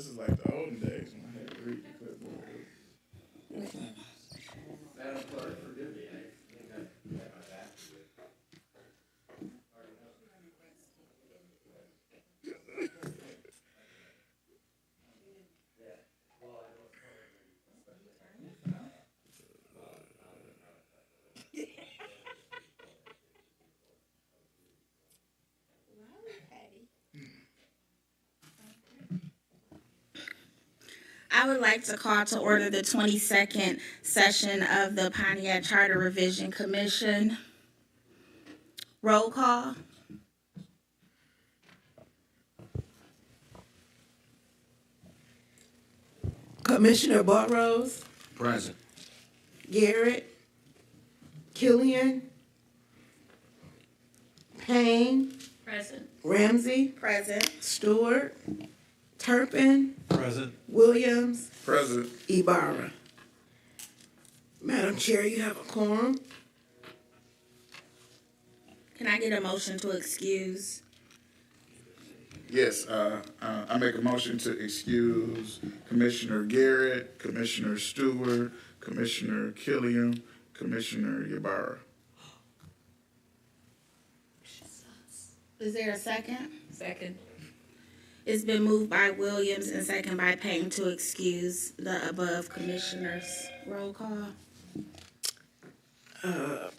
This is like the olden days when I had to read the clipboard. Madam Clerk, forgive me. I think I had my back to it. I would like to call to order the 22nd session of the Pontiac Charter Revision Commission. Roll call. Commissioner Burrows, Present. Garrett, Killian, Payne, Present. Ramsey, Present. Stewart, Turpin, Present. Williams, Present. Ibarra. Madam Chair, you have a quorum. Can I get a motion to excuse? Yes, I make a motion to excuse Commissioner Garrett, Commissioner Stewart, Commissioner Killian, Commissioner Ybarra. Is there a second? Second. It's been moved by Williams and second by Payne to excuse the above commissioners. Roll call.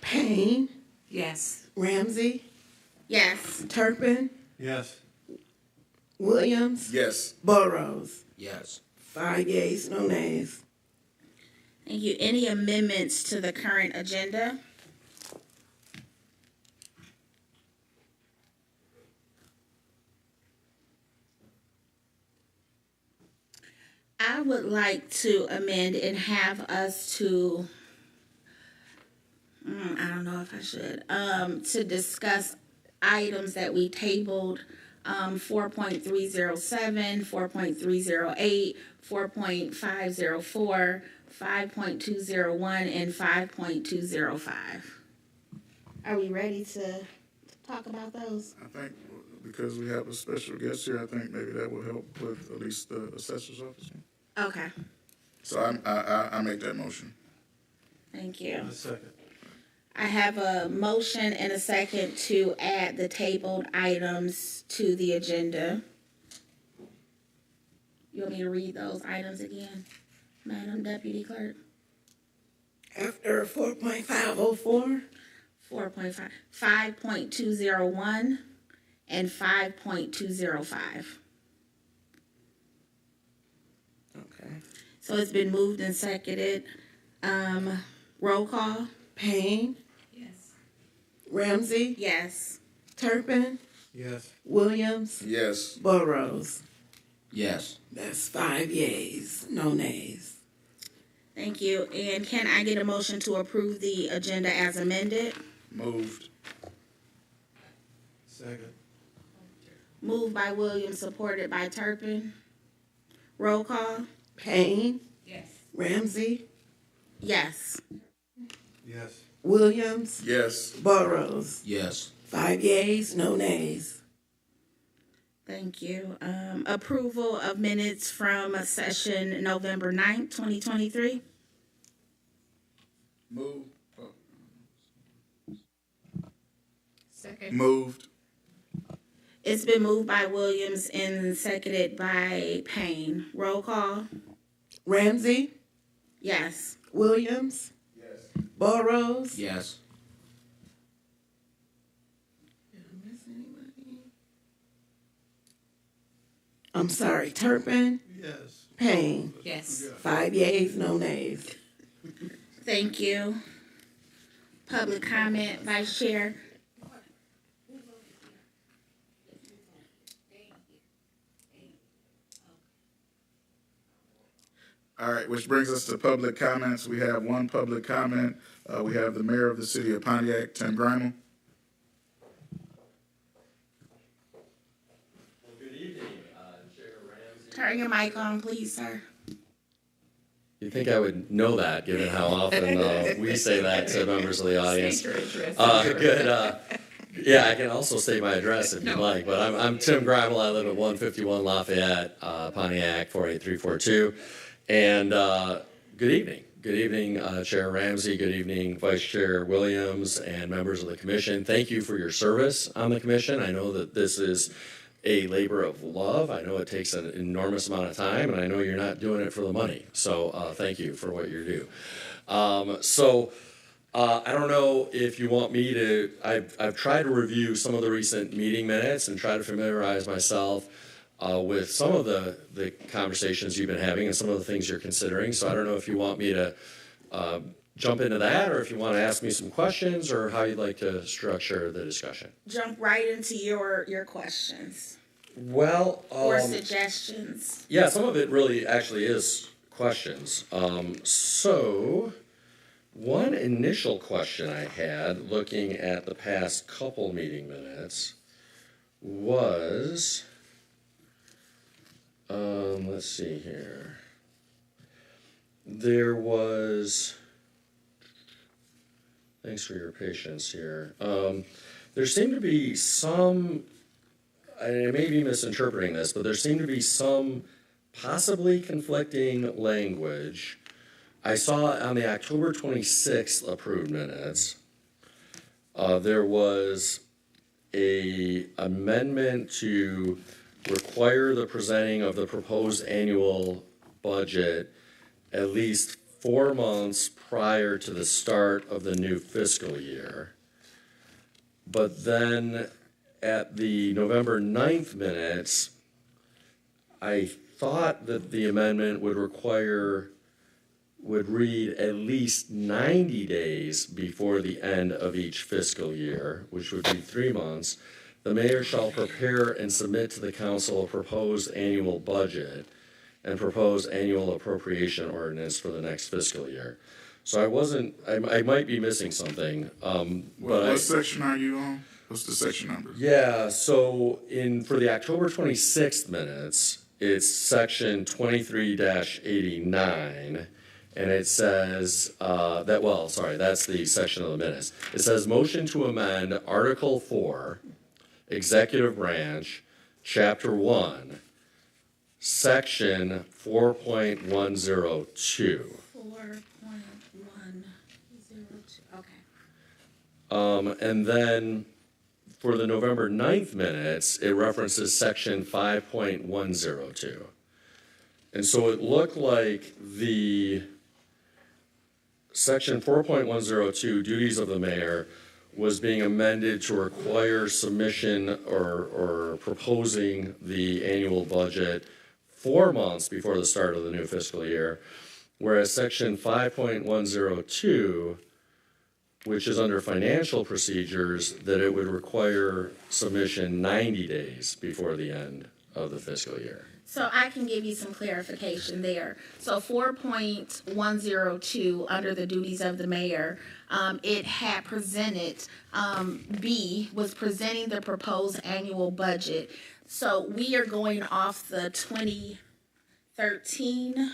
Payne, Yes. Ramsey, Yes. Turpin, Yes. Williams, Yes. Burrows. Yes. 5 yeas, no nays. Thank you. Any amendments to the current agenda? I would like to amend and have us to, I don't know if I should, to discuss items that we tabled, 4.307, 4.308, 4.504, 5.201, and 5.205. Are we ready to talk about those? I think because we have a special guest here, I think maybe that will help with at least the assessor's office. Okay, So I make that motion. thank you. Second. I have a motion and a second to add the tabled items to the agenda. You want me to read those items again, Madam Deputy Clerk? After 4.504, 4.5, 5.201, and 5.205. okay. So it's been moved and seconded. Roll call? Payne, Yes. Ramsey, Yes. Turpin, Yes. Williams, Yes. Burrows. Yes. That's 5 yeas, no nays. Thank you. And can I get a motion to approve the agenda as amended? Moved. Second. Moved by Williams, supported by Turpin. Roll call? Payne, Yes. Ramsey, Yes. Yes. Williams, Yes. Burrows. Yes. 5 yeas, no nays. Thank you. Approval of minutes from a session November 9th, 2023. Moved. Second. Moved. It's been moved by Williams and seconded by Payne. Roll call? Ramsey, Yes. Williams, Yes. Burrows. Yes. Did I miss anybody? I'm sorry, Turpin, Yes. Payne. Yes. 5 yeas, no nays. Thank you. Public comment, Vice Chair. All right, which brings us to public comments. We have one public comment. We have the mayor of the city of Pontiac, Tim Grimal. Good evening, Chair Ramsey. Turn your mic on, please, sir. You'd think I would know that, given how often we say that to members of the audience. State your address. Yeah, I can also state my address if you'd like, but I'm Tim Grimel. I live at 151 Lafayette, Pontiac 48342. And good evening. Good evening, Chair Ramsey. Good evening, Vice Chair Williams and members of the commission. Thank you for your service on the commission. I know that this is a labor of love. I know it takes an enormous amount of time, and I know you're not doing it for the money. So thank you for what you do. I don't know if you want me to, I've tried to review some of the recent meeting minutes and try to familiarize myself with some of the conversations you've been having and some of the things you're considering. So I don't know if you want me to jump into that, or if you want to ask me some questions, or how you'd like to structure the discussion. Jump right into your questions Well, or suggestions. yeah, some of it really actually is questions. One initial question I had looking at the past couple meeting minutes was, let's see here. There was, thanks for your patience here. There seemed to be some, I may be misinterpreting this, but there seemed to be some possibly conflicting language. I saw on the October 26th approved minutes, there was a amendment to require the presenting of the proposed annual budget at least 4 months prior to the start of the new fiscal year. But then at the November 9th minutes, I thought that the amendment would read at least 90 days before the end of each fiscal year, which would be 3 months. The mayor shall prepare and submit to the council a proposed annual budget and proposed annual appropriation ordinance for the next fiscal year. So I might be missing something. What section are you on? What's the section number? Yeah, so for the October 26th minutes, it's section 23-89. And it says, that's the section of the minutes. It says, motion to amend Article 4, Executive Branch, Chapter 1, Section 4.102. 4.102, okay. And then for the November 9th minutes, it references Section 5.102. And so it looked like the Section 4.102, duties of the mayor, was being amended to require submission or proposing the annual budget 4 months before the start of the new fiscal year, whereas Section 5.102, which is under financial procedures, that it would require submission 90 days before the end of the fiscal year. So I can give you some clarification there. So 4.102, under the duties of the mayor, it had presented, B was presenting the proposed annual budget. So we are going off the 2013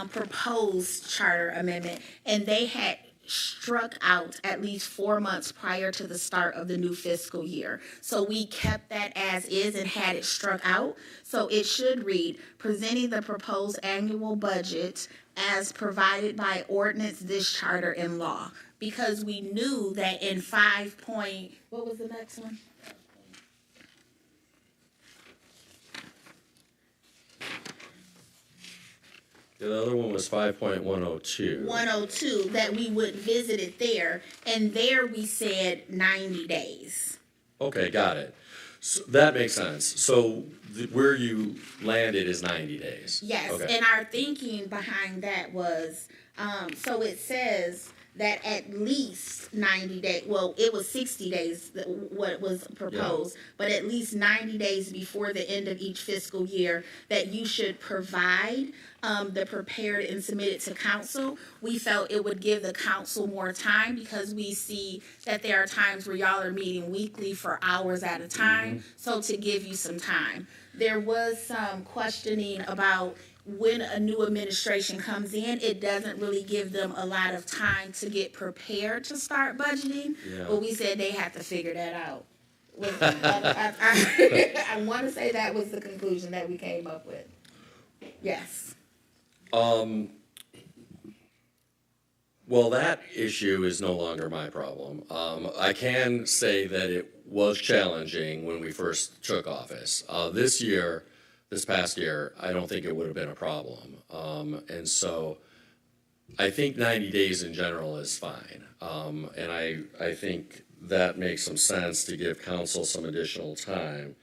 proposed charter amendment, and they had struck out at least 4 months prior to the start of the new fiscal year. So we kept that as is and had it struck out. So it should read, presenting the proposed annual budget as provided by ordinance, this charter, and law. Because we knew that in what was the next one? The other one was 5.102. 102, that we would visit it there, and there we said 90 days. Okay, got it. So that makes sense. So where you landed is 90 days. Yes, Okay. and our thinking behind that was, so it says that at least 90 days, well, it was 60 days, what was proposed, but at least 90 days before the end of each fiscal year, that you should provide the prepared and submitted to council. We felt it would give the council more time, because we see that there are times where y'all are meeting weekly for hours at a time, so to give you some time. There was some questioning about when a new administration comes in, it doesn't really give them a lot of time to get prepared to start budgeting. Yeah. But we said they have to figure that out. I want to say that was the conclusion that we came up with. Yes. Well, that issue is no longer my problem. I can say that it was challenging when we first took office. This past year, I don't think it would have been a problem. And so I think 90 days in general is fine. And I think that makes some sense to give council some additional time.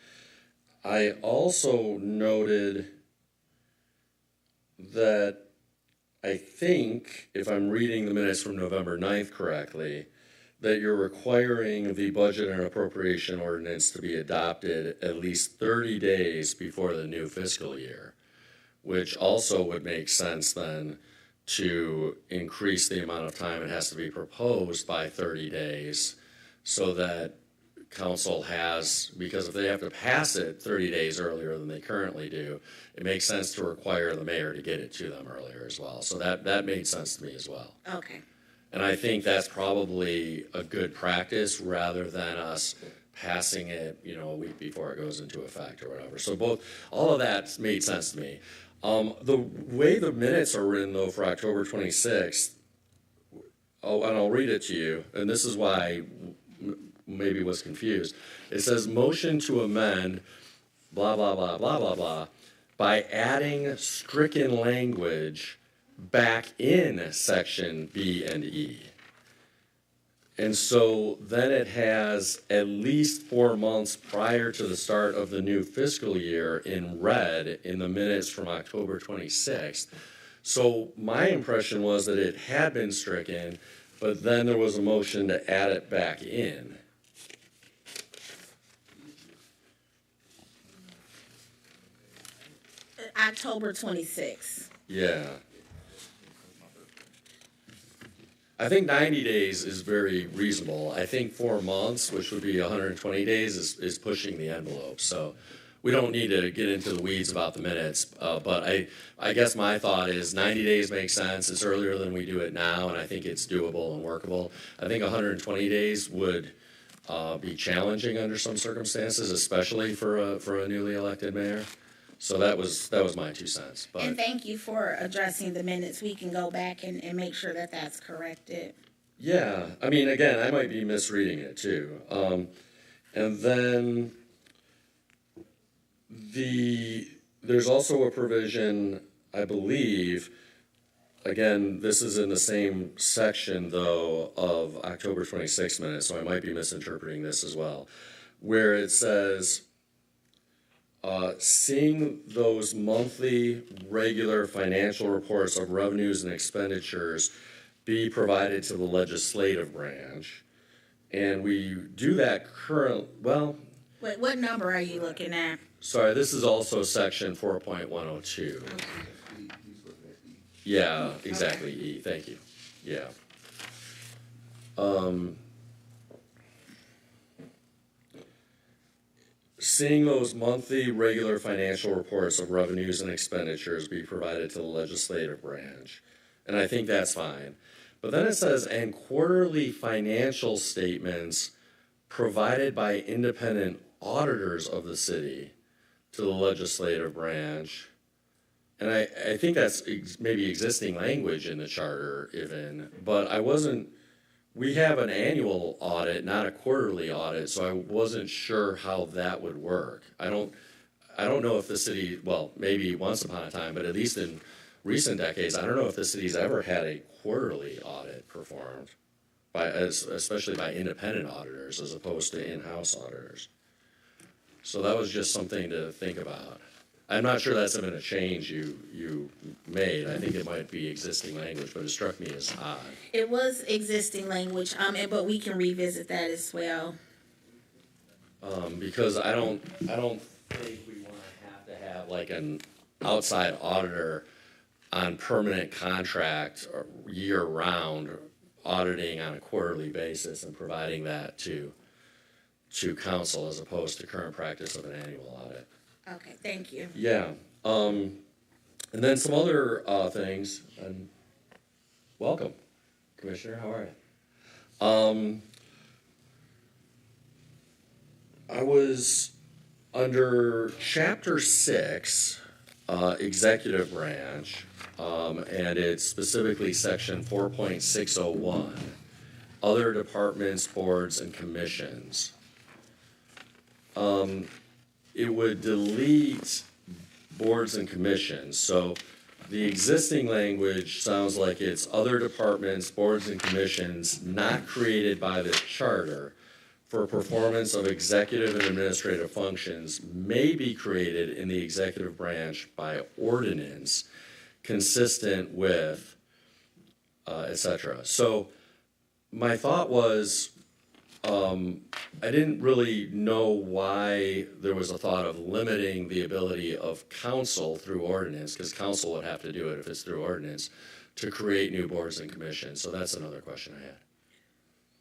I also noted that I think, if I'm reading the minutes from November 9th correctly, that you're requiring the budget and appropriation ordinance to be adopted at least 30 days before the new fiscal year, which also would make sense then to increase the amount of time it has to be proposed by 30 days so that council has, because if they have to pass it 30 days earlier than they currently do, it makes sense to require the mayor to get it to them earlier as well. So that made sense to me as well. Okay. And I think that's probably a good practice rather than us passing it, a week before it goes into effect or whatever. So all of that made sense to me. The way the minutes are written though for October 26th, and I'll read it to you, and this is why maybe was confused. It says motion to amend blah, blah, blah, blah, blah, blah, by adding stricken language back in section B and E. And so then it has at least 4 months prior to the start of the new fiscal year in red in the minutes from October 26th. So my impression was that it had been stricken, but then there was a motion to add it back in. October 26th. Yeah. I think 90 days is very reasonable. I think 4 months, which would be 120 days, is pushing the envelope. So we don't need to get into the weeds about the minutes. But I guess my thought is 90 days makes sense. It's earlier than we do it now, and I think it's doable and workable. I think 120 days would be challenging under some circumstances, especially for a newly elected mayor. So that was my 2 cents. But And thank you for addressing the minutes. We can go back and make sure that that's corrected. yeah, I mean, again, I might be misreading it too. And then there's also a provision, I believe, again, this is in the same section though of October 26 minutes, so I might be misinterpreting this as well, where it says, seeing those monthly regular financial reports of revenues and expenditures be provided to the legislative branch. And we do that Wait, what number are you looking at? sorry, this is also section 4.102. Yeah, exactly, E, thank you, yeah. Seeing those monthly regular financial reports of revenues and expenditures be provided to the legislative branch. And I think that's fine. But then it says, and quarterly financial statements provided by independent auditors of the city to the legislative branch. And I think that's maybe existing language in the charter even, but we have an annual audit, not a quarterly audit, so I wasn't sure how that would work. I don't know if the city, well, maybe once upon a time, but at least in recent decades, I don't know if the city's ever had a quarterly audit performed especially by independent auditors as opposed to in-house auditors. So that was just something to think about. I'm not sure that's even a change you made. I think it might be existing language, but it struck me as odd. It was existing language, but we can revisit that as well. Because I don't think we want to have like an outside auditor on permanent contract or year round auditing on a quarterly basis and providing that to council as opposed to current practice of an annual audit. Okay, thank you. Yeah. And then some other things, and welcome, Commissioner, how are you? I was under Chapter 6, Executive Branch, and it's specifically Section 4.601, Other Departments, Boards, and Commissions. It would delete boards and commissions, so the existing language sounds like it's other departments, boards, and commissions not created by the charter for performance of executive and administrative functions may be created in the executive branch by ordinance consistent with, et cetera. So my thought was, I didn't really know why there was a thought of limiting the ability of council through ordinance, because council would have to do it if it's through ordinance, to create new boards and commissions. So that's another question I had.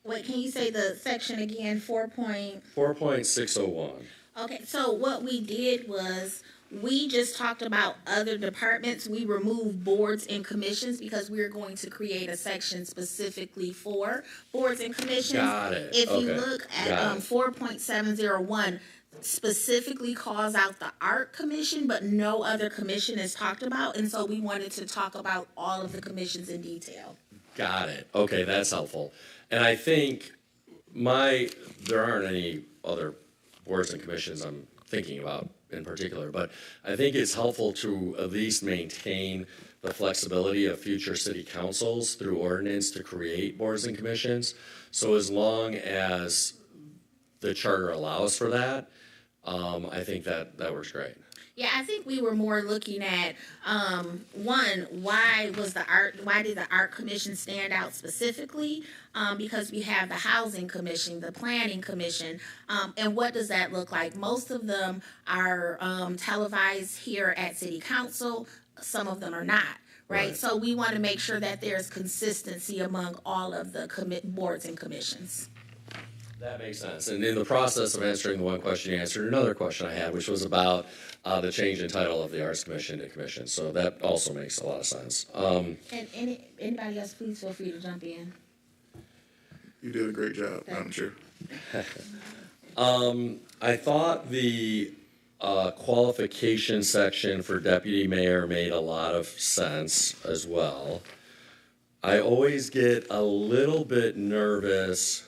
Wait, can you say the section again, 4.601. Okay, so what we did was, we just talked about other departments. We removed boards and commissions because we're going to create a section specifically for boards and commissions. Got it. If you Okay. look at Got it. 4.701, specifically calls out the art commission, but no other commission is talked about. And so we wanted to talk about all of the commissions in detail. Got it. Okay, that's helpful. And I think there aren't any other boards and commissions I'm thinking about in particular, but I think it's helpful to at least maintain the flexibility of future city councils through ordinance to create boards and commissions. So as long as the charter allows for that, I think that works great. Yeah, I think we were more looking at, one, why did the art commission stand out specifically? Because we have the housing commission, the planning commission, and what does that look like? Most of them are televised here at city council, some of them are not, right? So we want to make sure that there's consistency among all of the boards and commissions. That makes sense. And in the process of answering the one question, you answered another question I had, which was about the change in title of the Arts Commission to Commission. So that also makes a lot of sense. And anybody else, please feel free to jump in. You did a great job, Madam Chair. I thought the qualification section for deputy mayor made a lot of sense as well. I always get a little bit nervous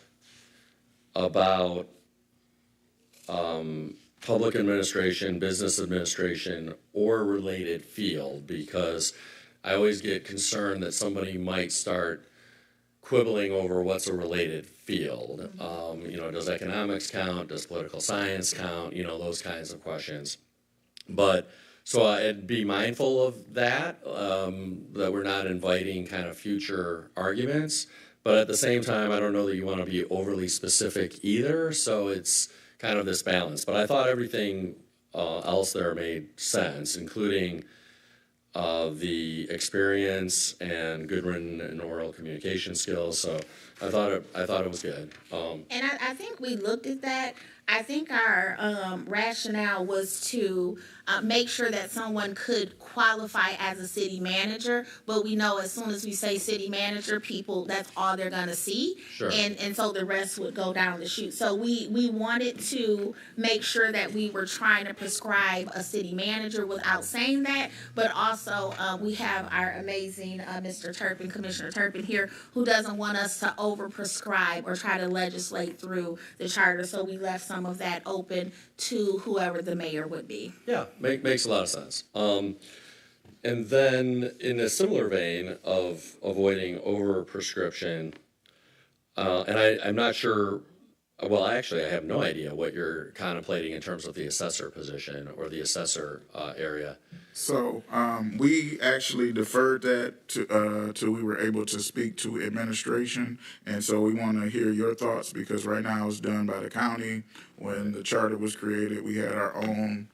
about public administration, business administration, or related field, because I always get concerned that somebody might start quibbling over what's a related field. Does economics count? Does political science count? Those kinds of questions. But so I'd be mindful of that, that we're not inviting kind of future arguments. But at the same time, I don't know that you want to be overly specific either. So it's kind of this balance. But I thought everything else there made sense, including the experience and good written and oral communication skills. So I thought it was good. And I think we looked at that. I think our rationale was to make sure that someone could qualify as a city manager, but we know as soon as we say city manager, people, that's all they're gonna see. Sure. And so the rest would go down the chute. So we wanted to make sure that we were trying to prescribe a city manager without saying that, but also we have our amazing Mr. Turpin, Commissioner Turpin here, who doesn't want us to over-prescribe or try to legislate through the charter, so we left some of that open to whoever the mayor would be. Yeah, makes a lot of sense. And then in a similar vein of avoiding over-prescription, and I'm not sure, well, actually, I have no idea what you're contemplating in terms of the assessor position or the assessor area. So we actually deferred that till we were able to speak to administration, and so we want to hear your thoughts, because right now it's done by the county. When the charter was created, we had our own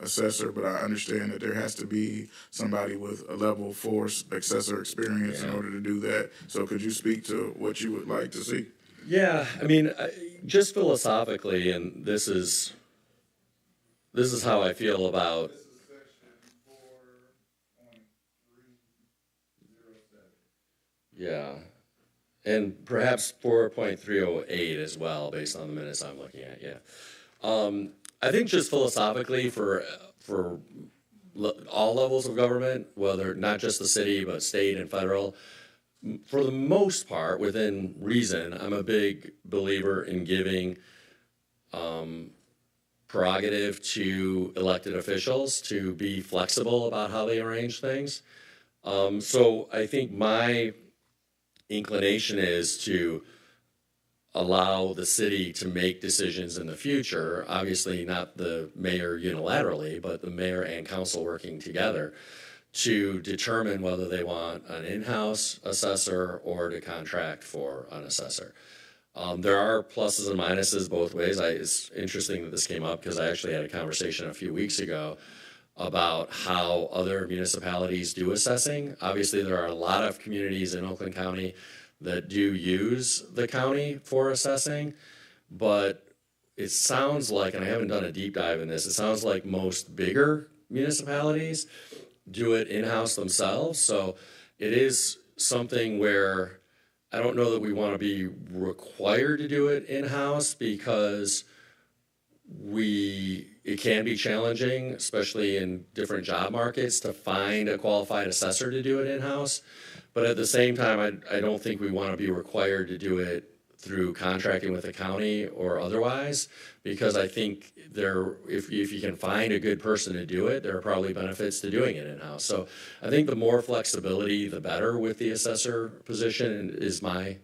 assessor, but I understand that there has to be somebody with a level 4 assessor experience in order to do that. So could you speak to what you would like to see? Yeah, I mean, just philosophically, and this is how I feel about. Yeah. And perhaps 4.308 as well, based on the minutes I'm looking at, yeah. I think just philosophically for all levels of government, whether not just the city, but state and federal, for the most part, within reason, I'm a big believer in giving prerogative to elected officials to be flexible about how they arrange things. So I think my inclination is to allow the city to make decisions in the future, obviously not the mayor unilaterally, but the mayor and council working together to determine whether they want an in-house assessor or to contract for an assessor. There are pluses and minuses both ways. It's interesting that this came up because I actually had a conversation a few weeks ago about how other municipalities do assessing. Obviously, there are a lot of communities in Oakland County that do use the county for assessing, but it sounds like, and I haven't done a deep dive in this, it sounds like most bigger municipalities do it in-house themselves. So it is something where I don't know that we want to be required to do it in-house because it can be challenging, especially in different job markets, to find a qualified assessor to do it in-house. But at the same time, I don't think we want to be required to do it through contracting with the county or otherwise, because I think if you can find a good person to do it, there are probably benefits to doing it in-house. So I think the more flexibility, the better with the assessor position is my.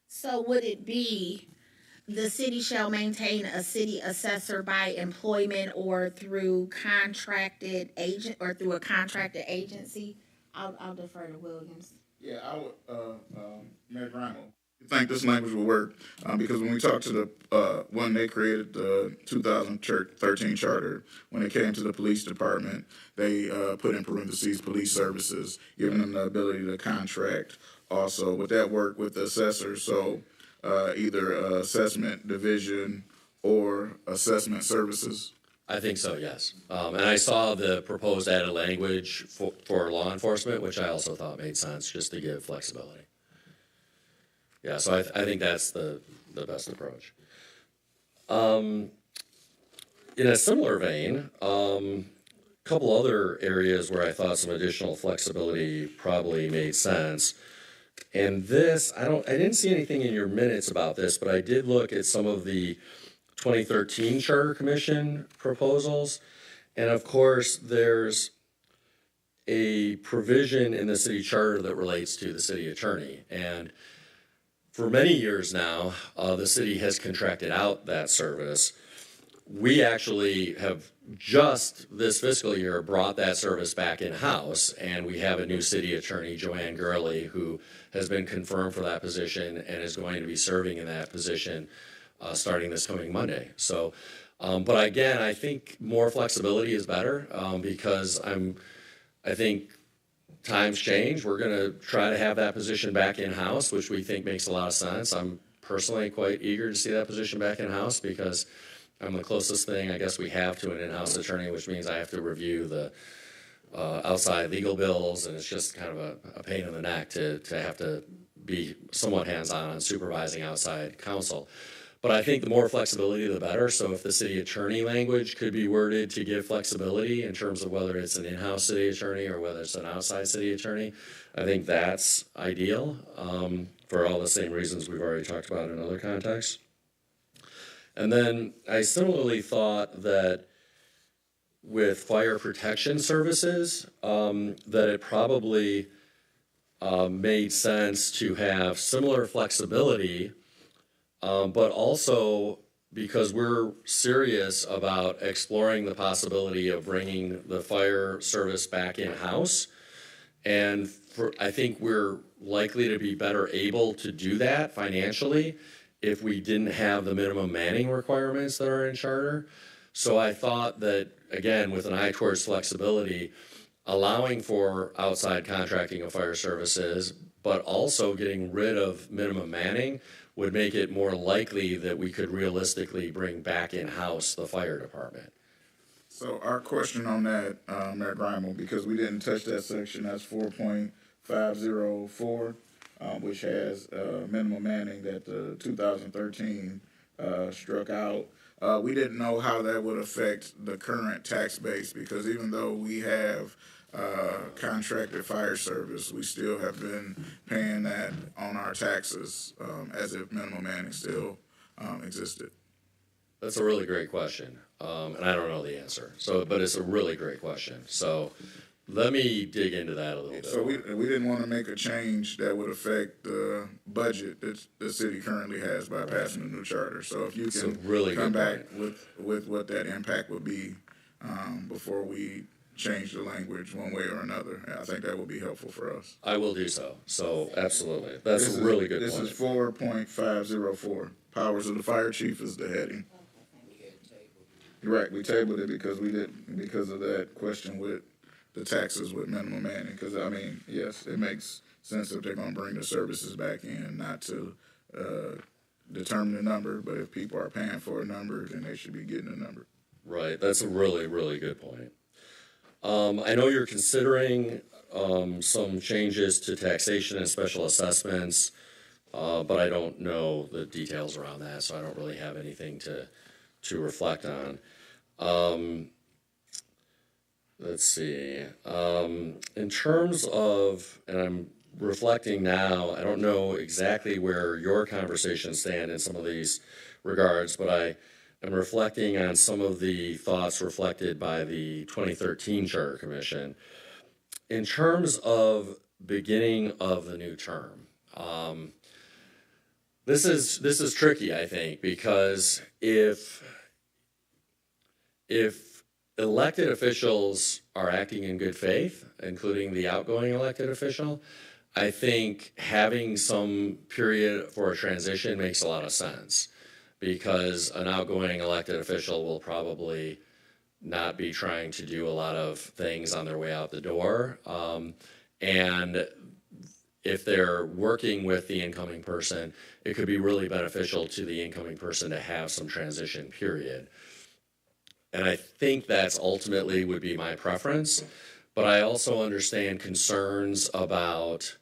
So would it be the city shall maintain a city assessor by employment or through contracted agent or through a contracted agency? I'll defer to Williams. Yeah, I would, Mayor Grimal, I think this language will work, because when we talked to when they created the 2013 charter, when it came to the police department, they put in parentheses police services, giving them the ability to contract also. Would that work with the assessor? So either assessment division or assessment services? I think so, yes. And I saw the proposed added language for law enforcement, which I also thought made sense, just to give flexibility. Yeah, so I think that's the best approach. In a similar vein, a couple other areas where I thought some additional flexibility probably made sense. And this, I didn't see anything in your minutes about this, but I did look at some of the 2013 Charter Commission proposals. And of course, there's a provision in the city charter that relates to the city attorney. And for many years now, the city has contracted out that service. We actually have just this fiscal year brought that service back in-house, and we have a new city attorney, Joanne Gurley, who has been confirmed for that position and is going to be serving in that position starting this coming Monday. So, but again, I think more flexibility is better because I think times change. We're going to try to have that position back in-house, which we think makes a lot of sense. I'm personally quite eager to see that position back in-house because I'm the closest thing I guess we have to an in-house attorney, which means I have to review the outside legal bills, and it's just kind of a pain in the neck to have to be somewhat hands-on on supervising outside counsel. But I think the more flexibility, the better. So if the city attorney language could be worded to give flexibility in terms of whether it's an in-house city attorney or whether it's an outside city attorney, I think that's ideal for all the same reasons we've already talked about in other contexts. And then I similarly thought that with fire protection services, that it probably made sense to have similar flexibility, but also because we're serious about exploring the possibility of bringing the fire service back in-house. And I think we're likely to be better able to do that financially if we didn't have the minimum manning requirements that are in charter. So I thought that, again, with an eye towards flexibility, allowing for outside contracting of fire services, but also getting rid of minimum manning would make it more likely that we could realistically bring back in-house the fire department. So our question on that, Mayor Grimal, because we didn't touch that section, that's 4.504, which has minimum manning that the 2013 struck out. We didn't know how that would affect the current tax base because even though we have contracted fire service, we still have been paying that on our taxes as if minimum manning still existed. That's a really great question, and I don't know the answer. But it's a really great question. So let me dig into that a little bit. So we didn't want to make a change that would affect the budget that the city currently has by passing the new charter. So if you can really come good back with what that impact would be before we change the language one way or another, I think that would be helpful for us. I will do so. So absolutely, that's a really good This point. is 4.504. Powers of the fire chief is the heading. Right, we tabled it because of that question with the taxes with minimum manning. Because I mean, yes, it makes sense if they're going to bring the services back in, not to determine the number, but if people are paying for a number, then they should be getting a number. Right, that's a really, really good point. I know you're considering some changes to taxation and special assessments, but I don't know the details around that, so I don't really have anything to reflect on. Let's see. In terms of, and I'm reflecting now, I don't know exactly where your conversations stand in some of these regards, but I am reflecting on some of the thoughts reflected by the 2013 Charter Commission. In terms of beginning of the new term, this is tricky, I think, because if elected officials are acting in good faith, including the outgoing elected official, I think having some period for a transition makes a lot of sense because an outgoing elected official will probably not be trying to do a lot of things on their way out the door. And if they're working with the incoming person, it could be really beneficial to the incoming person to have some transition period. And I think that's ultimately would be my preference, but I also understand concerns about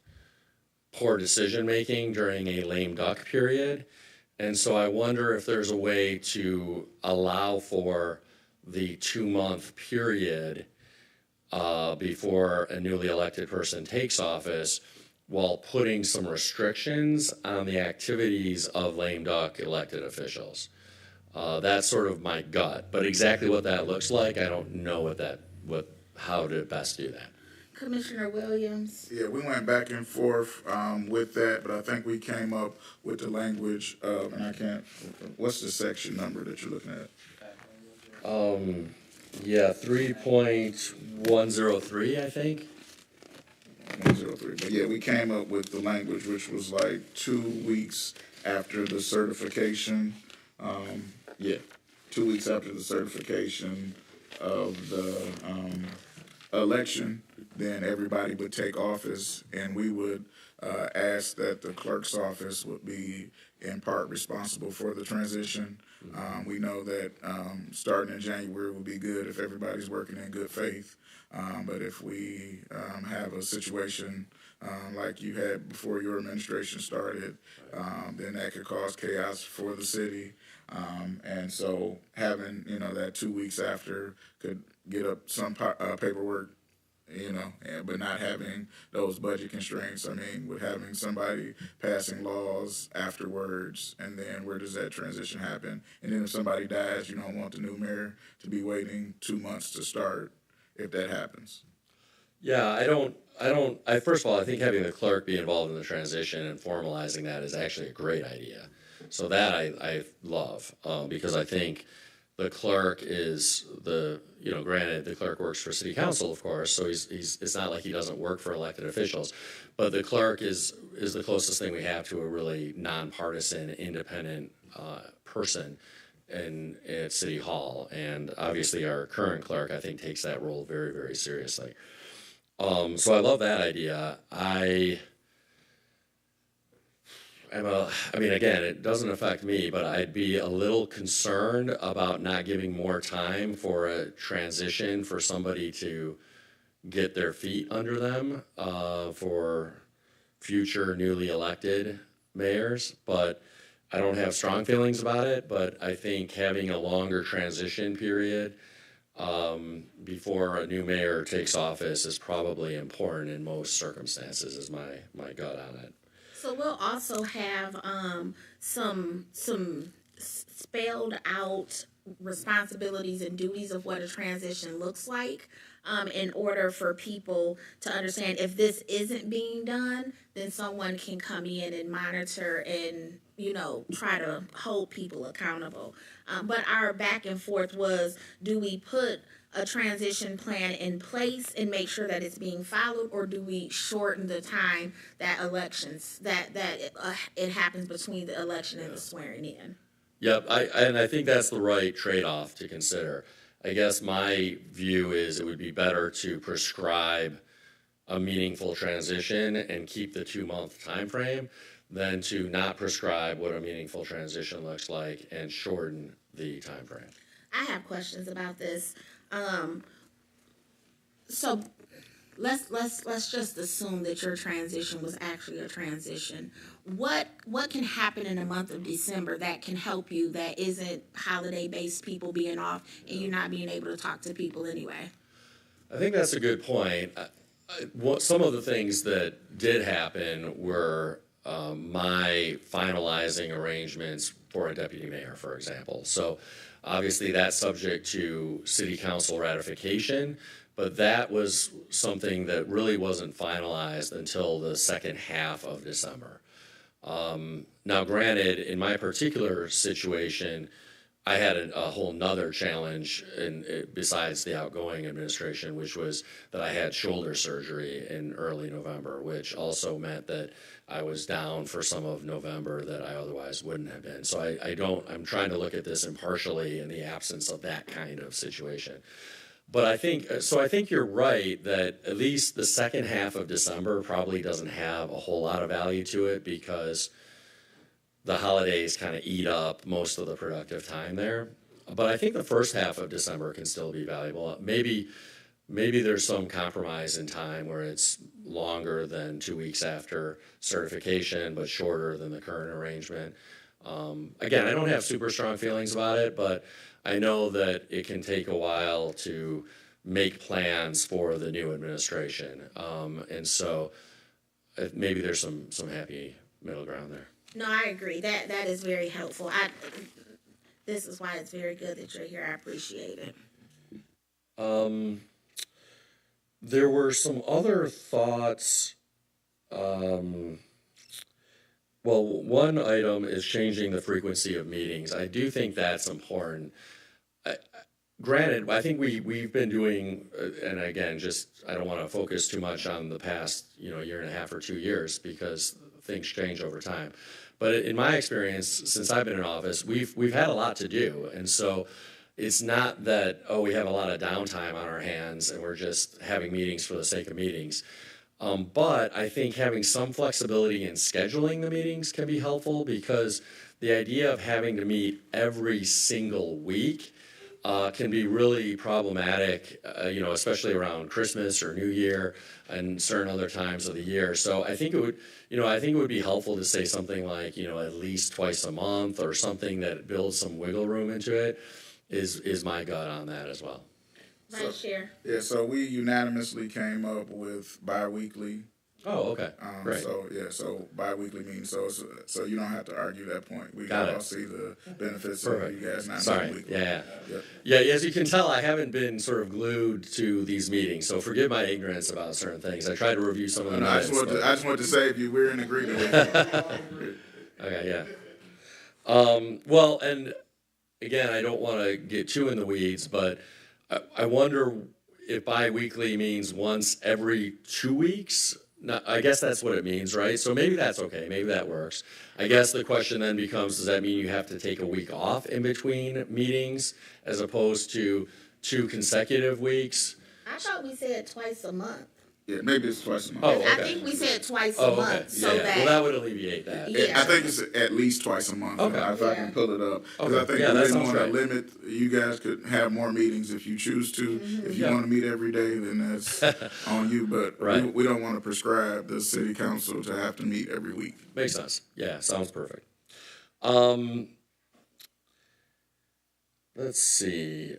poor decision-making during a lame duck period. And so I wonder if there's a way to allow for the 2-month period before a newly elected person takes office while putting some restrictions on the activities of lame duck elected officials. That's sort of my gut, but exactly what that looks like, I don't know how to best do that. Commissioner Williams. Yeah, we went back and forth with that, but I think we came up with the language of, and I can't, what's the section number that you're looking at? Yeah, 3.103, I think. 103. But yeah, we came up with the language which was like 2 weeks after the certification. 2 weeks after the certification of the election, then everybody would take office, and we would ask that the clerk's office would be in part responsible for the transition. We know that starting in January would be good if everybody's working in good faith. But if we have a situation like you had before your administration started, then that could cause chaos for the city. And so having, that 2 weeks after could get up some paperwork, but not having those budget constraints. I mean, with having somebody passing laws afterwards, and then where does that transition happen? And then if somebody dies, you don't want the new mayor to be waiting 2 months to start if that happens. Yeah, first of all, I think having the clerk be involved in the transition and formalizing that is actually a great idea. So that I love, because I think the clerk is granted the clerk works for city council, of course, so it's not like he doesn't work for elected officials, but the clerk is the closest thing we have to a really nonpartisan, independent person at City Hall. And obviously our current clerk, I think, takes that role very, very seriously. So I love that idea. Again, it doesn't affect me, but I'd be a little concerned about not giving more time for a transition for somebody to, get their feet under them for future newly elected mayors, but I don't have strong feelings about it, but I think having a longer transition period before a new mayor takes office is probably important in most circumstances, is my gut on it. So we'll also have some spelled out responsibilities and duties of what a transition looks like, in order for people to understand if this isn't being done, then someone can come in and monitor and, try to hold people accountable. But our back and forth was, do we put a transition plan in place and make sure that it's being followed, or do we shorten the time that it happens between the election and the swearing in? Yep, I think that's the right trade-off to consider. I guess my view is it would be better to prescribe a meaningful transition and keep the 2-month time frame than to not prescribe what a meaningful transition looks like and shorten the time frame. I have questions about this. So let's just assume that your transition was actually a transition. What can happen in the month of December that can help you, that isn't holiday-based people being off and you not being able to talk to people anyway? I think that's a good point. Some of the things that did happen were my finalizing arrangements for a deputy mayor, for example. So obviously that's subject to city council ratification, but that was something that really wasn't finalized until the second half of December. Now, granted, in my particular situation, I had a whole nother challenge besides the outgoing administration, which was that I had shoulder surgery in early November, which also meant that I was down for some of November that I otherwise wouldn't have been. So I'm trying to look at this impartially in the absence of that kind of situation. But I think you're right that at least the second half of December probably doesn't have a whole lot of value to it because the holidays kind of eat up most of the productive time there. But I think the first half of December can still be valuable. Maybe there's some compromise in time where it's longer than 2 weeks after certification, but shorter than the current arrangement. Again, I don't have super strong feelings about it, but I know that it can take a while to make plans for the new administration. And so maybe there's some happy middle ground there. No, I agree. That is very helpful. This is why it's very good that you're here. I appreciate it. There were some other thoughts. Well, one item is changing the frequency of meetings. I do think that's important. Granted, I think we've been doing, and again, I don't want to focus too much on the past, year and a half or 2 years because things change over time. But in my experience, since I've been in office, we've had a lot to do, and so it's not that we have a lot of downtime on our hands and we're just having meetings for the sake of meetings. But I think having some flexibility in scheduling the meetings can be helpful because the idea of having to meet every single week can be really problematic, especially around Christmas or New Year and certain other times of the year. So I think it would be helpful to say something like, at least twice a month or something that builds some wiggle room into it is my gut on that as well. Vice Chair. Yeah, so we unanimously came up with bi-weekly. Oh, okay, great. So bi-weekly means so you don't have to argue that point. We Got all it. see the benefits Perfect. of you guys not Sorry, meeting weekly. yeah. Yep. Yeah, as you can tell, I haven't been sort of glued to these meetings, so forgive my ignorance about certain things. I tried to review some of the No, I minutes. just wanted to save you. We're in agreement with you. Okay, yeah. Well, and again, I don't want to get too in the weeds, but I wonder if bi-weekly means once every 2 weeks. No, I guess that's what it means, right? So maybe that's okay. Maybe that works. I guess the question then becomes, does that mean you have to take a week off in between meetings as opposed to 2 consecutive weeks? I thought we said twice a month. Yeah, maybe it's twice a month. Oh, I okay. think we said twice a Oh, okay. month, so Yeah, yeah. that. Well, that would alleviate that. Yeah. I think it's at least twice a month. Okay. If I Yeah. can pull it up, because Okay. I think Yeah, we that didn't sounds want to right. limit. You guys could have more meetings if you choose to. If you Yeah. want to meet every day, then that's on you. But Right. we don't want to prescribe the city council to have to meet every week. Makes sense. Yeah, sounds perfect. Let's see.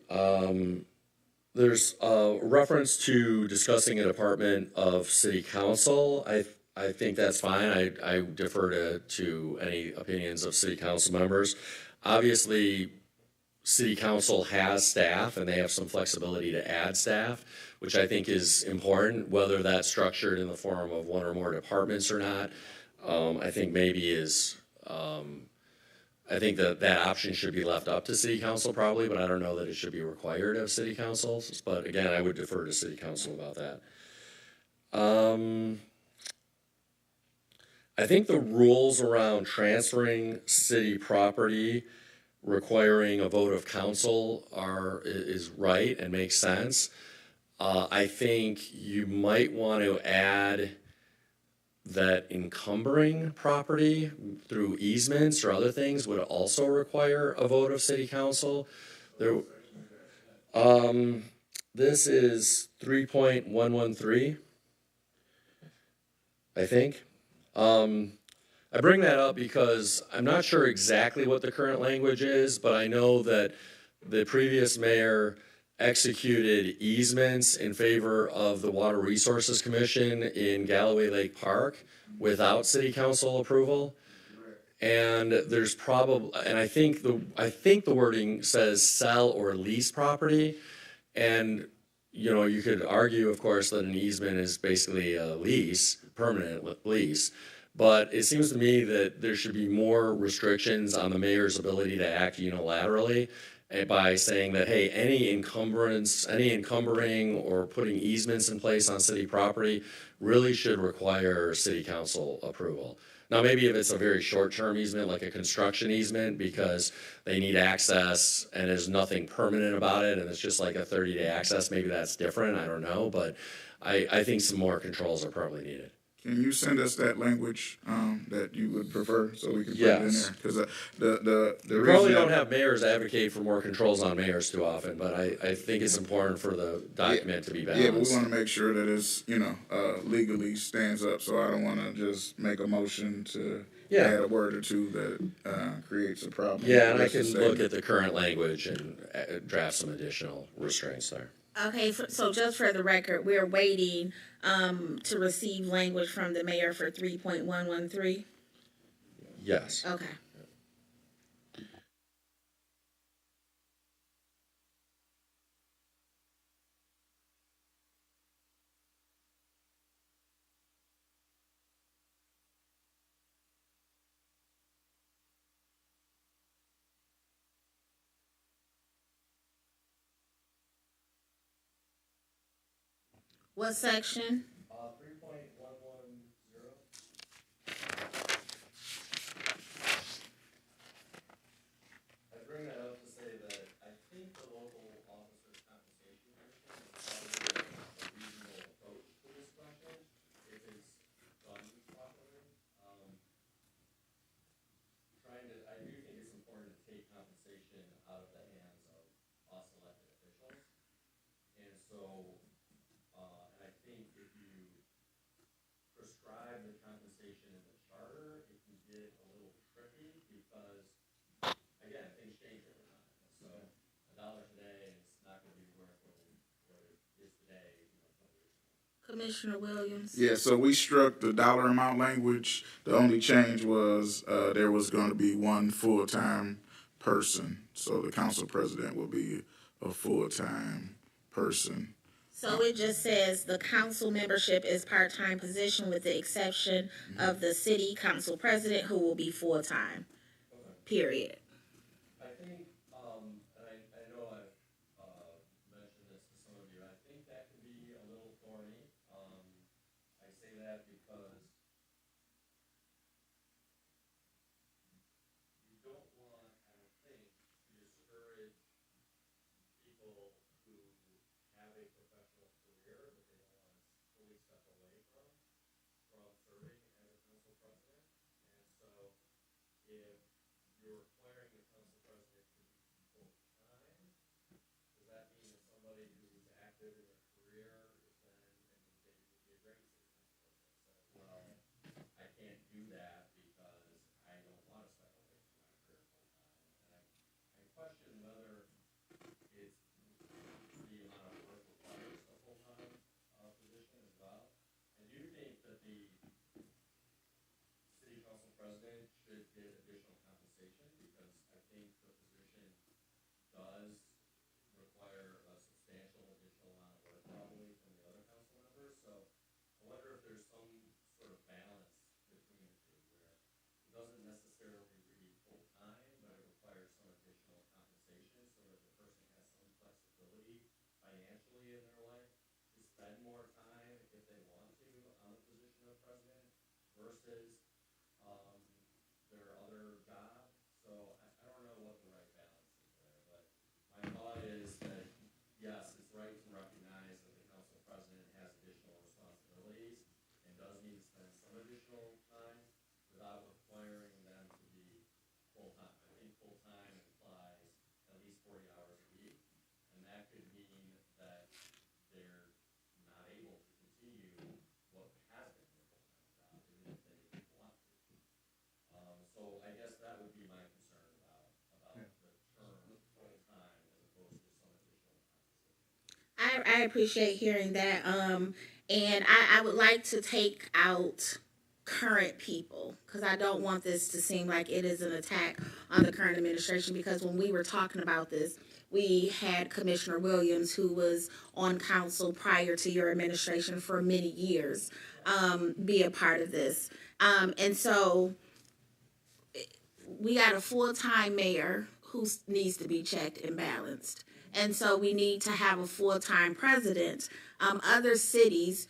There's a reference to discussing a department of city council. I think that's fine. I defer to any opinions of city council members. Obviously, city council has staff and they have some flexibility to add staff, which I think is important, whether that's structured in the form of one or more departments or not. I think maybe is, I think that option should be left up to city council probably, but I don't know that it should be required of city councils. But again, I would defer to city council about that. I think the rules around transferring city property requiring a vote of council is right and makes sense. I think you might want to add that encumbering property through easements or other things would also require a vote of city council. There, this is 3.113, I think. I bring that up because I'm not sure exactly what the current language is, but I know that the previous mayor executed easements in favor of the Water Resources Commission in Galloway Lake Park without city council approval. And there's probably, and I think the wording says sell or lease property. And, you know, you could argue, of course, that an easement is basically a lease, permanent lease. But it seems to me that there should be more restrictions on the mayor's ability to act unilaterally by saying that, hey, any encumbering or putting easements in place on city property really should require city council approval. Now, maybe if it's a very short-term easement, like a construction easement, because they need access and there's nothing permanent about it, and it's just like a 30-day access, maybe that's different, I don't know, but I think some more controls are probably needed. Can you send us that language that you would prefer so we can put it in Yes. there? Because the We reason probably that- don't have mayors advocate for more controls on mayors too often, but I think it's important for the document to be Yeah, but we balanced. want to make sure that it's, legally stands up, so I don't want to just make a motion to Yeah. add a word or two that creates a problem. Yeah, and I Let's can just look say- at the current language and draft some additional restraints there. Okay, so just for the record, we're waiting to receive language from the mayor for 3.113. Yes. Okay. What section? 3.110. I bring that up to say that I think the local officers' compensation commission is probably a reasonable approach to this question if it's done properly. I do think it's important to take compensation out of the hands of us elected officials. And so, and I think if you prescribe the compensation in the charter, it can get a little tricky because, again, things change over time. So $1 today, it's not going to be worth what it is today, 20 years ago. Commissioner Williams. Yeah, so we struck the dollar amount language. The only change was there was going to be one full-time person. So the council president will be a full-time person. So it just says the council membership is part-time position with the exception of the city council president who will be full-time. Period. I think, and I know I've mentioned this to some of you, I think that can be a little thorny. I say that because you don't want, I don't think, to discourage people who have a professional career, but they don't want to fully step if you're requiring the council president to be full-time, does that mean that somebody who's active in their career is then, and they would be a great city council president, says, well, I can't do that because I don't want to step away from my career full-time. And I question whether it's the amount of work requires a full-time position as well. And do you think that the city council president should get additional compensation? Because I think the position does require a substantial additional amount of work probably from the other council members. So I wonder if there's some sort of balance between the two where it doesn't necessarily read full-time, but it requires some additional compensation so that the person has some flexibility financially in their life to spend more time if they want to on the position of president versus their other job. So I don't know what the right balance is there, but my thought is that yes, it's right to recognize that the council president has additional responsibilities and does need to spend some additional time without requiring them to be full-time. I think full-time implies at least 40 hours a week, and that could mean that they're not able to continue what has been their full-time job, even if they want to. So I guess that would be my concern about the term full-time as opposed to some additional compensation. I appreciate hearing that. And I would like to take out current people because I don't want this to seem like it is an attack on the current administration, because when we were talking about this, we had Commissioner Williams, who was on council prior to your administration for many years, be a part of this. And so we got a full-time mayor who needs to be checked and balanced. And so we need to have a full-time president. Other cities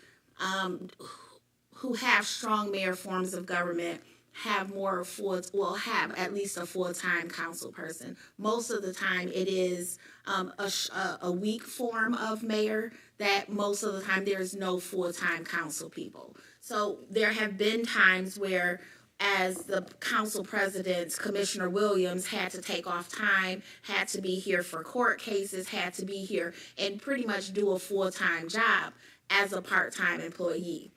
who have strong mayor forms of government have have at least a full-time council person. Most of the time it is a weak form of mayor that most of the time there's no full-time council people. So there have been times where as the council president, Commissioner Williams had to take off time, had to be here for court cases, had to be here and pretty much do a full-time job as a part-time employee.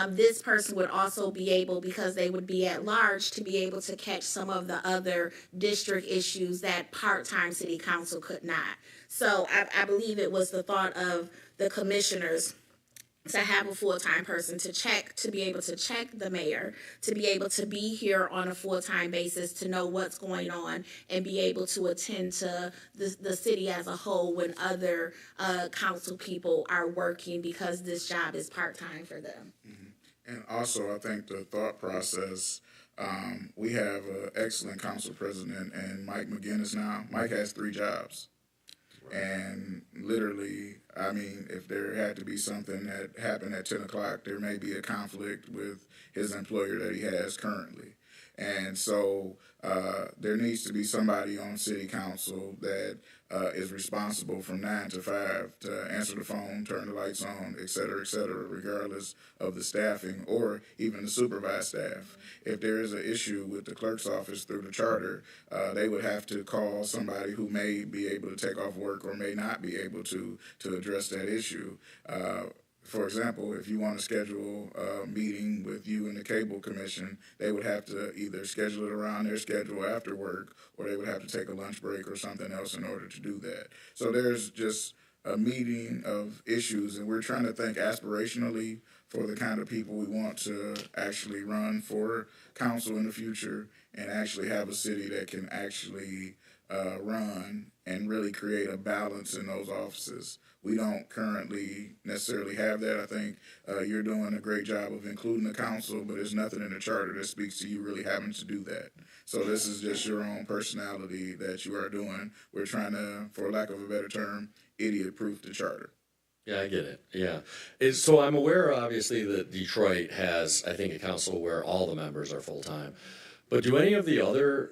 This person would also be able, because they would be at large, to be able to catch some of the other district issues that part-time city council could not. So I believe it was the thought of the commissioners to have a full-time person to be able to check the mayor, to be able to be here on a full-time basis, to know what's going on, and be able to attend to the city as a whole when other council people are working, because this job is part-time for them. And also, I think the thought process, we have an excellent council president and Mike McGinnis now. Mike has 3 jobs. And literally, I mean, if there had to be something that happened at 10 o'clock, there may be a conflict with his employer that he has currently. And so there needs to be somebody on city council that is responsible from 9 to 5 to answer the phone, turn the lights on, et cetera, regardless of the staffing or even the supervised staff. If there is an issue with the clerk's office through the charter, they would have to call somebody who may be able to take off work or may not be able to address that issue. For example, if you want to schedule a meeting with you and the cable commission, they would have to either schedule it around their schedule after work, or they would have to take a lunch break or something else in order to do that. So there's just a meeting of issues, and we're trying to think aspirationally for the kind of people we want to actually run for council in the future, and actually have a city that can actually run and really create a balance in those offices. We don't currently necessarily have that. I think you're doing a great job of including the council, but there's nothing in the charter that speaks to you really having to do that. So this is just your own personality that you are doing. We're trying to, for lack of a better term, idiot-proof the charter. Yeah, I get it. Yeah. So I'm aware, obviously, that Detroit has, I think, a council where all the members are full-time. But do any of the other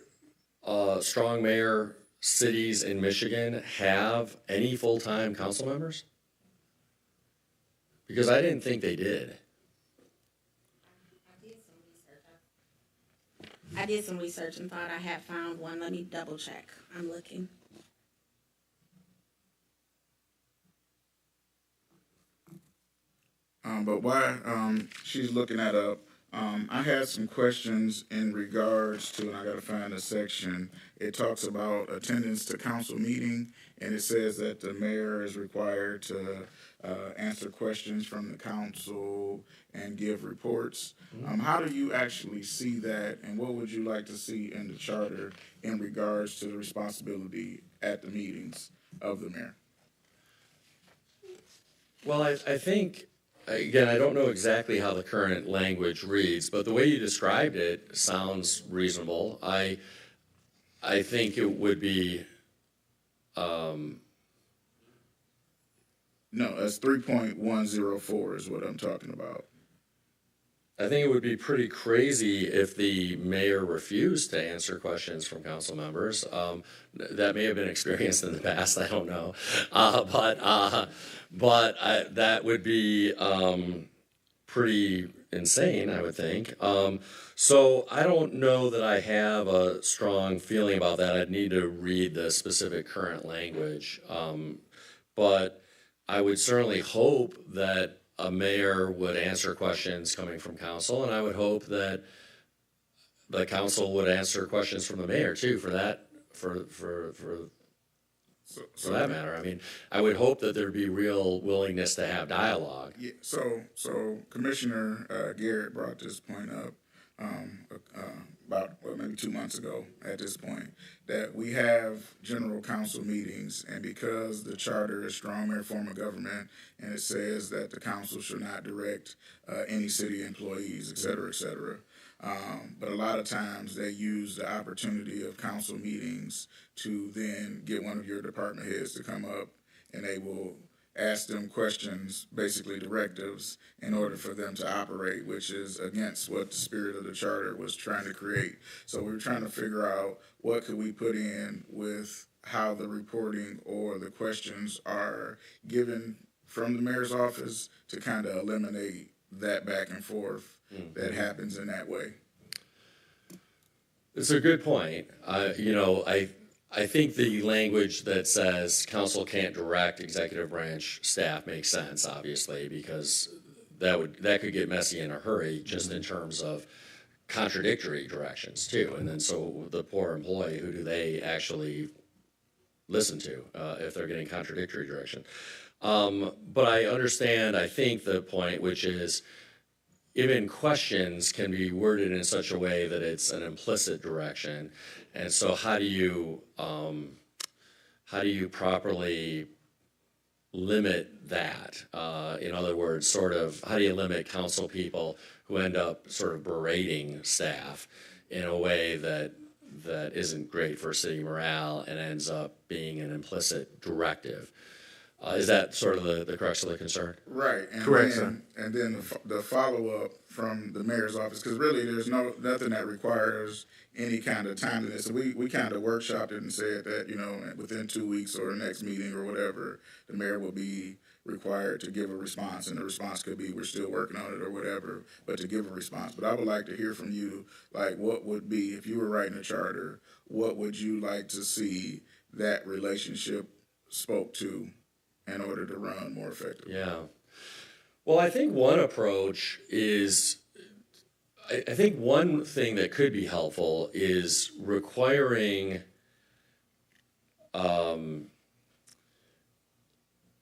strong mayor cities in Michigan have any full-time council members? Because I didn't think they did. I did some research and thought I had found one. Let me double check. I'm looking. But while she's looking that up, I had some questions in regards to, and I got to find a section. It talks about attendance to council meeting, and it says that the mayor is required to answer questions from the council and give reports. How do you actually see that, and what would you like to see in the charter in regards to the responsibility at the meetings of the mayor? Well, I think, again, I don't know exactly how the current language reads, but the way you described it sounds reasonable. I think it would be, No, that's 3.104 is what I'm talking about. I think it would be pretty crazy if the mayor refused to answer questions from council members. That may have been experienced in the past, I don't know. That would be pretty insane, I would think. So I don't know that I have a strong feeling about that. I'd need to read the specific current language. But I would certainly hope that a mayor would answer questions coming from council, and I would hope that the council would answer questions from the mayor too, for that matter. I mean, I would hope that there'd be real willingness to have dialogue. Yeah, so Commissioner Garrett brought this point up about maybe 2 months ago at this point, that we have general council meetings, and because the charter is strong mayor form of government, and it says that the council should not direct any city employees, et cetera, et cetera. But a lot of times they use the opportunity of council meetings to then get one of your department heads to come up, and they will ask them questions, basically directives, in order for them to operate, which is against what the spirit of the charter was trying to create. So we were trying to figure out what could we put in with how the reporting or the questions are given from the mayor's office to kind of eliminate that back and forth that happens in that way. It's a good point. I think the language that says council can't direct executive branch staff makes sense, obviously, because that could get messy in a hurry, just in terms of contradictory directions too. And then so the poor employee, who do they actually listen to if they're getting contradictory direction? But I understand, I think, the point, which is even questions can be worded in such a way that it's an implicit direction. And so how do you properly limit that? In other words, sort of, how do you limit council people who end up sort of berating staff in a way that isn't great for city morale and ends up being an implicit directive? Is that sort of the crux of the concern? Right. And Correct, then, sir. and then the follow-up from the mayor's office, because really there's nothing that requires any kind of timeliness. We kind of workshopped it and said that, within 2 weeks or next meeting or whatever, the mayor will be required to give a response, and the response could be, we're still working on it or whatever, but to give a response. But I would like to hear from you, like, what would be, if you were writing a charter, what would you like to see that relationship spoke to in order to run more effectively? Yeah. Well, I think one approach is, I think one thing that could be helpful is requiring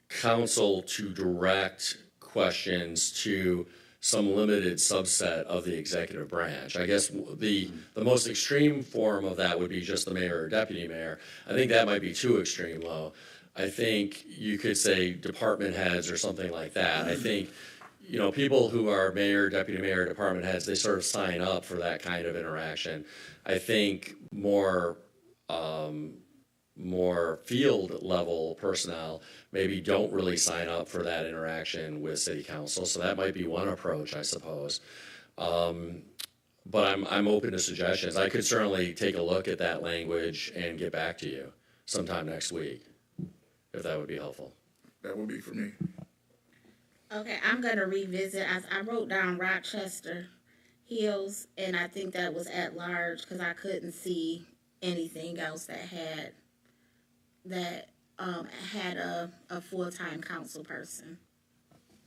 council to direct questions to some limited subset of the executive branch. I guess the most extreme form of that would be just the mayor or deputy mayor. I think that might be too extreme, though. I think you could say department heads or something like that. I think, people who are mayor, deputy mayor, department heads, they sort of sign up for that kind of interaction. I think more field level personnel maybe don't really sign up for that interaction with city council. So that might be one approach, I suppose. But I'm open to suggestions. I could certainly take a look at that language and get back to you sometime next week, if that would be helpful. That would be for me. Okay, I'm gonna revisit. I wrote down Rochester. Hills, and I think that was at large because I couldn't see anything else that had a full-time council person.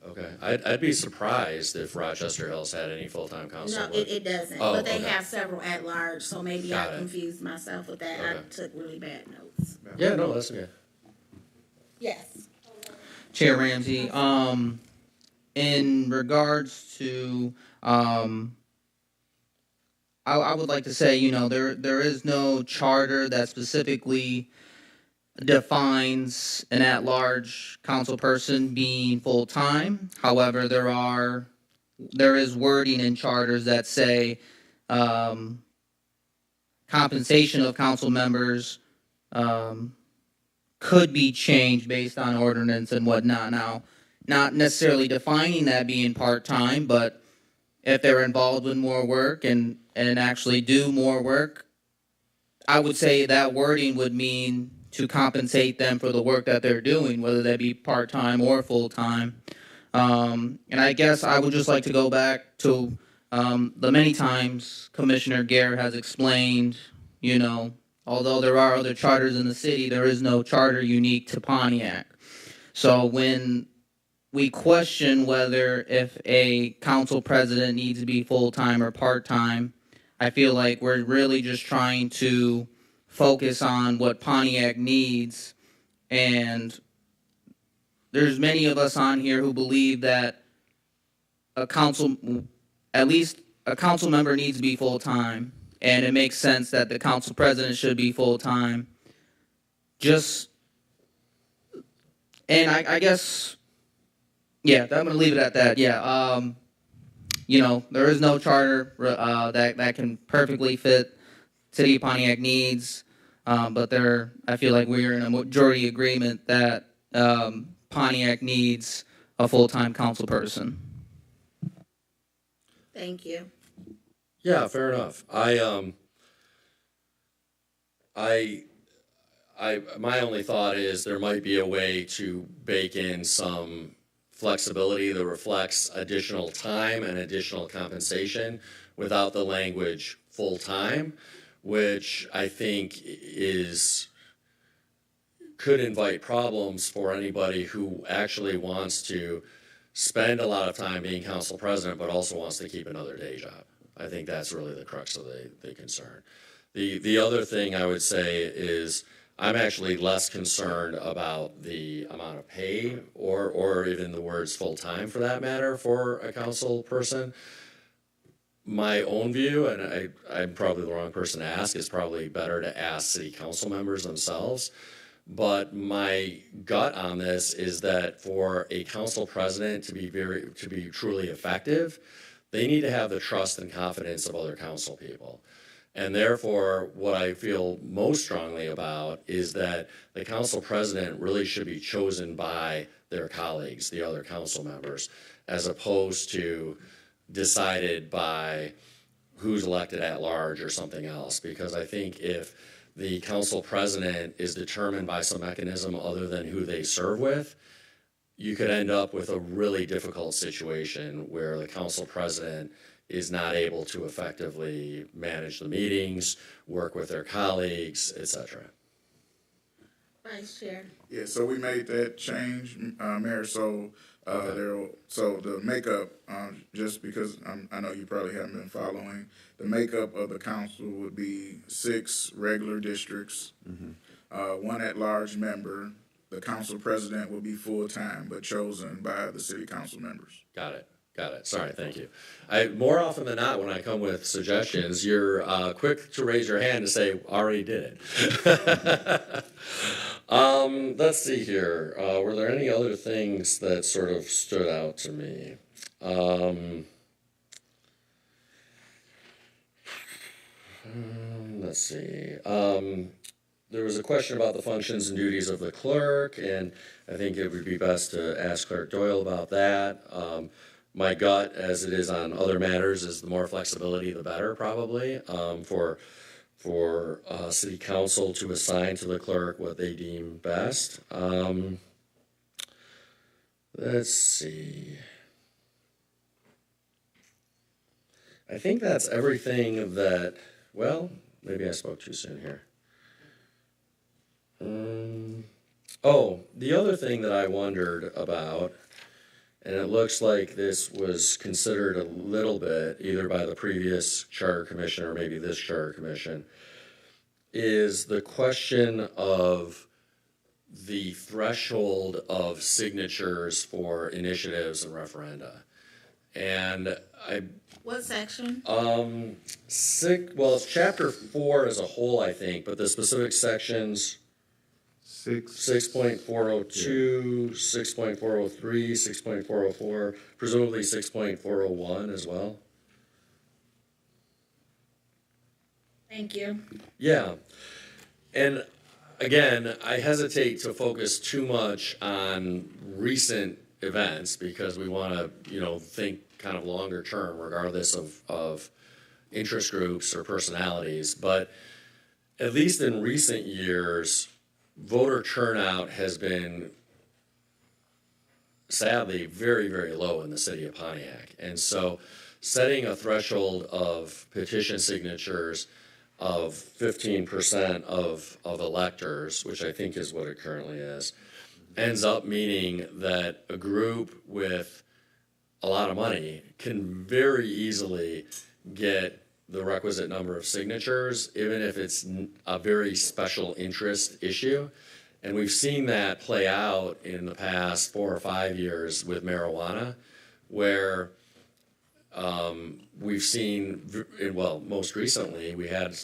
Okay, I'd be surprised if Rochester Hills had any full-time council No, work. it doesn't. Oh, But they okay. have several at large, so maybe Got I it. confused myself with that. I Okay. took really bad notes. Yeah, no, that's okay. Yes. Chair Ramsey, in regards to, I would like to say, there is no charter that specifically defines an at-large council person being full-time. However, there is wording in charters that say, compensation of council members, could be changed based on ordinance and whatnot. Now, not necessarily defining that being part-time, but if they're involved in more work and actually do more work, I would say that wording would mean to compensate them for the work that they're doing, whether that be part-time or full-time. And I guess I would just like to go back to the many times Commissioner Gare has explained, although there are other charters in the city, there is no charter unique to Pontiac. So when we question whether if a council president needs to be full-time or part-time, I feel like we're really just trying to focus on what Pontiac needs. And there's many of us on here who believe that at least a council member needs to be full-time. And it makes sense that the council president should be full-time. And I guess, yeah, I'm going to leave it at that. Yeah, there is no charter that can perfectly fit City of Pontiac needs, but I feel like we're in a majority agreement that Pontiac needs a full-time council person. Thank you. Yeah, fair enough. My only thought is there might be a way to bake in some flexibility that reflects additional time and additional compensation without the language full-time, which I think could invite problems for anybody who actually wants to spend a lot of time being council president, but also wants to keep another day job. I think that's really the crux of the concern. The other thing I would say is I'm actually less concerned about the amount of pay or even the words full-time for that matter for a council person. My own view, and I'm probably the wrong person to ask, is probably better to ask city council members themselves. But my gut on this is that for a council president to be truly effective, they need to have the trust and confidence of other council people. And therefore, what I feel most strongly about is that the council president really should be chosen by their colleagues, the other council members, as opposed to decided by who's elected at large or something else. Because I think if the council president is determined by some mechanism other than who they serve with, you could end up with a really difficult situation where the council president is not able to effectively manage the meetings, work with their colleagues, etc. Vice Chair. Yeah, so we made that change, Mayor. So so the makeup, just because I know you probably haven't been following, the makeup of the council would be 6 regular districts, 1 at-large member. The council president will be full-time, but chosen by the city council members. Got it. Sorry, thank you. More often than not, when I come with suggestions, you're quick to raise your hand to say, already did it. Let's see here. Were there any other things that sort of stood out to me? Let's see. There was a question about the functions and duties of the clerk, and I think it would be best to ask Clerk Doyle about that. My gut, as it is on other matters, is the more flexibility, the better, probably, for city council to assign to the clerk what they deem best. Let's see. I think that's everything that, well, maybe I spoke too soon here. Oh, the other thing that I wondered about, and it looks like this was considered a little bit either by the previous charter commission or maybe this charter commission, is the question of the threshold of signatures for initiatives and referenda. And What section? well, it's chapter 4 as a whole, I think, but the specific sections 6.402, 6.403, 6.404, presumably 6.401 as well. Thank you. Yeah. And again, I hesitate to focus too much on recent events because we want to, think kind of longer term, regardless of interest groups or personalities. But at least in recent years, voter turnout has been sadly very, very low in the city of Pontiac. And so setting a threshold of petition signatures of 15% of electors, which I think is what it currently is, ends up meaning that a group with a lot of money can very easily get the requisite number of signatures, even if it's a very special interest issue. And we've seen that play out in the past 4 or 5 years with marijuana, where we've seen, well, most recently, we had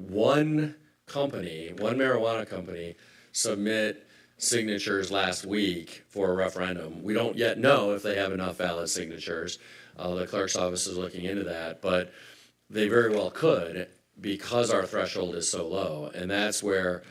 one marijuana company submit signatures last week for a referendum. We don't yet know if they have enough valid signatures. The clerk's office is looking into that, but they very well could because our threshold is so low. And that's where,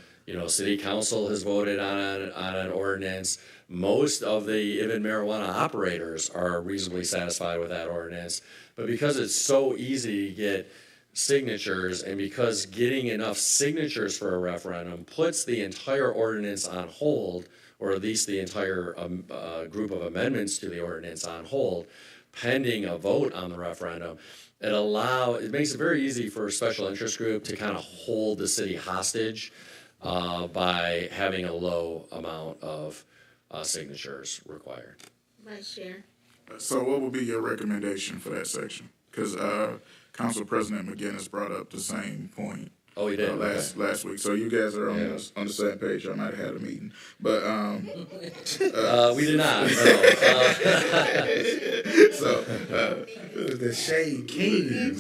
city council has voted on an ordinance. Most of the even marijuana operators are reasonably satisfied with that ordinance. But because it's so easy to get signatures, and because getting enough signatures for a referendum puts the entire ordinance on hold, or at least the entire group of amendments to the ordinance on hold, pending a vote on the referendum, it makes it very easy for a special interest group to kind of hold the city hostage by having a low amount of signatures required. Vice Chair. So what would be your recommendation for that section? Because Council President McGinnis brought up the same point. Oh, he did? Last week. So you guys are on the same page. I might have had a meeting. But we did not. No. So The Shade King.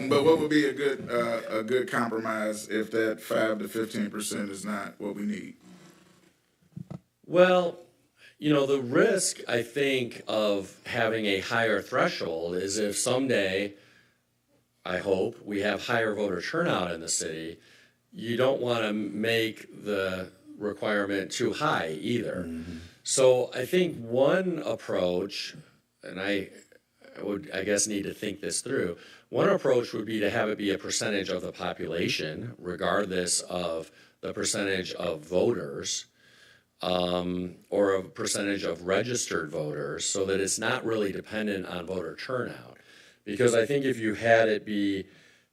but what would be a good compromise if that 5 to 15% is not what we need? Well, the risk, I think, of having a higher threshold is if someday, I hope, we have higher voter turnout in the city, you don't want to make the requirement too high either. Mm-hmm. So I think one approach, and I would, I guess, need to think this through, one approach would be to have it be a percentage of the population, regardless of the percentage of voters, or a percentage of registered voters, so that it's not really dependent on voter turnout. Because I think if you had it be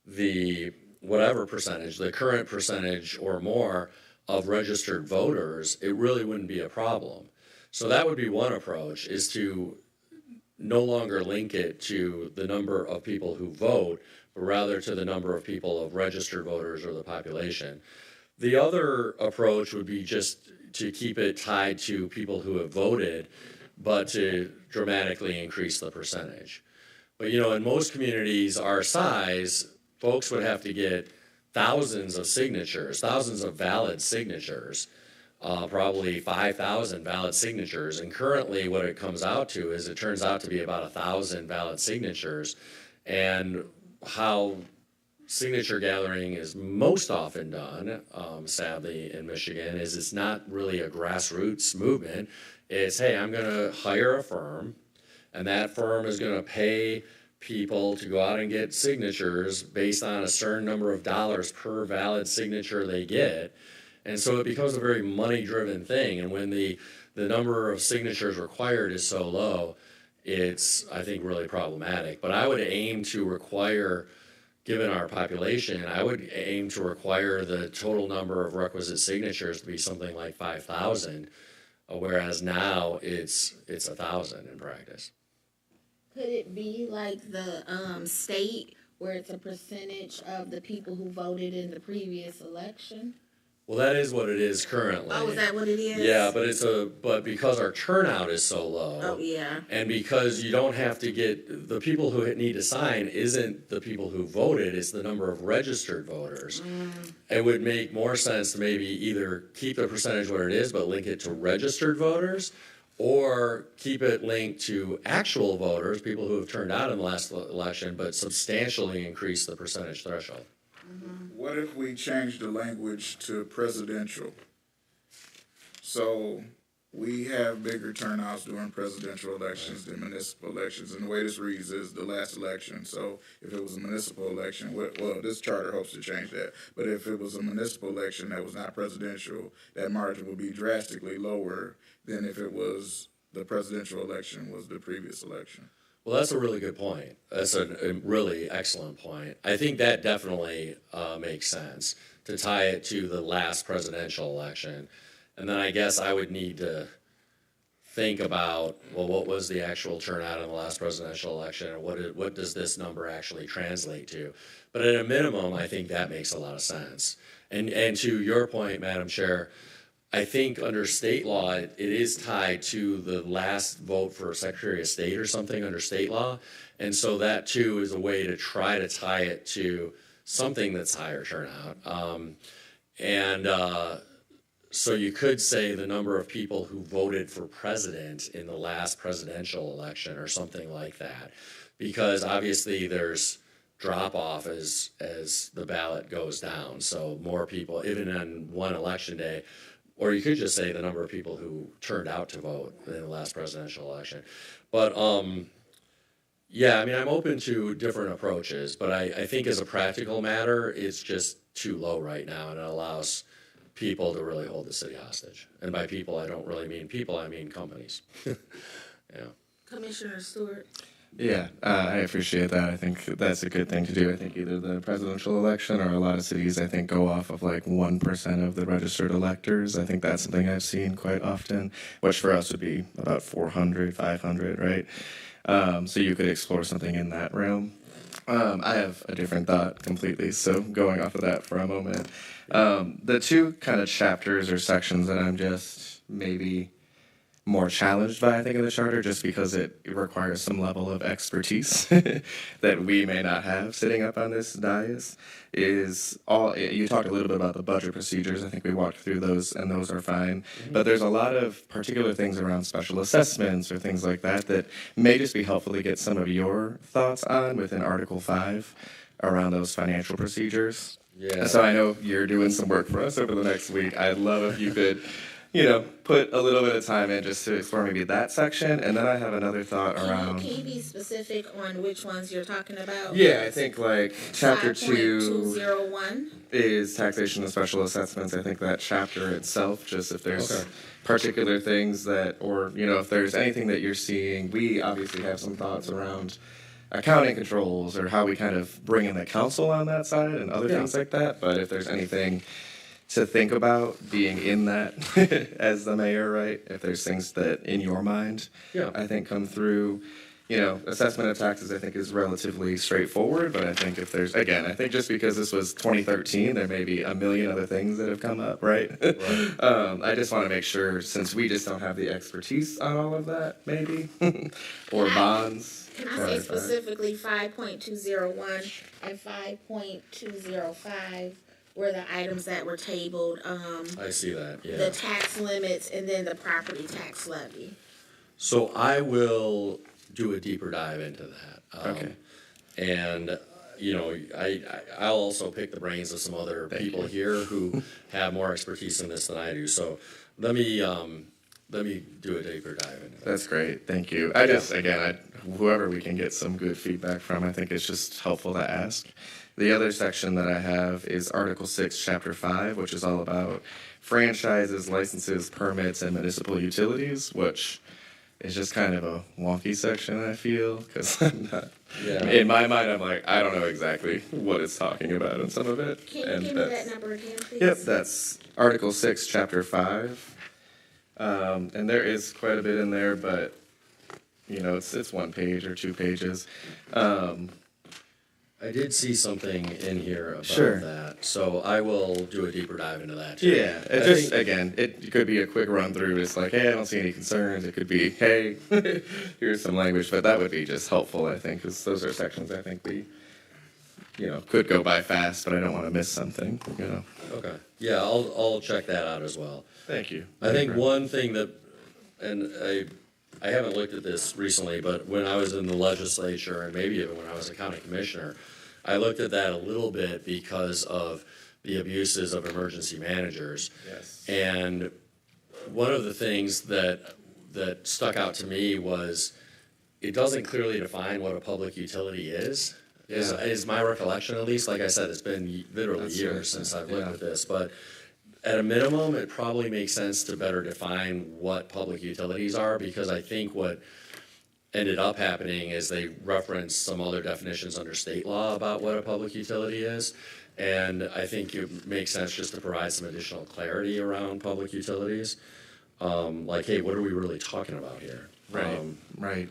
the whatever percentage, the current percentage or more of registered voters, it really wouldn't be a problem. So that would be one approach, is to no longer link it to the number of people who vote, but rather to the number of people of registered voters or the population. The other approach would be just to keep it tied to people who have voted, but to dramatically increase the percentage. But in most communities our size, folks would have to get thousands of signatures, thousands of valid signatures, probably 5,000 valid signatures. And currently what it comes out to is it turns out to be about 1,000 valid signatures. And how signature gathering is most often done, sadly, in Michigan, is it's not really a grassroots movement. It's, hey, I'm going to hire a firm, and that firm is going to pay people to go out and get signatures based on a certain number of dollars per valid signature they get. And so it becomes a very money-driven thing. And when the number of signatures required is so low, it's, I think, really problematic. But I would aim to require, given our population, I would aim to require the total number of requisite signatures to be something like 5,000, whereas now it's 1,000 in practice. Could it be like the state where it's a percentage of the people who voted in the previous election? Well, that is what it is currently. Oh, is that what it is? Yeah, but because our turnout is so low. Oh, yeah. And because you don't have to get, the people who need to sign isn't the people who voted, it's the number of registered voters. It would make more sense to maybe either keep the percentage where it is, but link it to registered voters, or keep it linked to actual voters, people who have turned out in the last election, but substantially increase the percentage threshold. What if we change the language to presidential? So we have bigger turnouts during presidential elections than municipal elections. And the way this reads is the last election. So if it was a municipal election, well, this charter hopes to change that. But if it was a municipal election that was not presidential, that margin would be drastically lower than if it was the presidential election was the previous election. Well, that's a really good point. That's a really excellent point. I think that definitely makes sense to tie it to the last presidential election. And then I guess I would need to think about, well, what was the actual turnout in the last presidential election, and what does this number actually translate to? But at a minimum, I think that makes a lot of sense. And to your point, Madam Chair, I think under state law, it is tied to the last vote for Secretary of State or something under state law. And so that too is a way to try to tie it to something that's higher turnout. So you could say the number of people who voted for president in the last presidential election or something like that. Because obviously there's drop off as the ballot goes down. So more people, even on one election day. Or you could just say the number of people who turned out to vote in the last presidential election. But yeah, I mean, I'm open to different approaches, but I think as a practical matter, it's just too low right now, and it allows people to really hold the city hostage. And by people, I don't really mean people, I mean companies. Yeah. Commissioner Stewart? Yeah, I appreciate that. I think that's a good thing to do. I think either the presidential election or a lot of cities, I think, go off of like 1% of the registered electors. I think that's something I've seen quite often, which for us would be about 400, 500, right? So you could explore something in that realm. I have a different thought completely, so going off of that for a moment. The two kind of chapters or sections that I'm just maybe more challenged by, I think, in the charter, just because it requires some level of expertise that we may not have sitting up on this dais, is you talked a little bit about the budget procedures. I think we walked through those, and those are fine. But there's a lot of particular things around special assessments or things like that that may just be helpful to get some of your thoughts on within Article 5 around those financial procedures. Yeah. So I know you're doing some work for us over the next week. I'd love if you could put a little bit of time in just to explore maybe that section. And then I have another thought around. Can you be specific on which ones you're talking about? Yeah, I think like chapter 2 5.201 is taxation and special assessments. I think that chapter itself, just if there's particular things that, or, if there's anything that you're seeing, we obviously have some thoughts around accounting controls or how we kind of bring in the council on that side and other things like that. But if there's anything to think about being in that as the mayor, right? If there's things that in your mind, I think come through, assessment of taxes, I think is relatively straightforward. But I think if there's, again, I think just because this was 2013, there may be a million other things that have come up, right? I just want to make sure, since we just don't have the expertise on all of that, maybe, or bonds. Can I say specifically 5.201 and 5.205? Were the items that were tabled, I see that, yeah. the tax limits and then the property tax levy. So I will do a deeper dive into that. Okay. And, I'll also pick the brains of some other people here who have more expertise in this than I do. So let me do a deeper dive into that. That's great. Thank you. I just, again, whoever we can get some good feedback from, I think it's just helpful to ask. The other section that I have is Article 6, Chapter 5, which is all about franchises, licenses, permits, and municipal utilities, which it's just kind of a wonky section, I feel, because I'm not. Yeah. In my mind, I'm like, I don't know exactly what it's talking about in some of it. Can you and give me that's- that number again, please? Yep, that's Article 6, Chapter 5. And there is quite a bit in there, but, you know, it's 1 page or 2 pages. I did see something in here about Sure. that, so I will do a deeper dive into that too. Yeah, it I just, think- again, it could be a quick run through. It's like, hey, I don't see any concerns. It could be, hey, here's some language, but that would be just helpful, I think, because those are sections I think we, you know, could go by fast, but I don't want to miss something, you know. Okay, yeah, I'll check that out as well. Thank you. I think one thing that, and I haven't looked at this recently, but when I was in the legislature and maybe even when I was a county commissioner, I looked at that a little bit because of the abuses of emergency managers. Yes. And one of the things that stuck out to me was it doesn't clearly define what a public utility is. Is my recollection, at least. Like I said, it's been literally That's years right. since I've looked Yeah. at this, but at a minimum, it probably makes sense to better define what public utilities are, because I think what ended up happening is they referenced some other definitions under state law about what a public utility is. And I think it makes sense just to provide some additional clarity around public utilities. Like, hey, what are we really talking about here? Right, right.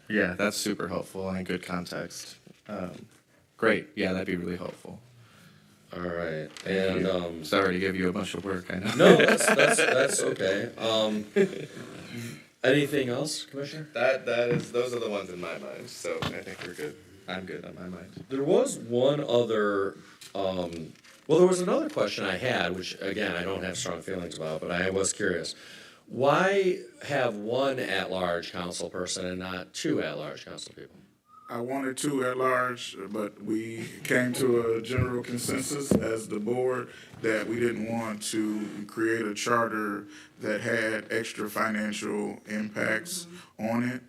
Yeah, that's super helpful and good context. Great, yeah, that'd be really helpful. All right, and Sorry to give you a bunch of work, I know. no, that's okay. Anything else, Commissioner? Those are the ones in my mind, so I think we're good. I'm good on my mind. There was one other, well, there was another question I had, which again, I don't have strong feelings about, but I was curious. Why have one at-large council person and not 2 at-large council people? I wanted 2 at large, but we came to a general consensus as the board that we didn't want to create a charter that had extra financial impacts on it.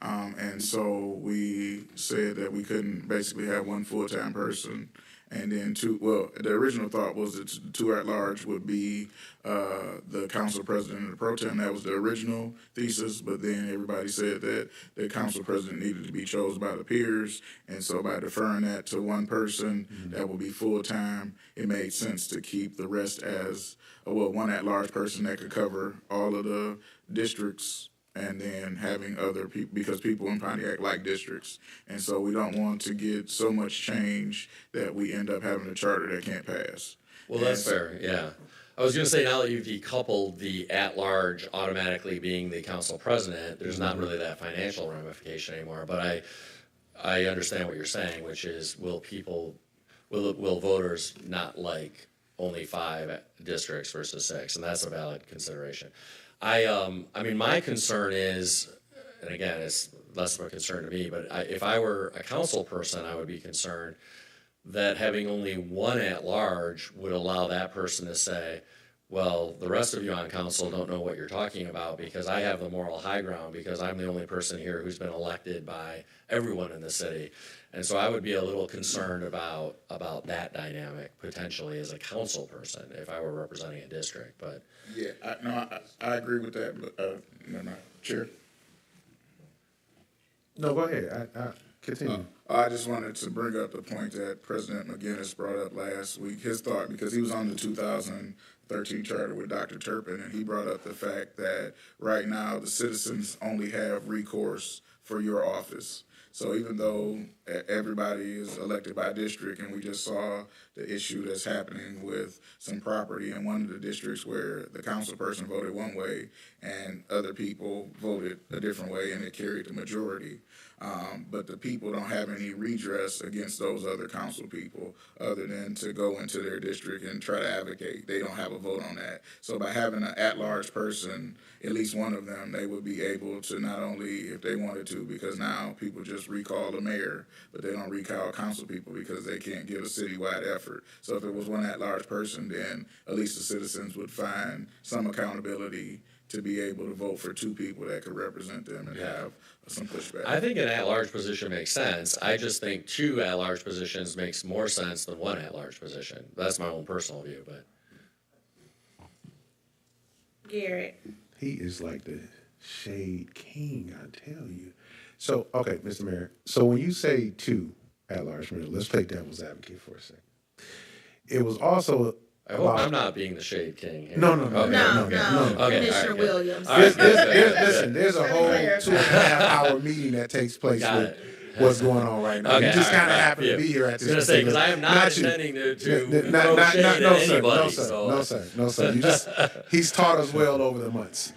And so we said that we couldn't basically have 1 full-time person and then 2, well, the original thought was that 2 at large would be the council president and the pro tem. That was the original thesis, but then everybody said that the council president needed to be chosen by the peers, and so by deferring that to 1 person that would be full-time, it made sense to keep the rest as, 1 at-large person that could cover all of the districts, and then having other people, because people in Pontiac like districts. And so we don't want to get so much change that we end up having a charter that can't pass. Well, that's fair, yeah. I was gonna say, now that you've decoupled the at-large automatically being the council president, there's not really that financial ramification anymore, but I understand what you're saying, which is, will voters not like only 5 districts versus 6, and that's a valid consideration. I mean, my concern is, and again, it's less of a concern to me, but if I were a council person, I would be concerned that having only 1 at-large would allow that person to say, well, the rest of you on council don't know what you're talking about because I have the moral high ground because I'm the only person here who's been elected by everyone in the city. And so I would be a little concerned about that dynamic potentially as a council person if I were representing a district, but. Yeah, I agree with that, but, Chair. No, go ahead. I continue. I just wanted to bring up the point that President McGinnis brought up last week, his thought, because he was on the 2013 charter with Dr. Turpin, and he brought up the fact that right now the citizens only have recourse for your office. So even though everybody is elected by district, and we just saw the issue that's happening with some property in one of the districts where the council person voted one way and other people voted a different way, and it carried the majority. But the people don't have any redress against those other council people other than to go into their district and try to advocate. They don't have a vote on that. So by having an at-large person, at least one of them, they would be able to not only, if they wanted to, because now people just recall the mayor, but they don't recall council people because they can't get a citywide effort. So if it was one at-large person, then at least the citizens would find some accountability to be able to vote for 2 people that could represent them and have some pushback. I think an at-large position makes sense. I just think 2 at-large positions makes more sense than 1 at-large position. That's my own personal view, but. Garrett. He is like the Shade King, I tell you. So, okay, Mr. Mayor. So when you say 2 at-large members, let's play devil's advocate for a second. It was also I hope I'm not being the shade king here. No. Okay. No, Okay, Commissioner all right, good. Williams. All right, Listen, there's a whole 2.5-hour meeting that takes place Got with it. what's going on right now. Okay, You just all right, kind of all right. happen to be here at I was this. going to say, because I am not you. intending to Not- throw not- shade not- at no, sir, anybody. no, sir, so. no, sir. You just he's taught us well over the months.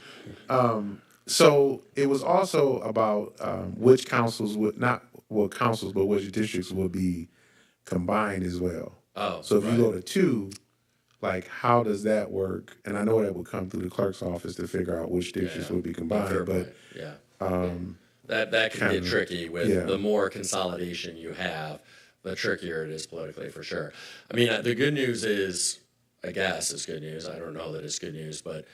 So it was also about which councils would not what councils, but which districts would be combined as well. Oh, So if right. you go to 2, like how does that work? And I know that would come through the clerk's office to figure out which districts would be Fair combined, but point. Yeah. That can get tricky with yeah. the more consolidation you have, the trickier it is politically for sure. I mean, the good news is, I guess it's good news. I don't know that it's good news, but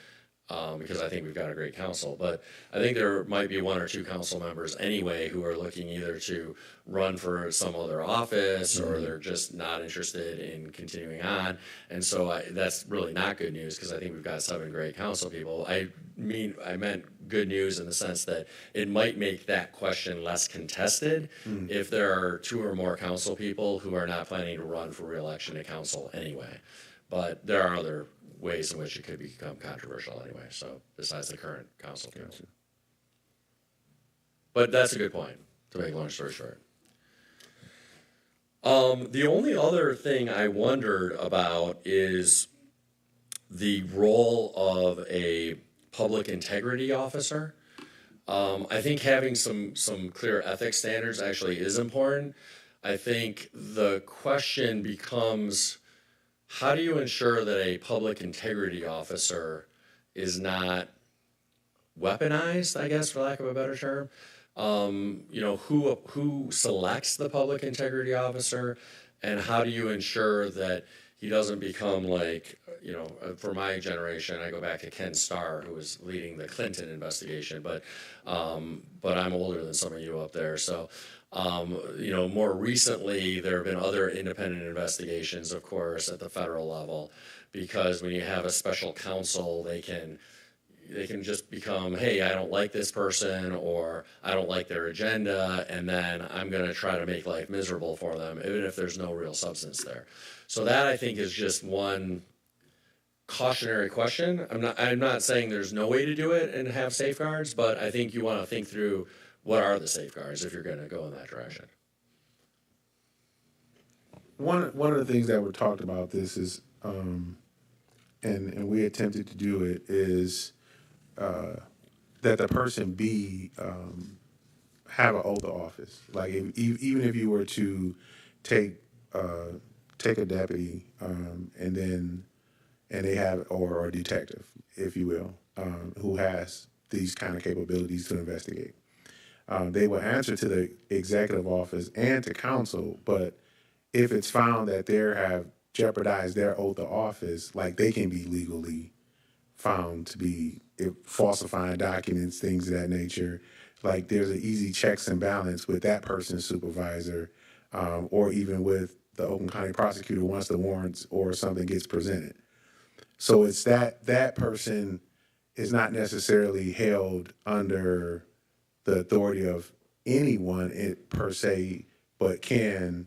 because I think we've got a great council. But I think there might be 1 or 2 council members anyway who are looking either to run for some other office or they're just not interested in continuing on. And so that's really not good news because I think we've got 7 great council people. I meant good news in the sense that it might make that question less contested if there are 2 or more council people who are not planning to run for re-election to council anyway. But there are other ways in which it could become controversial anyway, so besides the current council people. But that's a good point, to make a long story short. The only other thing I wondered about is the role of a public integrity officer. I think having some clear ethics standards actually is important. I think the question becomes, how do you ensure that a public integrity officer is not weaponized, I guess, for lack of a better term? Who selects the public integrity officer, and how do you ensure that he doesn't become like, for my generation, I go back to Ken Starr, who was leading the Clinton investigation, but I'm older than some of you up there, so. More recently, there have been other independent investigations, of course, at the federal level, because when you have a special counsel, they can just become, hey, I don't like this person, or I don't like their agenda, and then I'm going to try to make life miserable for them, even if there's no real substance there. So that, I think, is just one cautionary question. I'm not saying there's no way to do it and have safeguards, but I think you want to think through what are the safeguards if you're going to go in that direction. One of the things that were talked about this is, and we attempted to do it, is that the person have an oath of office. Like even if you were to take a deputy and they have or a detective, if you will, who has these kind of capabilities to investigate. They will answer to the executive office and to council, but if it's found that they have jeopardized their oath of office, like they can be legally found to be falsifying documents, things of that nature. Like there's an easy checks and balance with that person's supervisor, or even with the Oakland County prosecutor once the warrants or something gets presented. So it's that person is not necessarily held under the authority of anyone per se, but can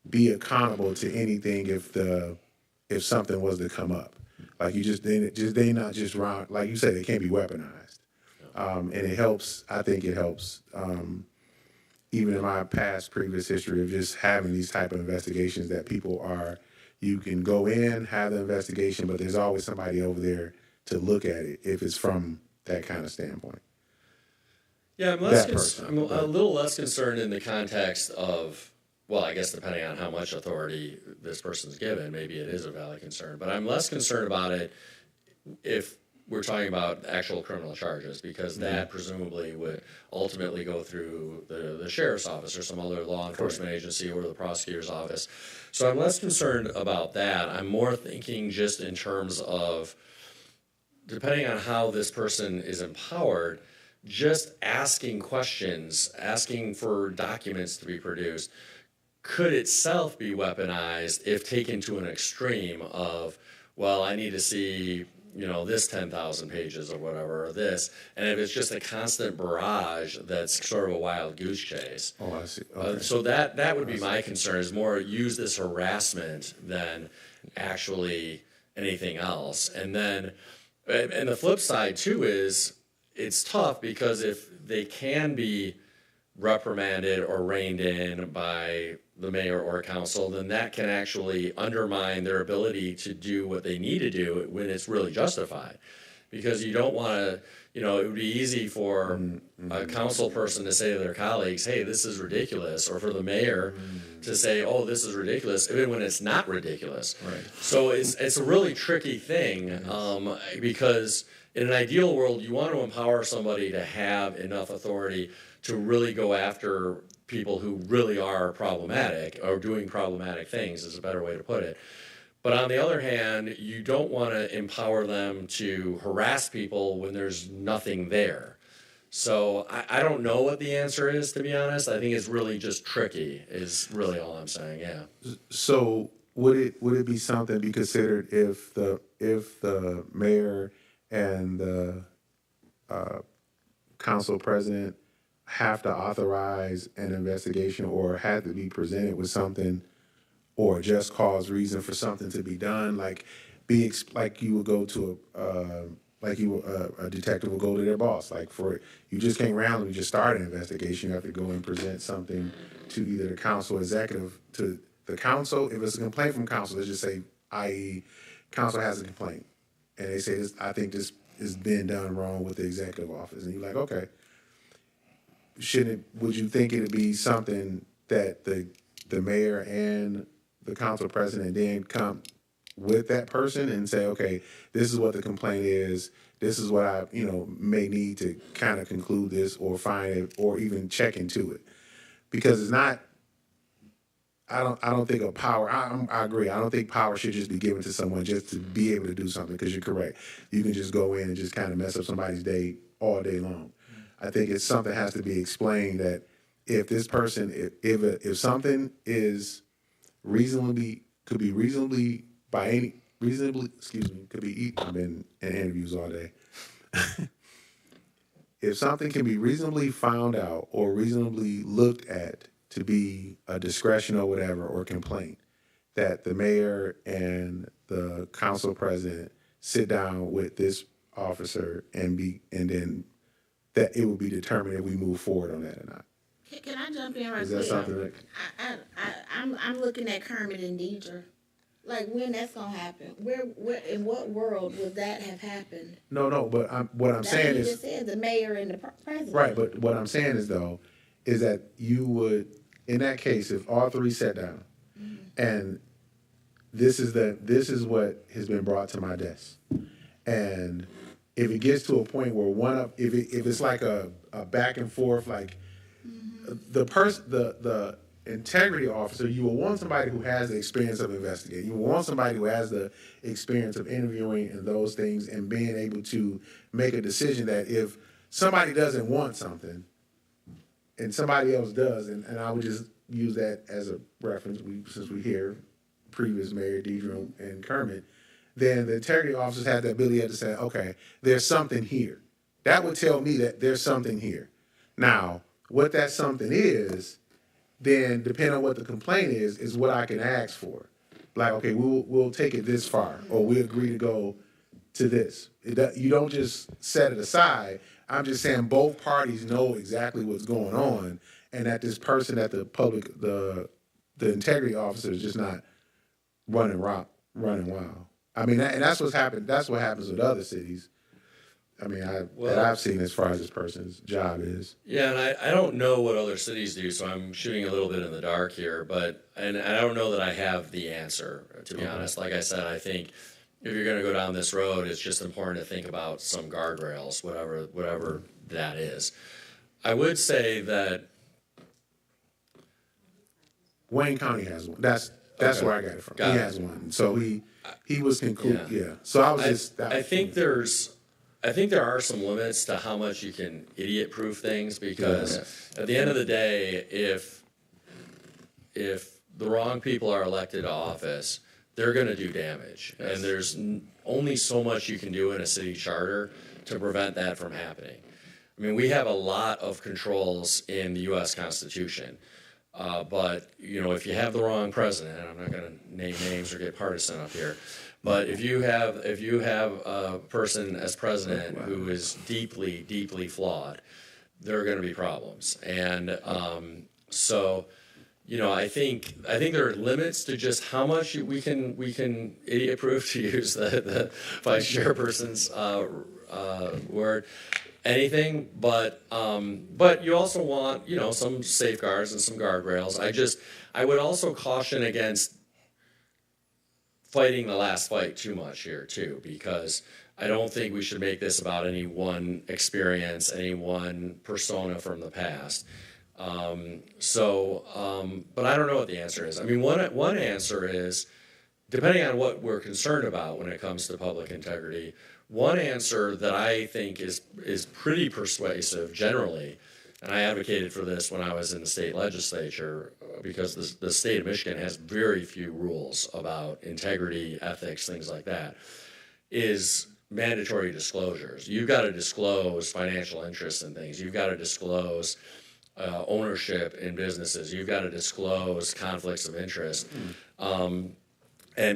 be accountable to anything if something was to come up. Like they not just round, like you said, they can't be weaponized. And it helps, I think it helps, even in my previous history of just having these type of investigations that you can go in, have the investigation, but there's always somebody over there to look at it if it's from that kind of standpoint. Yeah, I'm a little less concerned in the context of, well, I guess depending on how much authority this person's given, maybe it is a valid concern. But I'm less concerned about it if we're talking about actual criminal charges, because that presumably would ultimately go through the sheriff's office or some other law enforcement agency or the prosecutor's office. So I'm less concerned about that. I'm more thinking just in terms of, depending on how this person is empowered, just asking questions, asking for documents to be produced, could itself be weaponized if taken to an extreme of, well, I need to see, this 10,000 pages or whatever, or this, and if it's just a constant barrage, that's sort of a wild goose chase. Oh, I see. Okay. So that would be my concern, is more use this harassment than actually anything else. And then, and the flip side too is, it's tough because if they can be reprimanded or reined in by the mayor or council, then that can actually undermine their ability to do what they need to do when it's really justified. Because you don't want to, it would be easy for a council person to say to their colleagues, hey, this is ridiculous, or for the mayor to say, oh, this is ridiculous, even when it's not ridiculous. Right. So it's a really tricky thing, because in an ideal world, you want to empower somebody to have enough authority to really go after people who really are problematic or doing problematic things, is a better way to put it. But on the other hand, you don't want to empower them to harass people when there's nothing there. So I don't know what the answer is, to be honest. I think it's really just tricky, is really all I'm saying, yeah. So would it be something to be considered if the mayor and the council president have to authorize an investigation, or had to be presented with something, or just cause reason for something to be done, like you would go to a detective will go to their boss, you just can't randomly just start an investigation. You have to go and present something to either the council executive, to the council. If it's a complaint from council, let's just say, i.e., council has a complaint, and they say, I think this is being done wrong with the executive office, and you're like, okay, would you think it'd be something that the mayor and the council president then come with that person and say, okay, this is what the complaint is, this is what I may need to kind of conclude this, or find it, or even check into it? Because it's not, I don't think power, I agree, I don't think power should just be given to someone just to be able to do something, because you're correct, you can just go in and just kind of mess up somebody's day all day long. I think it's something that has to be explained, that if this person, if something is could be reasonably, I've been in interviews all day. If something can be reasonably found out or reasonably looked at to be a discretion or whatever, or complaint, that the mayor and the council president sit down with this officer and then that it will be determined if we move forward on that or not. Can I jump in right Is quick? that something that? I'm looking at Kermit and Deidre. Like, when that's gonna happen? Where in what world would that have happened? No, but what I'm saying You is, just said the mayor and the president. right, but what I'm saying is, though, is that you would, in that case, if all three sat down, and this is what has been brought to my desk, and if it gets to a point where if it's like a back and forth, like the integrity officer, you will want somebody who has the experience of investigating. You will want somebody who has the experience of interviewing and those things, and being able to make a decision that if somebody doesn't want something and somebody else does, and I would just use that as a reference, since we hear previous Mayor Deidre and Kermit, then the integrity officers have the ability to say, okay, there's something here. That would tell me that there's something here. Now, what that something is, then depending on what the complaint is what I can ask for. Like, okay, we'll take it this far, or we agree to go to this. You don't just set it aside. I'm just saying both parties know exactly what's going on, and that this person, that the integrity officer is just not running wild. I mean, and that's what's happened. That's what happens with other cities. I mean, that I've seen as far as this person's job is. Yeah, and I don't know what other cities do, so I'm shooting a little bit in the dark here. And I don't know that I have the answer, to be honest. Like I said, I think if you're going to go down this road, it's just important to think about some guardrails, whatever that is. I would say that Wayne County has one. That's Okay. where I got it from. Got he it. has one. So he was concluded. Yeah. So I was I think there are some limits to how much you can idiot-proof things, because at the end of the day, if the wrong people are elected to office, they're going to do damage. Yes. And there's only so much you can do in a city charter to prevent that from happening. I mean, we have a lot of controls in the U.S. Constitution. But, you know, if you have the wrong president, I'm not going to name names or get partisan up here, but if you have a person as president who is deeply, deeply flawed, there are going to be problems. And so, you know, I think there are limits to just how much we can idiot proof, to use the vice chairperson's word. Anything, but you also want, you know, some safeguards and some guardrails. I would also caution against fighting the last fight too much here too, because I don't think we should make this about any one experience, any one persona from the past. But I don't know what the answer is. I mean, one answer is, depending on what we're concerned about when it comes to public integrity, one answer that I think is pretty persuasive generally, and I advocated for this when I was in the state legislature, because the state of Michigan has very few rules about integrity, ethics, things like that, is mandatory disclosures. You've got to disclose financial interests in things. You've got to disclose ownership in businesses. You've got to disclose conflicts of interest. And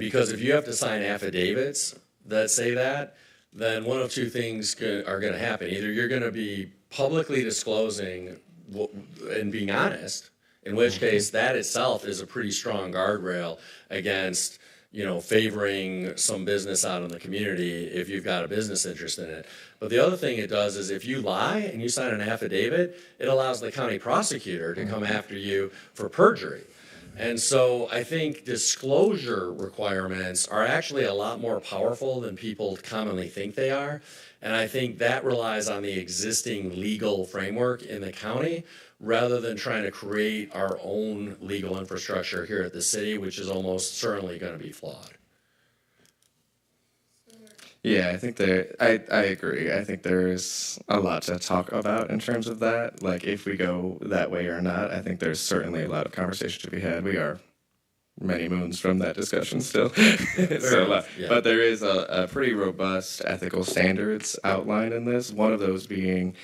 because if you have to sign affidavits that say that, then one of two things are going to happen. Either you're going to be publicly disclosing and being honest, in which case that itself is a pretty strong guardrail against, you know, favoring some business out in the community if you've got a business interest in it. But the other thing it does is if you lie and you sign an affidavit, it allows the county prosecutor to come after you for perjury. And so I think disclosure requirements are actually a lot more powerful than people commonly think they are. And I think that relies on the existing legal framework in the county rather than trying to create our own legal infrastructure here at the city, which is almost certainly going to be flawed. Yeah, I think I agree. I think there is a lot to talk about in terms of that. Like, if we go that way or not, I think there's certainly a lot of conversation to be had. We are many moons from that discussion still. Yeah. But there is a pretty robust ethical standards outlined in this. One of those being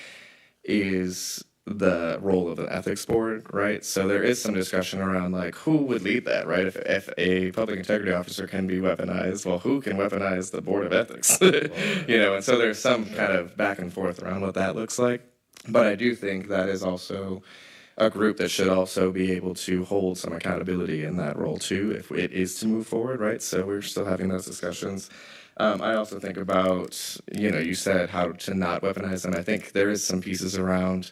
is the role of an ethics board, right? So there is some discussion around, like, who would lead that, right? If a public integrity officer can be weaponized, well, who can weaponize the board of ethics? You know, and so there's some kind of back and forth around what that looks like. But I do think that is also a group that should also be able to hold some accountability in that role too, if it is to move forward, right? So we're still having those discussions. I also think about, you know, you said how to not weaponize them. I think there is some pieces around,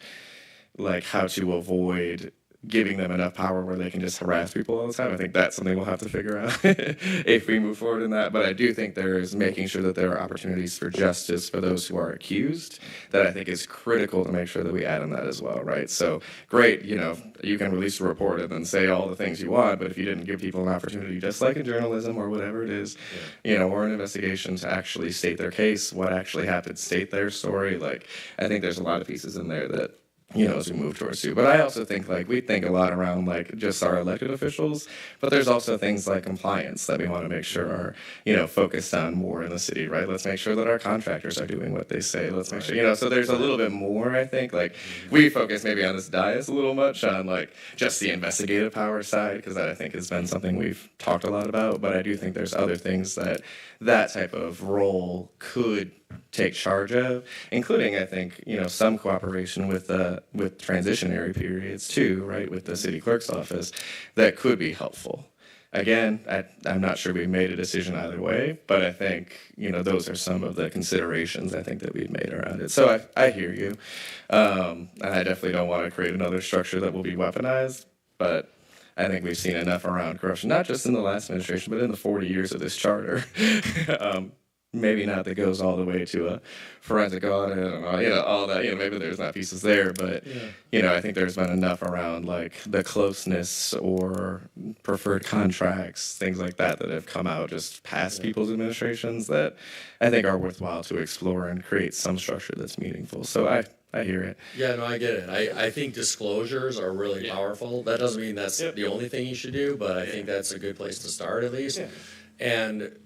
like, how to avoid giving them enough power where they can just harass people all the time. I think that's something we'll have to figure out if we move forward in that. But I do think there is making sure that there are opportunities for justice for those who are accused that I think is critical to make sure that we add in that as well, right? So, great, you know, you can release a report and then say all the things you want, but if you didn't give people an opportunity, just like in journalism or whatever it is, you know, or an investigation to actually state their case, what actually happened, state their story, like, I think there's a lot of pieces in there that, you know, as we move towards too. But I also think, like, we think a lot around, like, just our elected officials, but there's also things like compliance that we want to make sure are, you know, focused on more in the city, right? Let's make sure that our contractors are doing what they say. Let's make sure, you know, so there's a little bit more, I think. Like, we focus maybe on this dais a little much on, like, just the investigative power side, because that, I think, has been something we've talked a lot about. But I do think there's other things that that type of role could take charge of, including, I think, you know, some cooperation with transitionary periods too, right, with the city clerk's office, that could be helpful. Again, I'm not sure we made a decision either way, but I think, you know, those are some of the considerations I think that we've made around it. So I hear you. And I definitely don't want to create another structure that will be weaponized, but I think we've seen enough around corruption, not just in the last administration, but in the 40 years of this charter. Maybe not that goes all the way to a forensic audit and all, you know, all that, you know, maybe there's not pieces there, but, you know, I think there's been enough around, like, the closeness or preferred contracts, things like that have come out just past people's administrations that I think are worthwhile to explore and create some structure that's meaningful. So I hear it. Yeah, no, I get it. I think disclosures are really powerful. That doesn't mean that's the only thing you should do, but I think that's a good place to start at least. And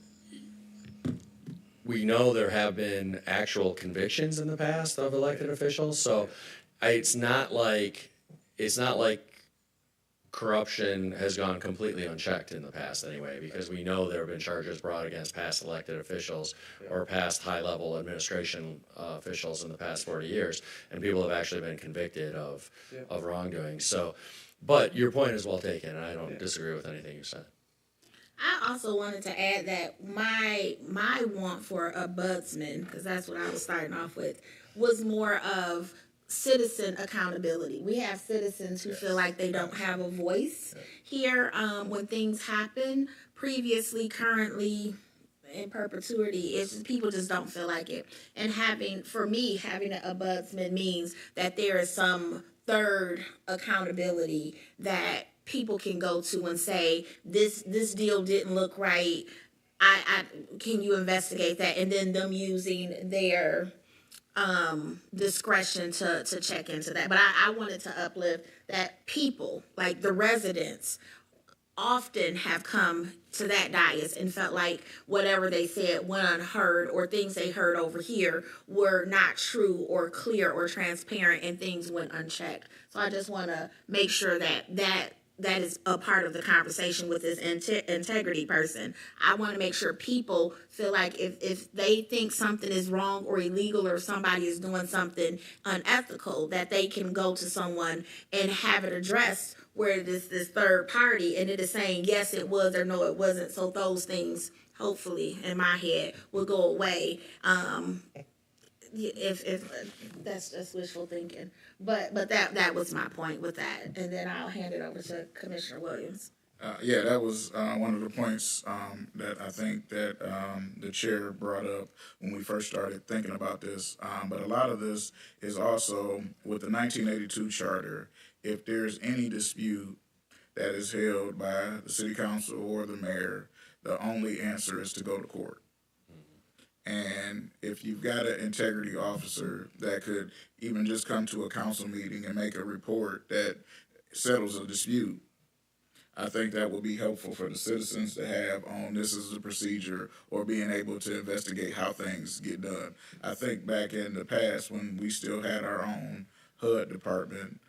we know there have been actual convictions in the past of elected officials, so it's not like corruption has gone completely unchecked in the past anyway, because we know there have been charges brought against past elected officials or past high-level administration officials in the past 40 years, and people have actually been convicted of wrongdoing. So, but your point is well taken, and I don't disagree with anything you said. I also wanted to add that my want for a budsman, because that's what I was starting off with, was more of citizen accountability. We have citizens who feel like they don't have a voice here when things happen previously, currently, in perpetuity. It's just, people just don't feel like it. And having a budsman means that there is some third accountability that people can go to and say, this deal didn't look right. I can you investigate that? And then them using their discretion to check into that. But I wanted to uplift that people, like the residents, often have come to that dais and felt like whatever they said went unheard, or things they heard over here were not true or clear or transparent, and things went unchecked. So I just want to make sure that is a part of the conversation with this integrity person. I want to make sure people feel like if they think something is wrong or illegal, or somebody is doing something unethical, that they can go to someone and have it addressed, where it is this third party and it is saying yes it was or no it wasn't. So those things, hopefully, in my head, will go away. If that's just wishful thinking, but that was my point with that, and then I'll hand it over to Commissioner Williams. Yeah, that was one of the points that I think that the chair brought up when we first started thinking about this. But a lot of this is also with the 1982 charter. If there's any dispute that is held by the city council or the mayor, the only answer is to go to court. And if you've got an integrity officer that could even just come to a council meeting and make a report that settles a dispute, I think that will be helpful for the citizens to have on this is the procedure, or being able to investigate how things get done. I think back in the past when we still had our own HUD department,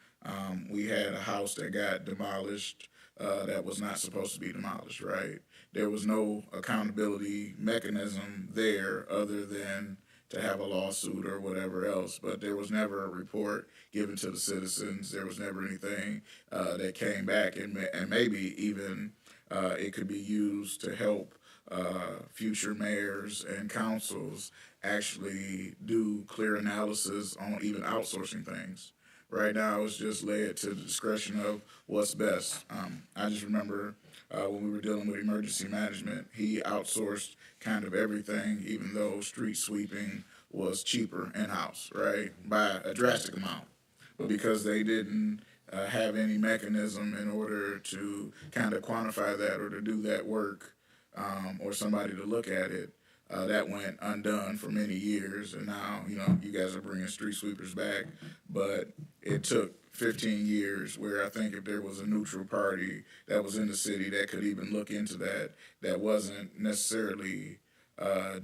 we had a house that got demolished that was not supposed to be demolished, right? There was no accountability mechanism there other than to have a lawsuit or whatever else, but there was never a report given to the citizens. There was never anything that came back, and maybe even it could be used to help future mayors and councils actually do clear analysis on even outsourcing things. Right now, it's just led to the discretion of what's best. I just remember when we were dealing with emergency management, he outsourced kind of everything, even though street sweeping was cheaper in-house, right, by a drastic amount. But because they didn't have any mechanism in order to kind of quantify that or to do that work, or somebody to look at it, that went undone for many years. And now, you guys are bringing street sweepers back, but it took 15 years where I think if there was a neutral party that was in the city that could even look into that wasn't necessarily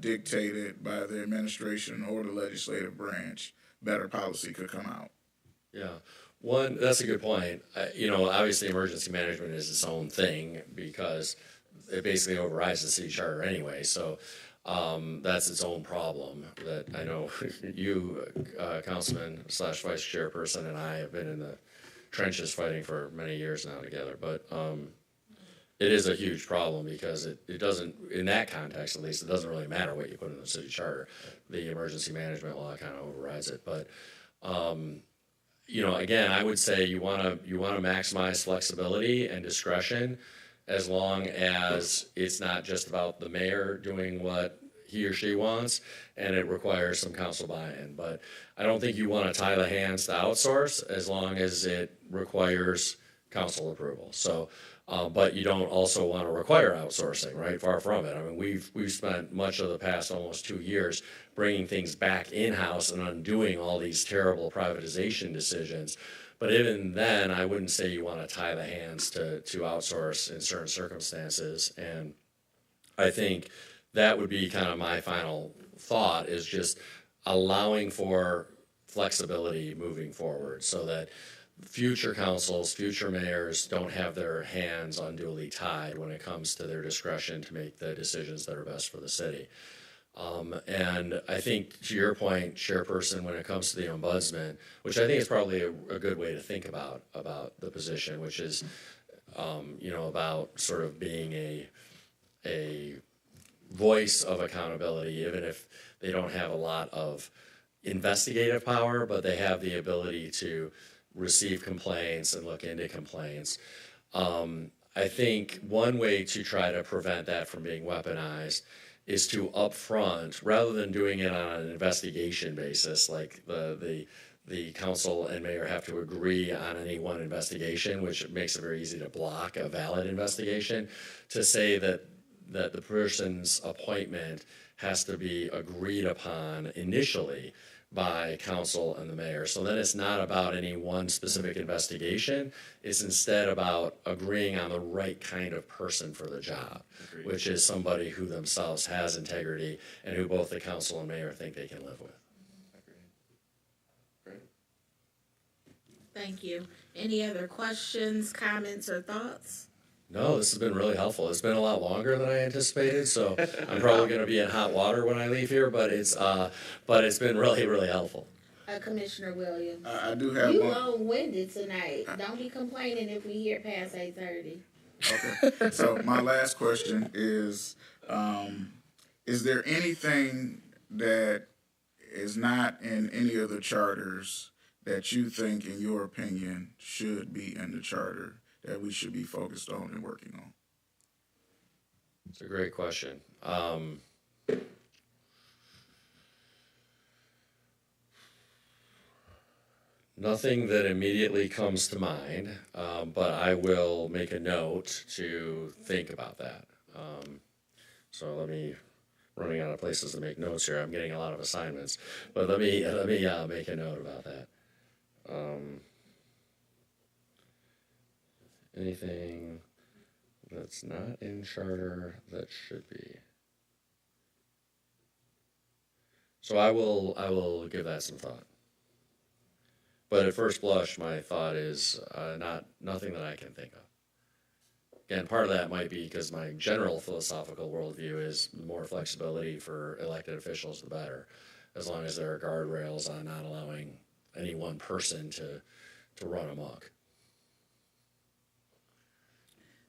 dictated by the administration or the legislative branch, better policy could come out. Yeah. That's a good point. Obviously emergency management is its own thing because it basically overrides the city charter anyway. So that's its own problem that I know you, Councilman / Vice Chairperson, and I have been in the trenches fighting for many years now together. But it is a huge problem because it doesn't, in that context at least, it doesn't really matter what you put in the city charter. The emergency management law kind of overrides it. But again, I would say you want to maximize flexibility and discretion, as long as it's not just about the mayor doing what he or she wants and it requires some council buy-in. But I don't think you want to tie the hands to outsource as long as it requires council approval. So, but you don't also want to require outsourcing, right? Far from it. I mean, we've spent much of the past almost 2 years bringing things back in-house and undoing all these terrible privatization decisions. But even then, I wouldn't say you want to tie the hands to outsource in certain circumstances. And I think that would be kind of my final thought, is just allowing for flexibility moving forward so that future councils, future mayors don't have their hands unduly tied when it comes to their discretion to make the decisions that are best for the city. And I think, to your point, Chairperson, when it comes to the ombudsman, which I think is probably a good way to think about the position, which is, about sort of being a voice of accountability, even if they don't have a lot of investigative power, but they have the ability to receive complaints and look into complaints. I think one way to try to prevent that from being weaponized is to upfront, rather than doing it on an investigation basis, like the council and mayor have to agree on any one investigation, which makes it very easy to block a valid investigation, to say that the person's appointment has to be agreed upon initially by council and the mayor. So then it's not about any one specific investigation. It's instead about agreeing on the right kind of person for the job, which is somebody who themselves has integrity and who both the council and mayor think they can live with. Great. Thank you. Any other questions, comments, or thoughts? No, this has been really helpful. It's been a lot longer than I anticipated, so I'm probably going to be in hot water when I leave here, but it's been really, really helpful. Commissioner Williams. I do have You one. long-winded tonight. Don't be complaining if we hear past 8:30. Okay. So my last question is there anything that is not in any of the charters that you think, in your opinion, should be in the charter that we should be focused on and working on? It's a great question. Nothing that immediately comes to mind, but I will make a note to think about that. So running out of places to make notes here. I'm getting a lot of assignments, but let me make a note about that. Anything that's not in charter that should be. So I will give that some thought. But at first blush, my thought is nothing that I can think of. Again, part of that might be because my general philosophical worldview is the more flexibility for elected officials, the better, as long as there are guardrails on not allowing any one person to run amok.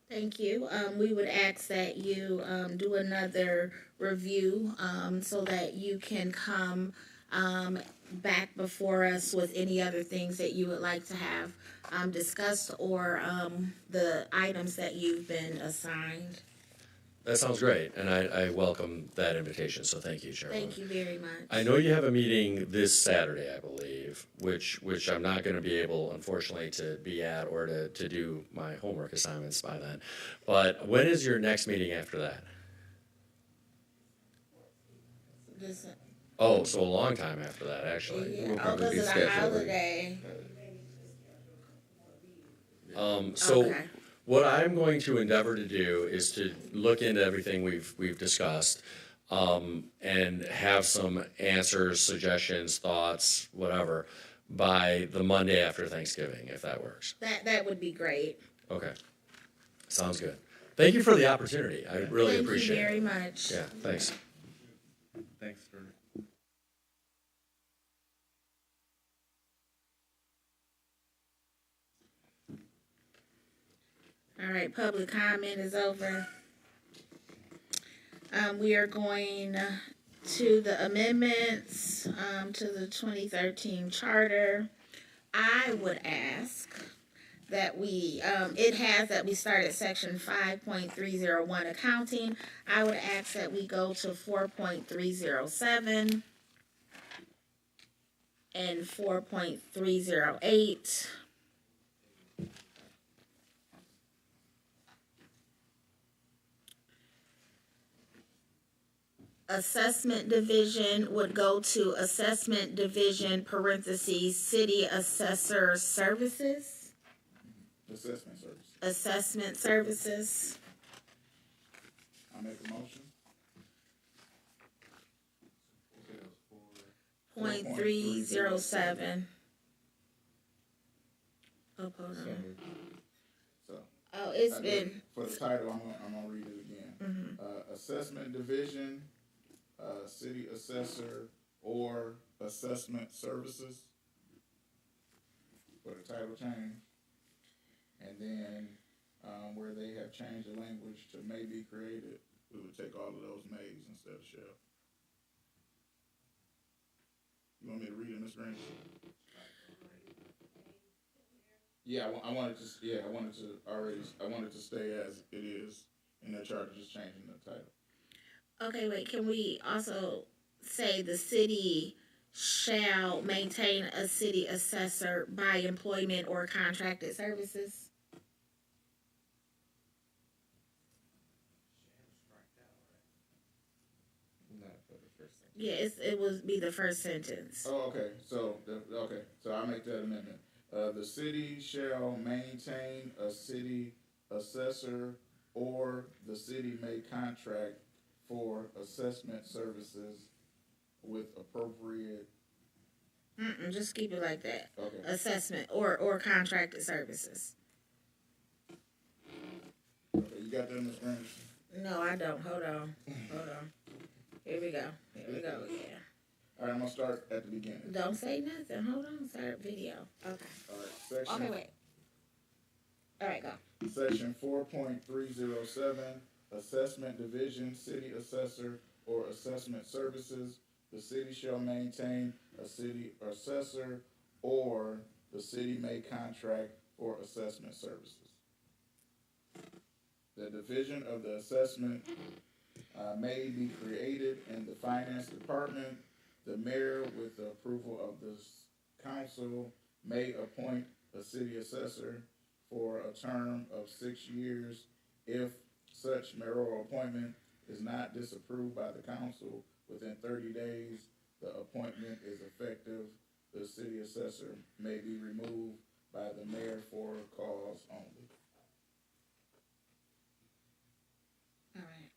Thank you. We would ask that you do another review so that you can come back before us with any other things that you would like to have discussed or the items that you've been assigned. That sounds great, and I welcome that invitation, so thank you, Chairwoman. Thank you very much. I know you have a meeting this Saturday, I believe, which I'm not going to be able, unfortunately, to be at or to do my homework assignments by then. But when is your next meeting after that? Oh, so a long time after that, actually. Yeah, because of the holiday. So Okay. what I'm going to endeavor to do is to look into everything we've discussed, and have some answers, suggestions, thoughts, whatever, by the Monday after Thanksgiving, if that works. That would be great. Okay. Sounds good. Thank you for the opportunity. I really appreciate it. Thank you very much. Yeah, thanks. Thanks for. All right, public comment is over. We are going to the amendments to the 2013 charter. I would ask that we, it has that we start at section 5.301 accounting. I would ask that we go to 4.307 and 4.308. Assessment division would go to assessment division parentheses city assessor services. Assessment service. Assessment services. I make a motion. .307. Oh, hold on. So, Oh, it's been, for the title, I'm gonna read it again. Assessment Division, City Assessor, or Assessment Services. For the title change. And then, where they have changed the language to may be created, we would take all of those mays instead of shall. You want me to read it, Ms. Green? Yeah, I wanted to stay as it is, and they're charged just changing the title. okay, wait, can we also say the city shall maintain a city assessor by employment or contracted services? Yeah, it would be the first sentence. Oh, okay. So I'll make that amendment. The city shall maintain a city assessor, or the city may contract for assessment services with appropriate. Just keep it like that. Okay. Assessment or contracted services. Okay, you got that, Ms. Green? No, I don't. Hold on. Here we go. Yeah. All right, I'm gonna start at the beginning. Don't say nothing. Hold on. Start video. Okay. All right, section. Okay, wait. All right, go. Section 4.307, Assessment Division, City Assessor, or Assessment Services. The city shall maintain a city assessor, or the city may contract for assessment services. The division of the assessment may be created in the finance department. The mayor, with the approval of the council, may appoint a city assessor for a term of 6 years. If such mayoral appointment is not disapproved by the council within 30 days, the appointment is effective. The city assessor may be removed by the mayor for cause only. All right.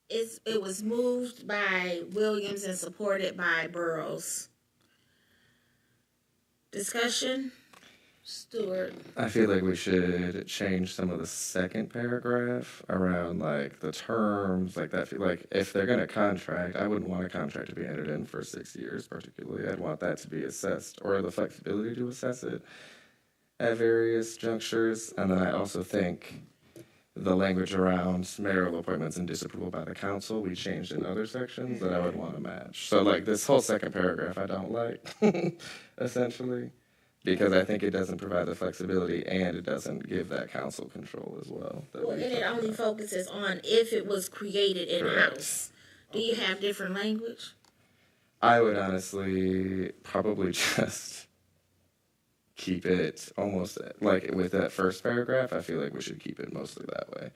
It was moved by Williams and supported by Burrows. Discussion? Stewart. I feel like we should change some of the second paragraph around like the terms, like that. Like if they're gonna contract, I wouldn't want a contract to be entered in for 6 years particularly. I'd want that to be assessed, or the flexibility to assess it at various junctures. And then I also think the language around mayoral appointments and disapproval by the council, we changed in other sections that I would want to match. So like this whole second paragraph I don't like, essentially. Because I think it doesn't provide the flexibility, and it doesn't give that council control as well. Well, and it only focuses on if it was created in-house. Do you have different language? I would honestly probably just keep it almost like with that first paragraph. I feel like we should keep it mostly that way.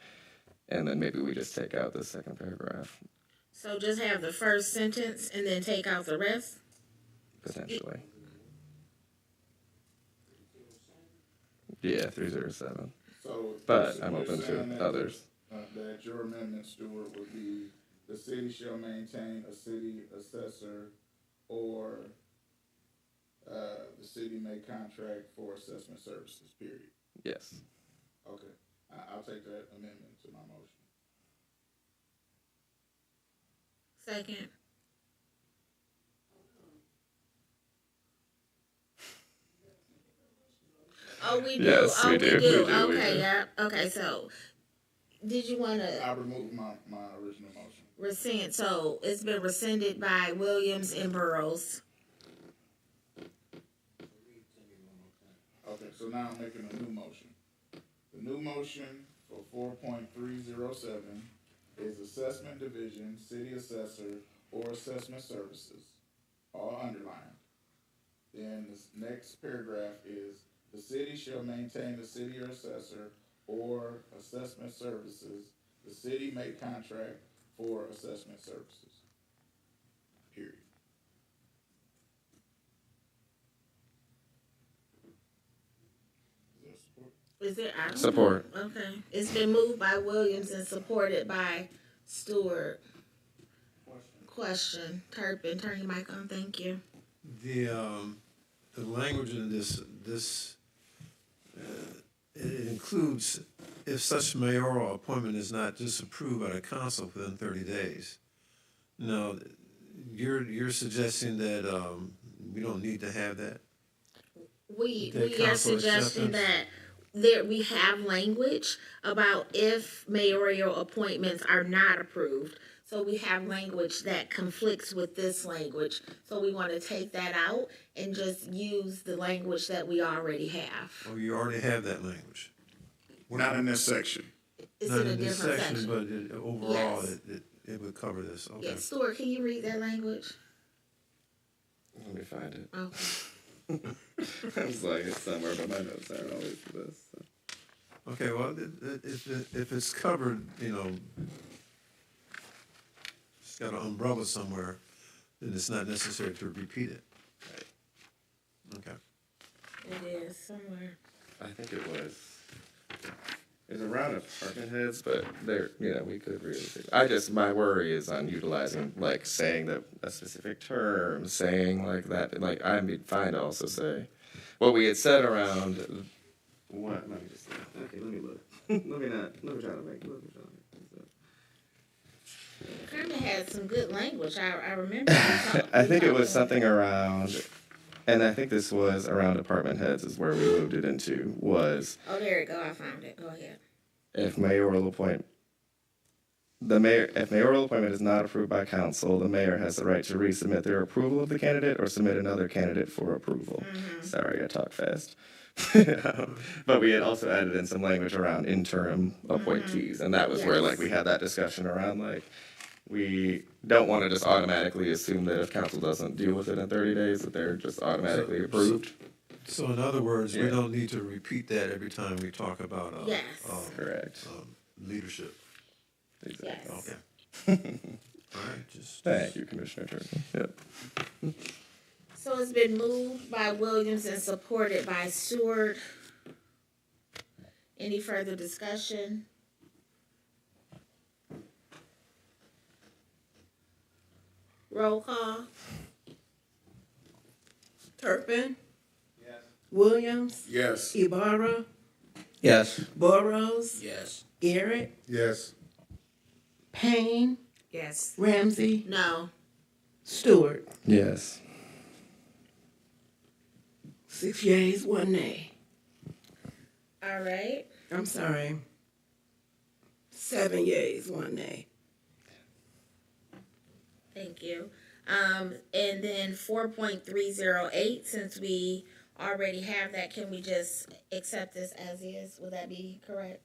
And then maybe we just take out the second paragraph. So just have the first sentence and then take out the rest? Potentially. Yeah, 307. So, but I'm open to others. That your amendment, Stewart, would be the city shall maintain a city assessor, or the city may contract for assessment services, period. Yes. Okay. I'll take that amendment to my motion. Second. Oh, we do. Yes, we do. We do. Okay, yeah. Okay, so did you want to? I removed my original motion. Rescind. So it's been rescinded by Williams and Burrows. Okay, so now I'm making a new motion. The new motion for 4.307 is Assessment Division, City Assessor, or Assessment Services, all underlined. Then this next paragraph is the city shall maintain the city or assessor or assessment services. The city may contract for assessment services. Period. Is there Is it? I don't Support. know. Okay. It's been moved by Williams and supported by Stewart. Question. Turpin, turn your mic on. Thank you. The language in this it includes if such mayoral appointment is not disapproved by the council within 30 days. Now, you're suggesting that we don't need to have that? We That are council suggesting acceptance? that there we have language about if mayoral appointments are not approved. So we have language that conflicts with this language. So we want to take that out and just use the language that we already have. Oh, you already have that language. Not in this section. It's Not in a in this different section, section. but overall, Yes. it would cover this. Okay. Yes, Stuart, can you read that language? Let me find it. Okay. I was like, it's somewhere, but my notes aren't always for this. So. Okay, well, if it's covered, it's got an umbrella somewhere, then it's not necessary to repeat it. Okay. It is somewhere. I think it was around apartment heads, but there, we could really. My worry is on utilizing, like, saying that a specific term, saying like that, like, I'd be fine to also say what we had said around. What? Let me just. Okay, let me look. Let me try to make. Kind of had some good language. I remember. I think it was something around, and I think this was around apartment heads is where we moved it into, was Oh, there you go. I found it. Go ahead. if mayoral appointment is not approved by council, the mayor has the right to resubmit their approval of the candidate or submit another candidate for approval. Sorry, I talk fast. But we had also added in some language around interim appointees, and that was where, like, we had that discussion around, like, we don't want to just automatically assume that if council doesn't deal with it in 30 days, that they're just automatically approved. So in other words, we Yeah. don't need to repeat that every time we talk about Yes. Correct. Leadership. Exactly. Yes. Okay. All right. Just Thank you, Commissioner Turpin. Yep. So it's been moved by Williams and supported by Stewart. Any further discussion? Roll call. Turpin. Yes. Williams. Yes. Ibarra. Yes. Burrows. Yes. Garrett. Yes. Payne. Yes. Ramsey. No. Stewart. Yes. 6 yeas, 1 nay. All right. I'm sorry. 7 yeas, 1 nay. Thank you. And then 4.308, since we already have that, can we just accept this as is? Would that be correct?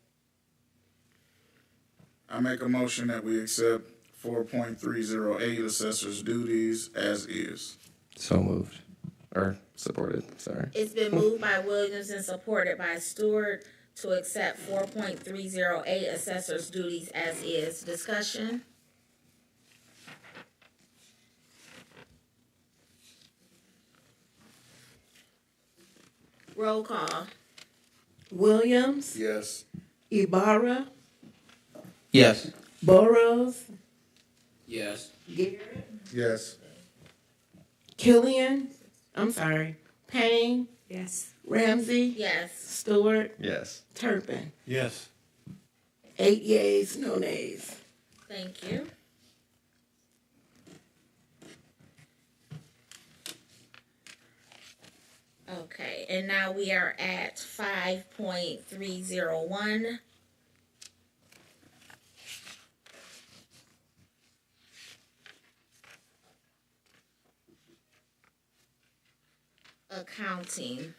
I make a motion that we accept 4.308 assessor's duties as is. So moved. Or supported, sorry. It's been moved by Williams and supported by Stewart to accept 4.308 assessor's duties as is. Discussion? Roll call. Williams. Yes. Ibarra. Yes. Burrows. Yes. Garrett. Yes. Killian. I'm sorry. Payne. Yes. Ramsey. Yes. Stewart. Yes. Turpin. yes. 8 yeas, no nays. Thank you. Okay, and now we are at 5.301. Accounting.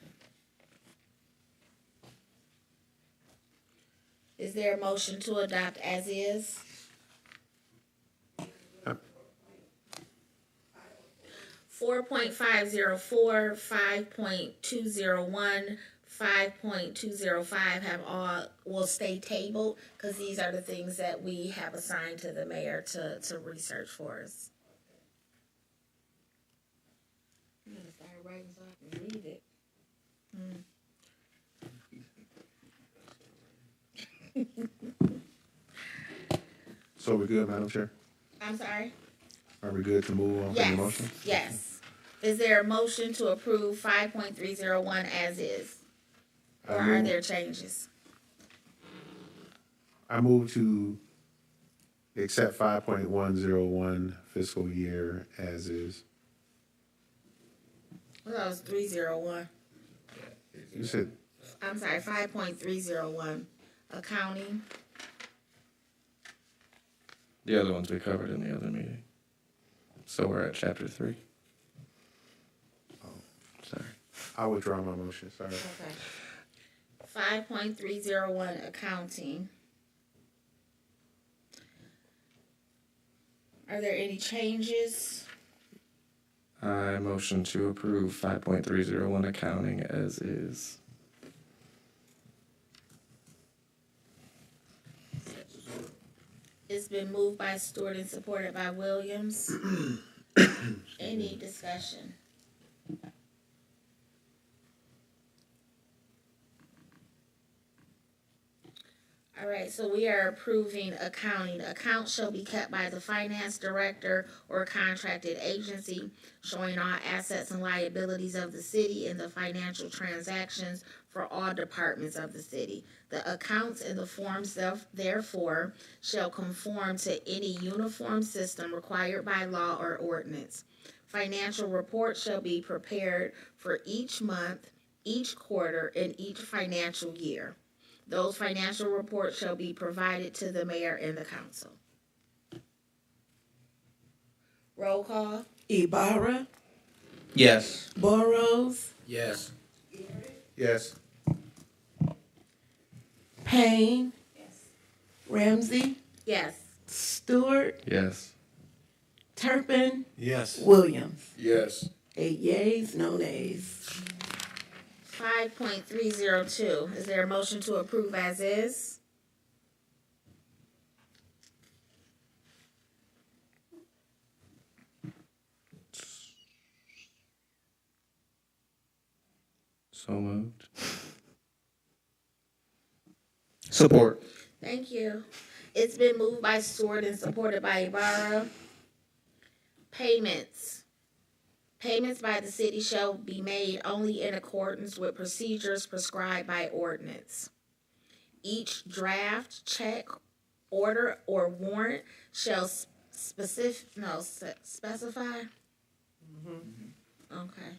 Is there a motion to adopt as is? 4.504, 5.201, 5.205 have all will stay tabled because these are the things that we have assigned to the mayor to research for us. I'm gonna start writing so I can read it. So we're good, Madam Chair? I'm sorry? Are we good to move on from the Yes, motion? yes. Is there a motion to approve 5.301 as is? I Or are move- there changes? I move to accept 5.101 fiscal year as is. Well, that was 301. You said, I'm sorry, 5.301, accounting. The other ones we covered in the other meeting. So we're at chapter 3. Oh, sorry. I withdraw my motion, sorry. Okay. 5.301, accounting. Are there any changes? I motion to approve 5.301 accounting as is. It's been moved by Stewart and supported by Williams. Any discussion? All right, so we are approving accounting. Accounts shall be kept by the finance director or contracted agency, showing all assets and liabilities of the city and the financial transactions for all departments of the city. The accounts and the forms therefore shall conform to any uniform system required by law or ordinance. Financial reports shall be prepared for each month, each quarter, and each financial year. Those financial reports shall be provided to the mayor and the council. Roll call. Ibarra, Yes. Burrows, Yes. Yes. Payne, Ramsey, Yes. Stewart, Yes. Turpin, Yes. Williams. Yes. 8 yeas, no nays. 5.302. Is there a motion to approve as is? So moved. Support. Thank you. It's been moved by Stewart and supported by Ibarra. Payments. Payments by the city shall be made only in accordance with procedures prescribed by ordinance. Each draft, check, order, or warrant shall specify? Okay.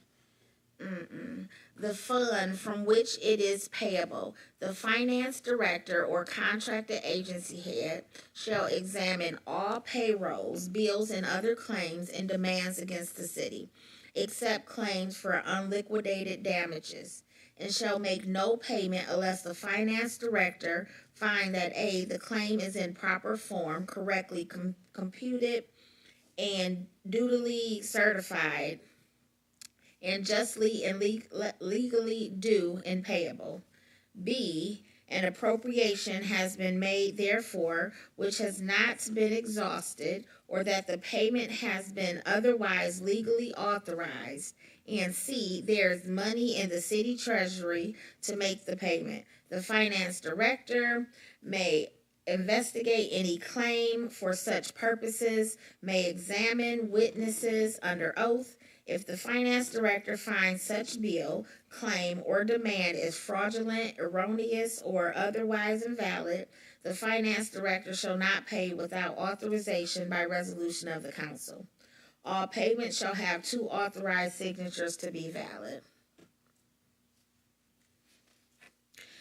The fund from which it is payable. The finance director or contracted agency head shall examine all payrolls, bills, and other claims and demands against the city, except claims for unliquidated damages, and shall make no payment unless the finance director find that A, the claim is in proper form, correctly computed, and duly certified, and justly and legally due and payable. B, an appropriation has been made therefore which has not been exhausted, or that the payment has been otherwise legally authorized. And C, there is money in the city treasury to make the payment. The finance director may investigate any claim for such purposes, may examine witnesses under oath. If the finance director finds such bill, claim, or demand is fraudulent, erroneous, or otherwise invalid, the finance director shall not pay without authorization by resolution of the council. All payments shall have 2 authorized signatures to be valid.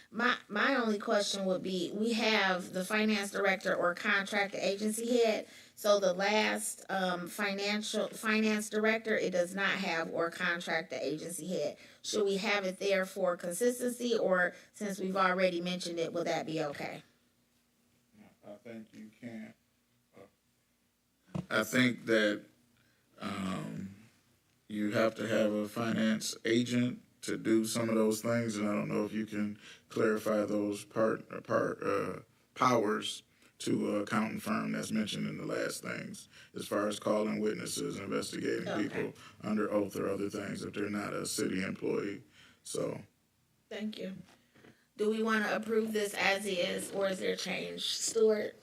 My only question would be, we have the finance director or contract agency head. So the last finance director, it does not have or contract the agency head. Should we have it there for consistency, or since we've already mentioned it, will that be okay? I think you can. I think that you have to have a finance agent to do some of those things, and I don't know if you can clarify those powers to accounting firm that's mentioned in the last things, as far as calling witnesses, investigating people under oath or other things if they're not a city employee. So, Thank you. Do we want to approve this as is, or is there change? Stewart?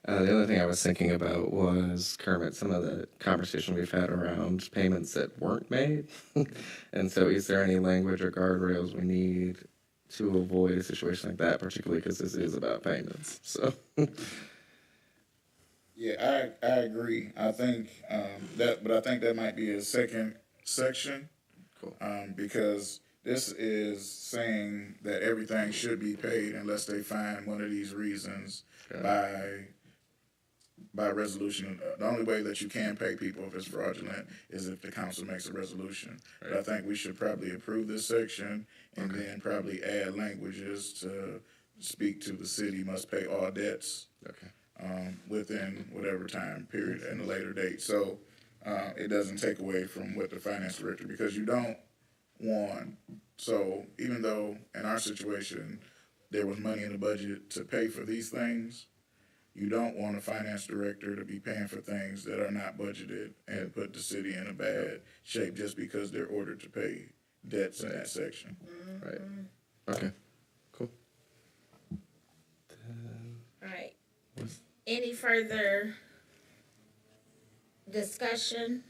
The other thing I was thinking about was, Kermit, some of the conversation we've had around payments that weren't made. And so is there any language or guardrails we need to avoid a situation like that, particularly because this is about payments? So, Yeah, I agree. I think but I think that might be a second section. Cool. Because this is saying that everything should be paid unless they find one of these reasons by resolution. The only way that you can pay people if it's fraudulent is if the council makes a resolution. Right. But I think we should probably approve this section and then probably add languages to speak to the city must pay all debts. Okay. Within whatever time period and a later date. So it doesn't take away from what the finance director, because you don't want, so even though in our situation there was money in the budget to pay for these things, you don't want a finance director to be paying for things that are not budgeted and put the city in a bad shape just because they're ordered to pay debts in that section. Right. Okay. Cool. All right. Any further discussion?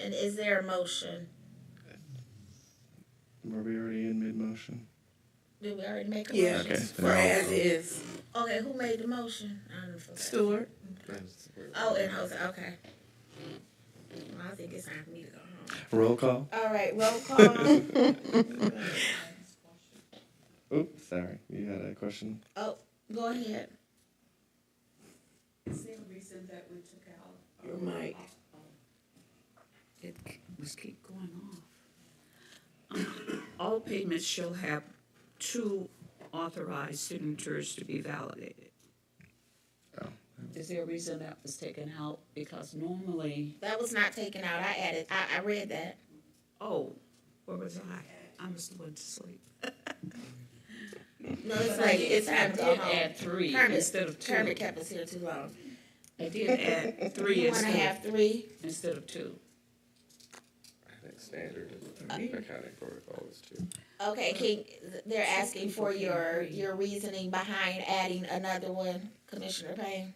And is there a motion? Were we already in mid-motion? Did we already make a Yeah, motion? Okay. for as is. Okay, who made the motion? I don't forget. Stewart. Oh, and Jose, okay. Well, I think it's time for me to go home. Roll call. All right, roll call. Oops, sorry. You had a question? Oh, go ahead. Is there a reason that we took out? Your mic. It must keep going off. All payments shall have 2 authorized signatures to be validated. Oh. Is there a reason that was taken out? Because normally, That was not taken out. I added, I read that. oh, where was I? I must have went to sleep. No, it's like, it's time to go I did home. add 3 Kermit, instead of 2. Kermit kept us here too long. I did add 3 You wanna have 3? instead of 2. I think standard accounting protocol is 2. Okay, they're asking for your reasoning behind adding another one, Commissioner Payne.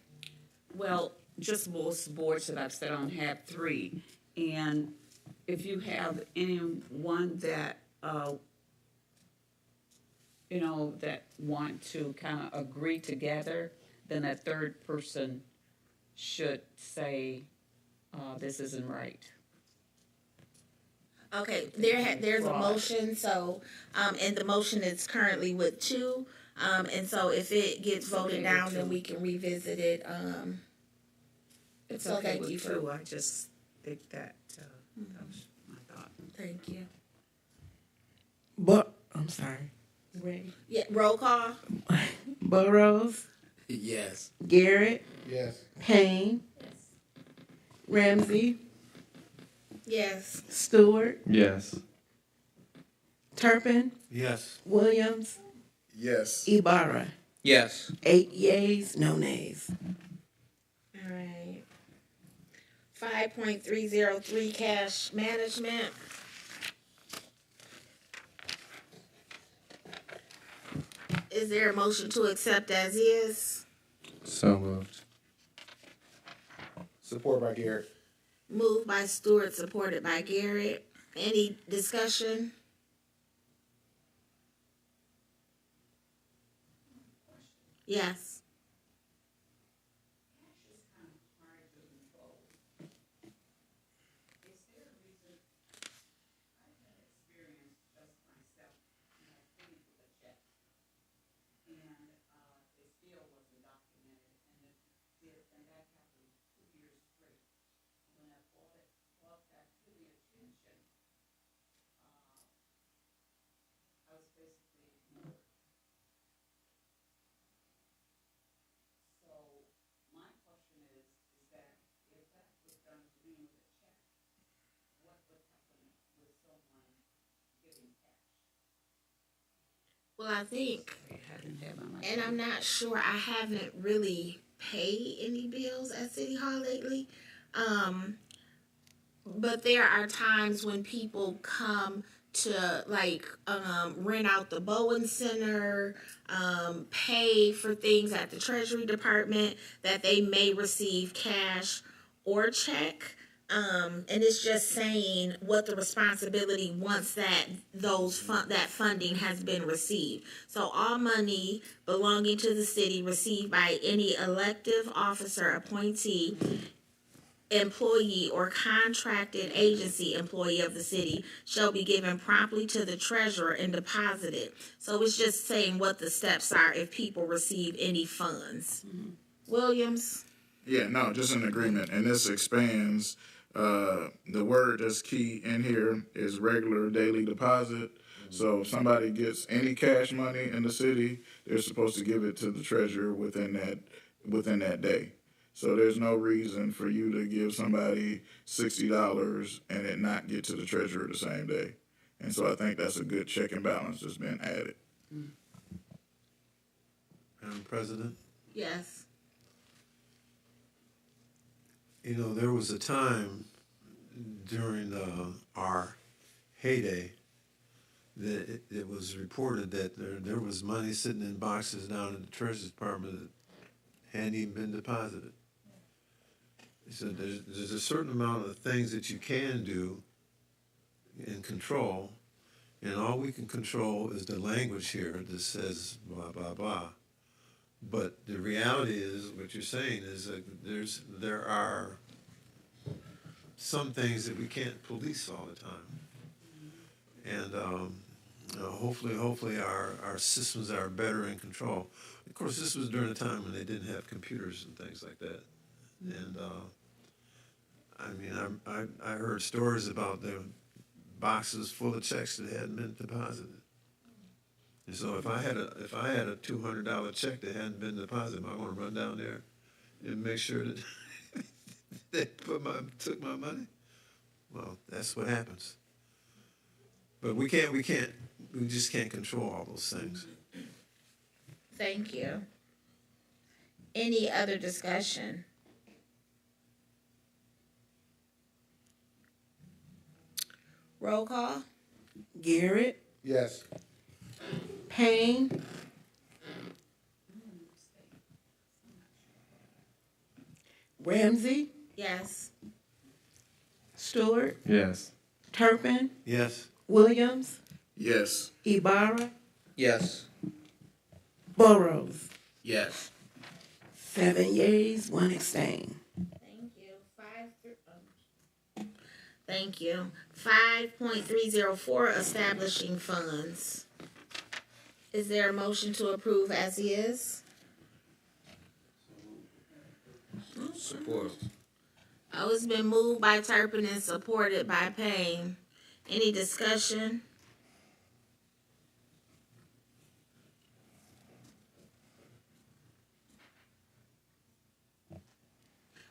Well, just most boards that I've sat on have 3. And if you have anyone that, that want to kind of agree together, then that third person should say, this isn't right. Okay, there's a motion, so, and the motion is currently with 2. And so if it gets voted down, then we can revisit it. It's So okay thank with you for- 2. I just think that, that was my thought. Thank you. But I'm sorry. Ray? Yeah, roll call. Burrows, Yes. Garrett, Yes. Payne, Ramsey, Yes. Stewart, Yes. Turpin, Yes. Williams, Yes. Ibarra. Yes. 8 yeas, no nays. All right. 5.303 cash management. Is there a motion to accept as is? So moved. Support by Garrett. Moved by Stewart, supported by Garrett. Any discussion? Yes. Well, I think, and I'm not sure, I haven't really paid any bills at City Hall lately. But there are times when people come to like rent out the Bowen Center, pay for things at the Treasury Department, that they may receive cash or check. And it's just saying what the responsibility once that that funding has been received. So all money belonging to the city received by any elective officer, appointee, employee, or contracted agency employee of the city shall be given promptly to the treasurer and deposited. So it's just saying what the steps are if people receive any funds. Williams? Yeah, no, just an agreement, and this expands, the word that's key in here is regular daily deposit. So if somebody gets any cash money in the city, they're supposed to give it to the treasurer within that day. So there's no reason for you to give somebody $60 and it not get to the treasurer the same day. And so I think that's a good check and balance that's been added. Madam President, Yes. you know, there was a time during our heyday that it was reported that there was money sitting in boxes down in the Treasury Department that hadn't even been deposited. So there's a certain amount of things that you can do and control, and all we can control is the language here that says blah, blah, blah. But the reality is, what you're saying is that there are some things that we can't police all the time. And hopefully our systems are better in control. Of course, this was during a time when they didn't have computers and things like that. And I mean, I heard stories about the boxes full of checks that hadn't been deposited. And so if I had a $200 check that hadn't been deposited, am I going to run down there and make sure that they took my money? Well, that's what happens. But we just can't control all those things. Thank you. Any other discussion? Roll call? Garrett, Yes. Payne, Ramsey, Yes. Stewart, Yes. Turpin, Yes. Williams, Yes. Ibarra, Yes. Burrows. Yes. 7 yeas, 1 abstain. Thank you. Thank you. 5.304, establishing funds. Is there a motion to approve as is? Support. Oh, it's been moved by Turpin and supported by Payne. Any discussion?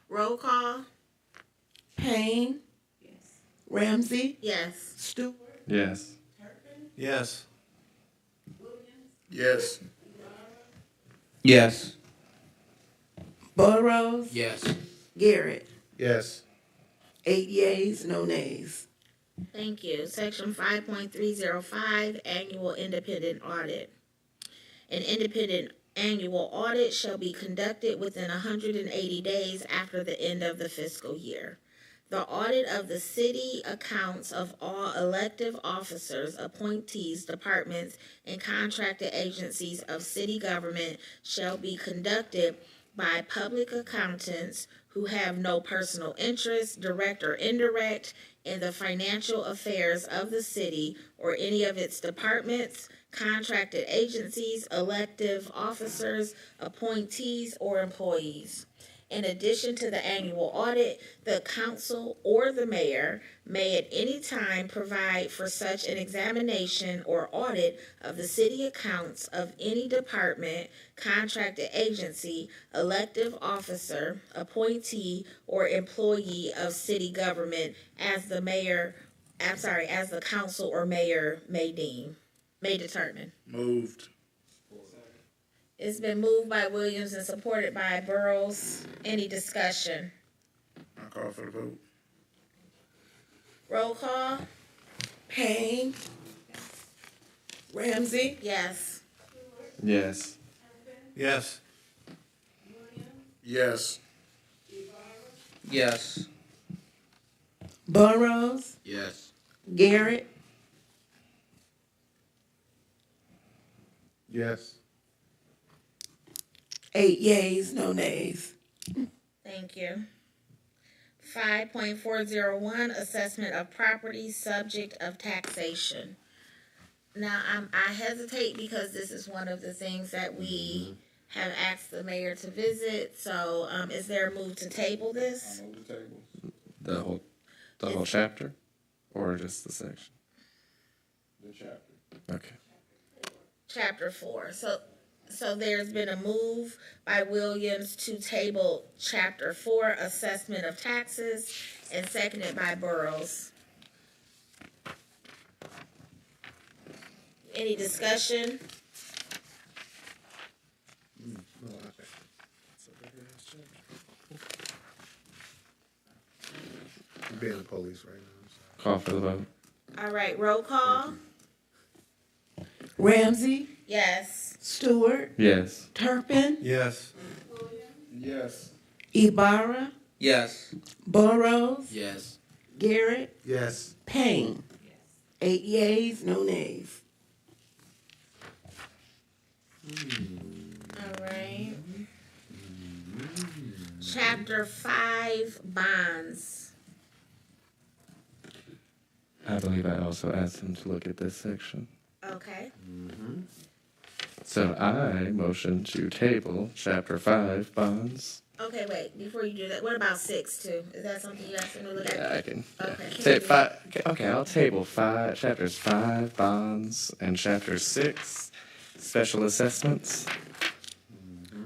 Roll call? Payne, Ramsey, Yes. Stewart, Yes. Yes. Yes. Yes. Burrows, Yes. Garrett. Yes. 8 yeas, no nays. Thank you. Section 5.305, annual independent audit. An independent annual audit shall be conducted within 180 days after the end of the fiscal year. The audit of the city accounts of all elective officers, appointees, departments, and contracted agencies of city government shall be conducted by public accountants who have no personal interest, direct or indirect, in the financial affairs of the city or any of its departments, contracted agencies, elective officers, appointees, or employees. In addition to the annual audit, the council or the mayor may at any time provide for such an examination or audit of the city accounts of any department, contracted agency, elective officer, appointee, or employee of city government as the council or mayor may determine. Moved. It's been moved by Williams and supported by Burrows. Any discussion? I call for the vote. Roll call? Payne, Ramsey, Yes. Yes. Yes. Yes. Yes. Burrows, Yes. Garrett, Yes. 8 yeas, no nays. Thank you. 5.401 assessment of property subject of taxation. Now, I hesitate because this is one of the things that we have asked the mayor to visit. So, is there a move to table this? Move the table. The whole chapter, or just the section? The chapter. Okay. Chapter 4. So there's been a move by Williams to table Chapter 4, assessment of taxes, and seconded by Burrows. Any discussion? I'm being the police right now. So. Call for the vote. All right, roll call. Ramsey, Yes. Stewart, Yes. Turpin, Yes. Yes. Ibarra, Yes. Burrows, Yes. Garrett, Yes. Payne. 8 yeas, no nays. All right. Chapter 5, bonds. I believe I also asked him to look at this section. Okay. So I motion to table Chapter 5 bonds. Okay, wait, before you do that, what about 6 too? Is that something you asked him to look at? Yeah, I can. Okay. Okay, I'll table chapters 5 bonds and chapter 6 special assessments.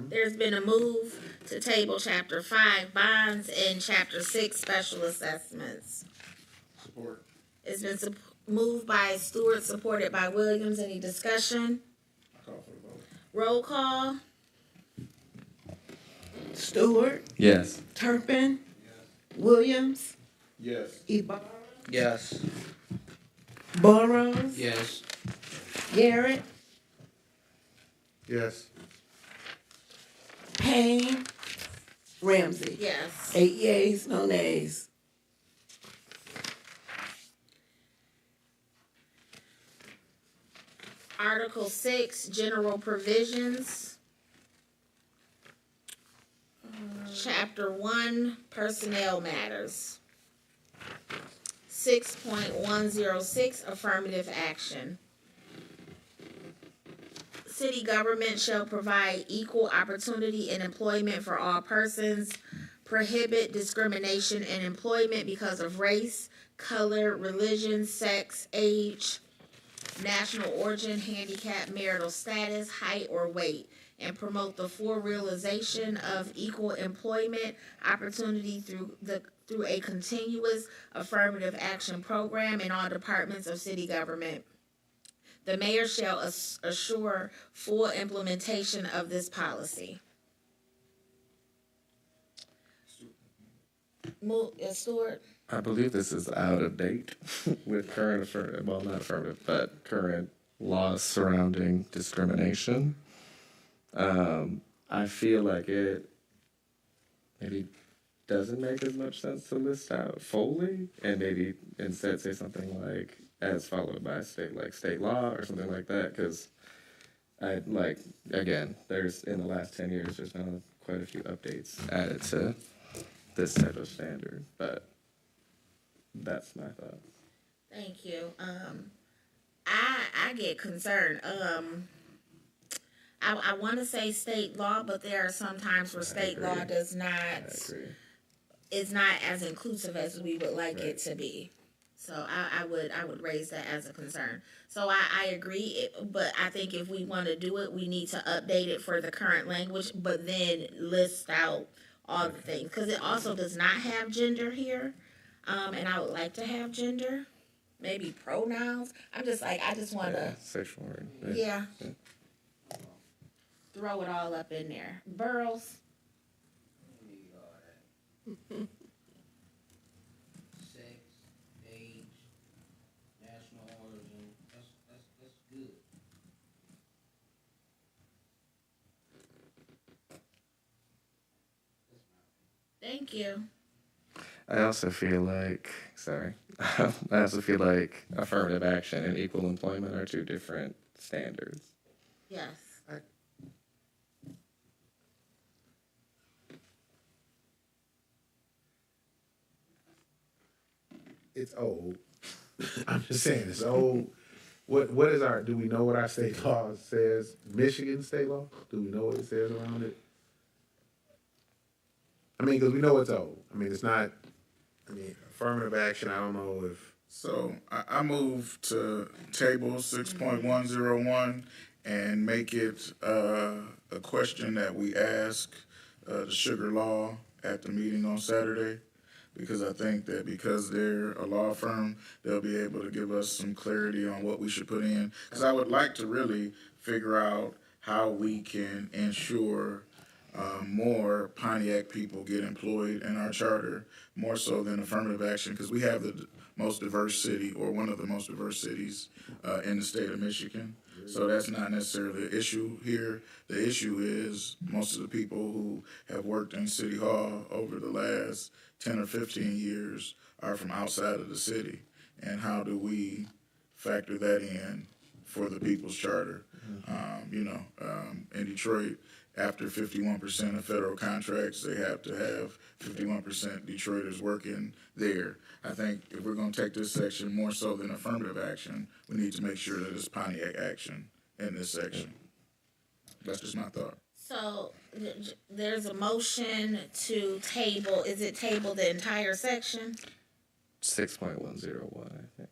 There's been a move to table Chapter 5, bonds, and Chapter 6, special assessments. Support. It's been moved by Stewart, supported by Williams. Any discussion? Call for the vote. Roll call. Stewart, Yes. Turpin, Williams, Yes. Ibarra, Yes. Burrows, Yes. Garrett, Yes. Payne, Ramsey. Yes. 8 yeas, no nays. Article 6, general provisions. Chapter 1, personnel matters. 6.106, affirmative action. City government shall provide equal opportunity in employment for all persons, prohibit discrimination in employment because of race, color, religion, sex, age, national origin, handicap, marital status, height, or weight, and promote the full realization of equal employment opportunity through a continuous affirmative action program in all departments of city government. The mayor shall assure full implementation of this policy. Stewart? I believe this is out of date with current not affirmative, but current laws surrounding discrimination. I feel like it maybe doesn't make as much sense to list out fully, and maybe instead say something like as followed by state law or something like that, because there's in the last 10 years there's been quite a few updates added to this type of standard, but that's my thought. Thank you. I get concerned. I want to say state law, but there are some times where state law does not is not as inclusive as we would like it to be. So I would raise that as a concern. So I agree, but I think if we want to do it, we need to update it for the current language, but then list out all the things, because it also does not have gender here, and I would like to have gender, maybe pronouns. I just want to Sexual word. yeah. Throw it all up in there. Burrows. Sex, age, national origin, that's good. Thank you. I also feel like, I also feel like affirmative action and equal employment are two different standards. Yes. It's old. I'm just saying it's old. What is our? Do we know what our state law says? Michigan state law. Do we know what it says around it? I mean, because we know it's old. I mean, it's not. I mean, affirmative action. I don't know if. So I move to table 6.101 and make it a question that we ask the sugar law at the meeting on Saturday, because I think that because they're a law firm, they'll be able to give us some clarity on what we should put in. Because I would like to really figure out how we can ensure more Pontiac people get employed in our charter, more so than affirmative action, because we have the most diverse city, or one of the most diverse cities in the state of Michigan. So that's not necessarily an issue here. The issue is most of the people who have worked in City Hall over the last 10 or 15 years are from outside of the city. And how do we factor that in for the People's Charter? In Detroit, after 51% of federal contracts, they have to have 51% Detroiters working there. I think if we're going to take this section more so than affirmative action, we need to make sure that it's Pontiac action in this section. That's just my thought. So there's a motion to table. Is it table the entire section? 6.101, I think.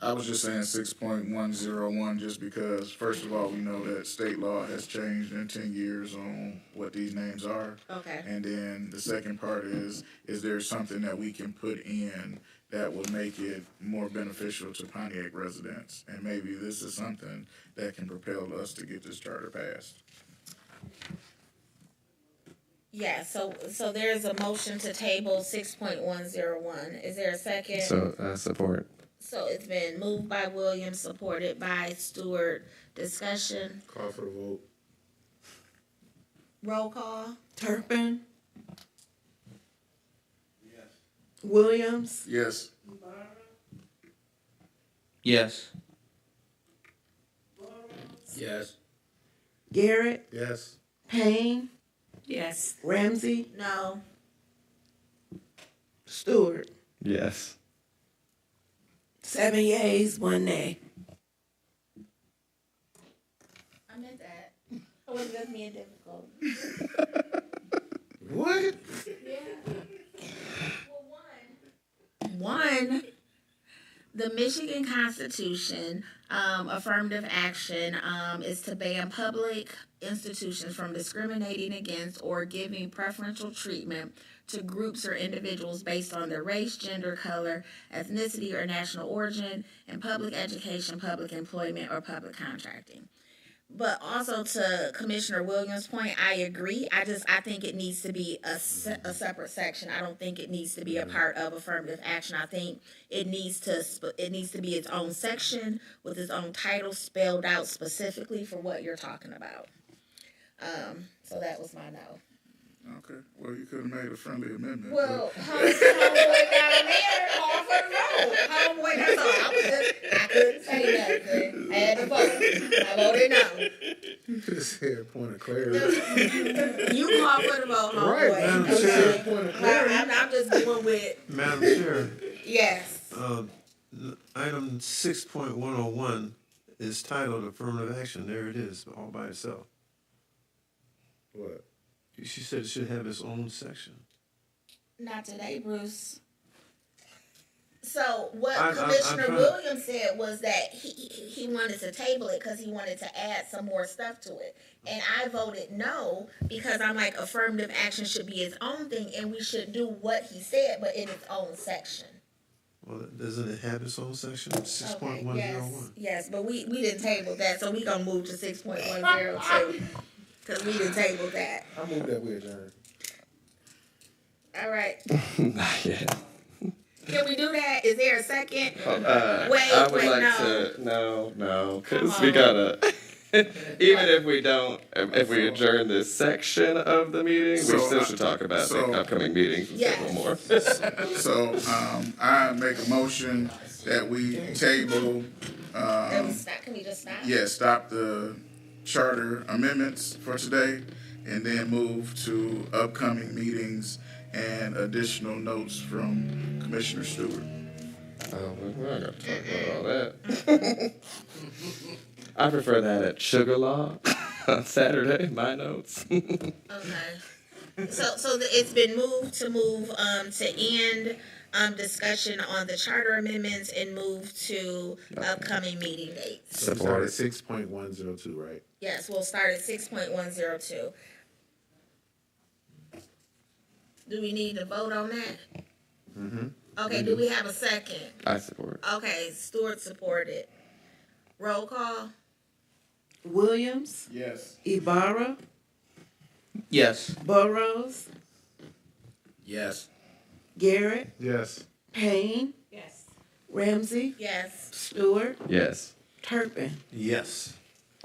I was just saying 6.101 just because, first of all, we know that state law has changed in 10 years on what these names are. Okay. And then the second part is there something that we can put in that will make it more beneficial to Pontiac residents? And maybe this is something that can propel us to get this charter passed. Yeah, so there's a motion to table 6.101. Is there a second? So, support. So it's been moved by Williams, supported by Stewart. Discussion. Call for the vote. Roll call. Turpin, Yes. Williams, Yes. Yes. Yes. Garrett, Yes. Payne, Yes. Ramsey, No. Stewart. Yes. 7 yeas, 1 nay. I meant that. It was just being difficult. What? One, the Michigan Constitution, affirmative action, is to ban public institutions from discriminating against or giving preferential treatment to groups or individuals based on their race, gender, color, ethnicity, or national origin in public education, public employment, or public contracting. But also to Commissioner Williams' point, I agree. I think it needs to be a separate section. I don't think it needs to be a part of affirmative action. I think it needs to be its own section with its own title spelled out specifically for what you're talking about. So that was my no. Okay. Well, you could have made a friendly amendment. Well, homeboy down there called for the vote. Homeboy, that's all. I couldn't say nothing. I had to vote. I voted no. You could have said point of clarity. You called for the vote, homeboy. Right, Madam Okay. Chair. Point of clarity. I'm just going with Madam Chair, yes. item 6.101 is titled affirmative action. There it is, all by itself. What? She said it should have its own section. Not today, Bruce. So what I'm Commissioner trying- Williams said was that he wanted to table it because he wanted to add some more stuff to it. And I voted no because I'm like affirmative action should be its own thing and we should do what he said but in its own section. Well, doesn't it have its own section? Okay, 6.101. yes, but we didn't table that, so we gonna move to 6.102 because we didn't table that. I moved that way, John. All right, Not yet. can we do that? Is there a second? I would Wait, like no. to. No, because Come we on. gotta. even if we don't, if we adjourn this section of the meeting, we still should talk about the upcoming meetings and Yes. several more. So, I make a motion that we table, Can we just stop? stop the charter amendments for today, and then move to upcoming meetings and additional notes from Commissioner Stewart. We're not gonna talk about all that. I prefer that at Sugar Law on Saturday, my notes. Okay. So it's been moved to end discussion on the charter amendments and move to upcoming meeting dates. Start at 6.102, right? Yes, we'll start at 6.102. Do we need to vote on that? Mm-hmm. Okay, do we have a second? I support. Okay, Stewart supported. Roll call. Williams, Yes. Ibarra, Yes. Burrows, Yes. Garrett, Yes. Payne, Yes. Ramsey, Yes. Stewart, Yes. Turpin. Yes.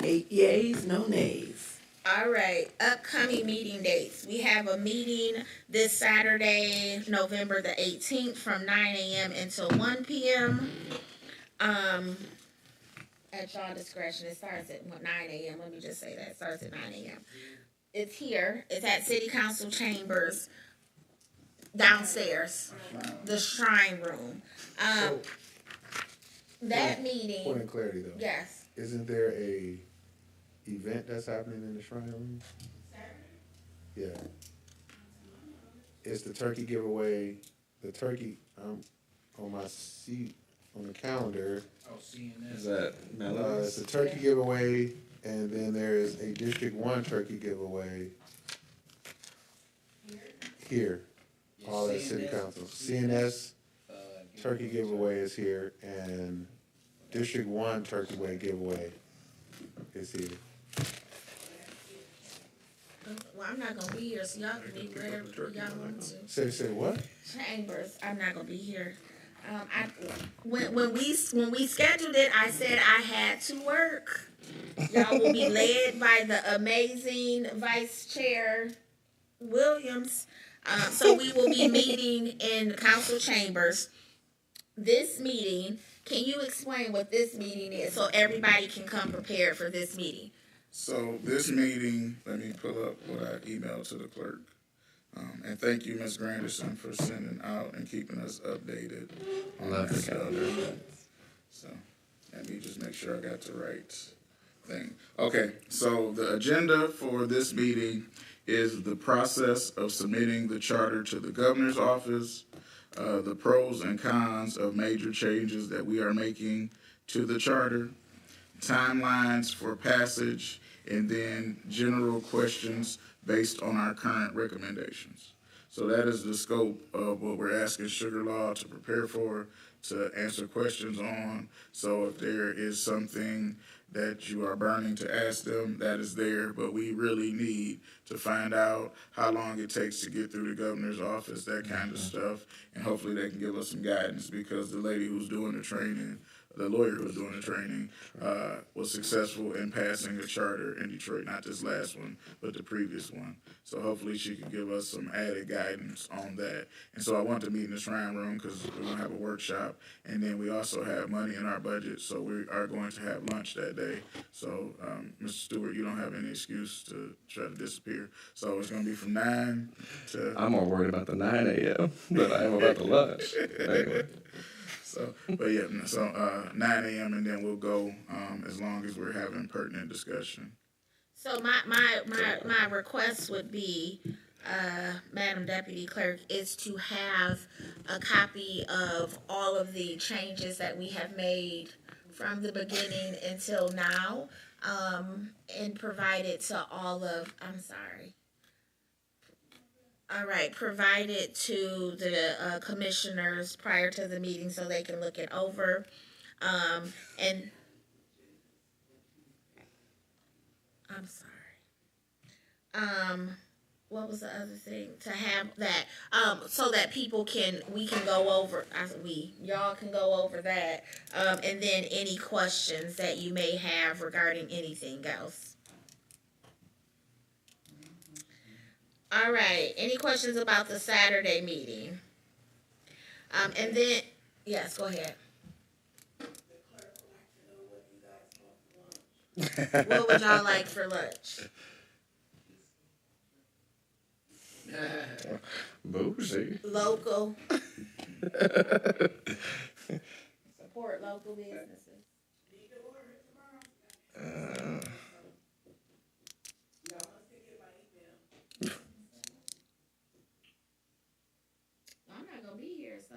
8 yeas, no nays. All right, upcoming meeting dates. We have a meeting this Saturday, November the 18th from 9 a.m. until 1 p.m. At y'all discretion, it starts at 9 a.m. Let me just say that. It starts at 9 a.m. It's here. It's at City Council Chambers downstairs, the Shrine Room. That meeting. Point of clarity, though. Yes. Isn't there a event that's happening in the Shrine Room? Yeah. It's the turkey giveaway. The turkey, on my seat on the calendar. Is that It's a turkey giveaway, and then there is a District 1 turkey giveaway here, all at City Council. CNS turkey giveaway is here, and District 1 turkey giveaway is here. Well, I'm not gonna be here, so y'all can be wherever y'all want to. Say what? Chambers, I'm not gonna be here. When we scheduled it, I said I had to work. Y'all will be led by the amazing Vice Chair Williams. So we will be meeting in council chambers. This meeting, can you explain what this meeting is so everybody can come prepared for this meeting? So this meeting, let me pull up what I emailed to the clerk. And thank you, Ms. Granderson, for sending out and keeping us updated on Love that the stuff. calendar. So let me just make sure I got the right thing. Okay, so the agenda for this meeting is the process of submitting the charter to the governor's office, the pros and cons of major changes that we are making to the charter, timelines for passage, and then general questions based on our current recommendations. So that is the scope of what we're asking Sugar Law to prepare for, to answer questions on. So if there is something that you are burning to ask them, that is there, but we really need to find out how long it takes to get through the governor's office, that kind of stuff, and hopefully they can give us some guidance, because the lady who's doing the training, the lawyer who was doing the training, was successful in passing a charter in Detroit, not this last one, but the previous one. So hopefully she can give us some added guidance on that. And so I want to meet in the Shrine Room, because we're going to have a workshop, and then we also have money in our budget, so we are going to have lunch that day. So, Mr. Stewart, you don't have any excuse to try to disappear. So it's going to be from 9 to... I'm more worried about the 9 a.m. than I am about the lunch. Anyway. So, but yeah, so 9 a.m. and then we'll go as long as we're having pertinent discussion. So my request would be, Madam Deputy Clerk, is to have a copy of all of the changes that we have made from the beginning until now, and provide it to all of, provide it to the commissioners prior to the meeting so they can look it over. And I'm sorry. what was the other thing? To have that, so that we can go over, y'all can go over that, and then any questions that you may have regarding anything else. All right, any questions about the Saturday meeting? And then, yes, go ahead. What would y'all like for lunch? Bougie. Local. Support local businesses. I'm not gonna be here, so.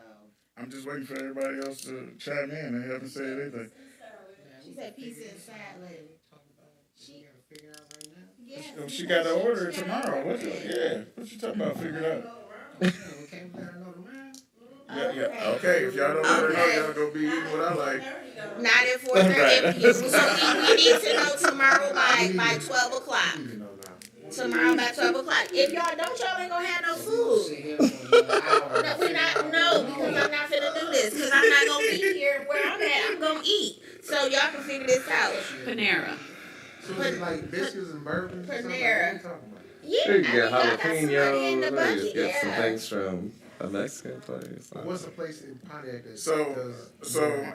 I'm just waiting for everybody else to chime in. They haven't said anything. She said pizza and salad. Yes, She got to order it tomorrow. What you talking about? Figure it out. Yeah. Okay, if y'all don't order it, y'all gonna be eating what I like. Not at 4:30. So we need to know tomorrow by 12 o'clock. Tomorrow by 12 o'clock. If y'all don't, y'all ain't gonna have no food. No, we're not. No, because I'm not finna do this. Because I'm not gonna be here where I'm at. I'm gonna eat. So y'all can figure this out. Panera. So it's like biscuits and bourbon? Panera. You Yeah, can get y'all got some money in the jalapenos. You budget. get some Yeah. things from a Mexican place. What's the place in Pontiac that So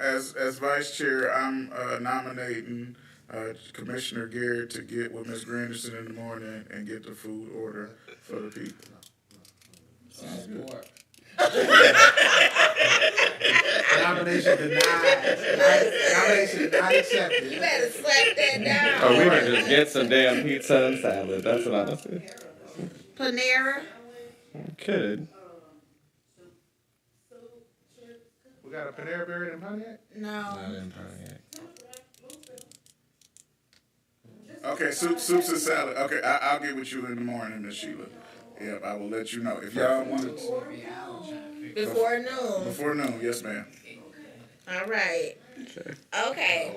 as vice chair, I'm nominating Commissioner Garrett to get with Ms. Granderson in the morning and get the food order for the people. Sounds good. Nomination denied. Nomination not accepted. You better slap that down. Or we can just get some damn pizza and salad. That's what I say. Panera. Could. We got a Panera buried in Pontiac? No. Not in Pontiac. Okay, soups and salad. Okay, I'll get with you in the morning, Miss Sheila. Yep, I will let you know. If y'all want it Before noon. before noon, yes, ma'am. All right. Okay.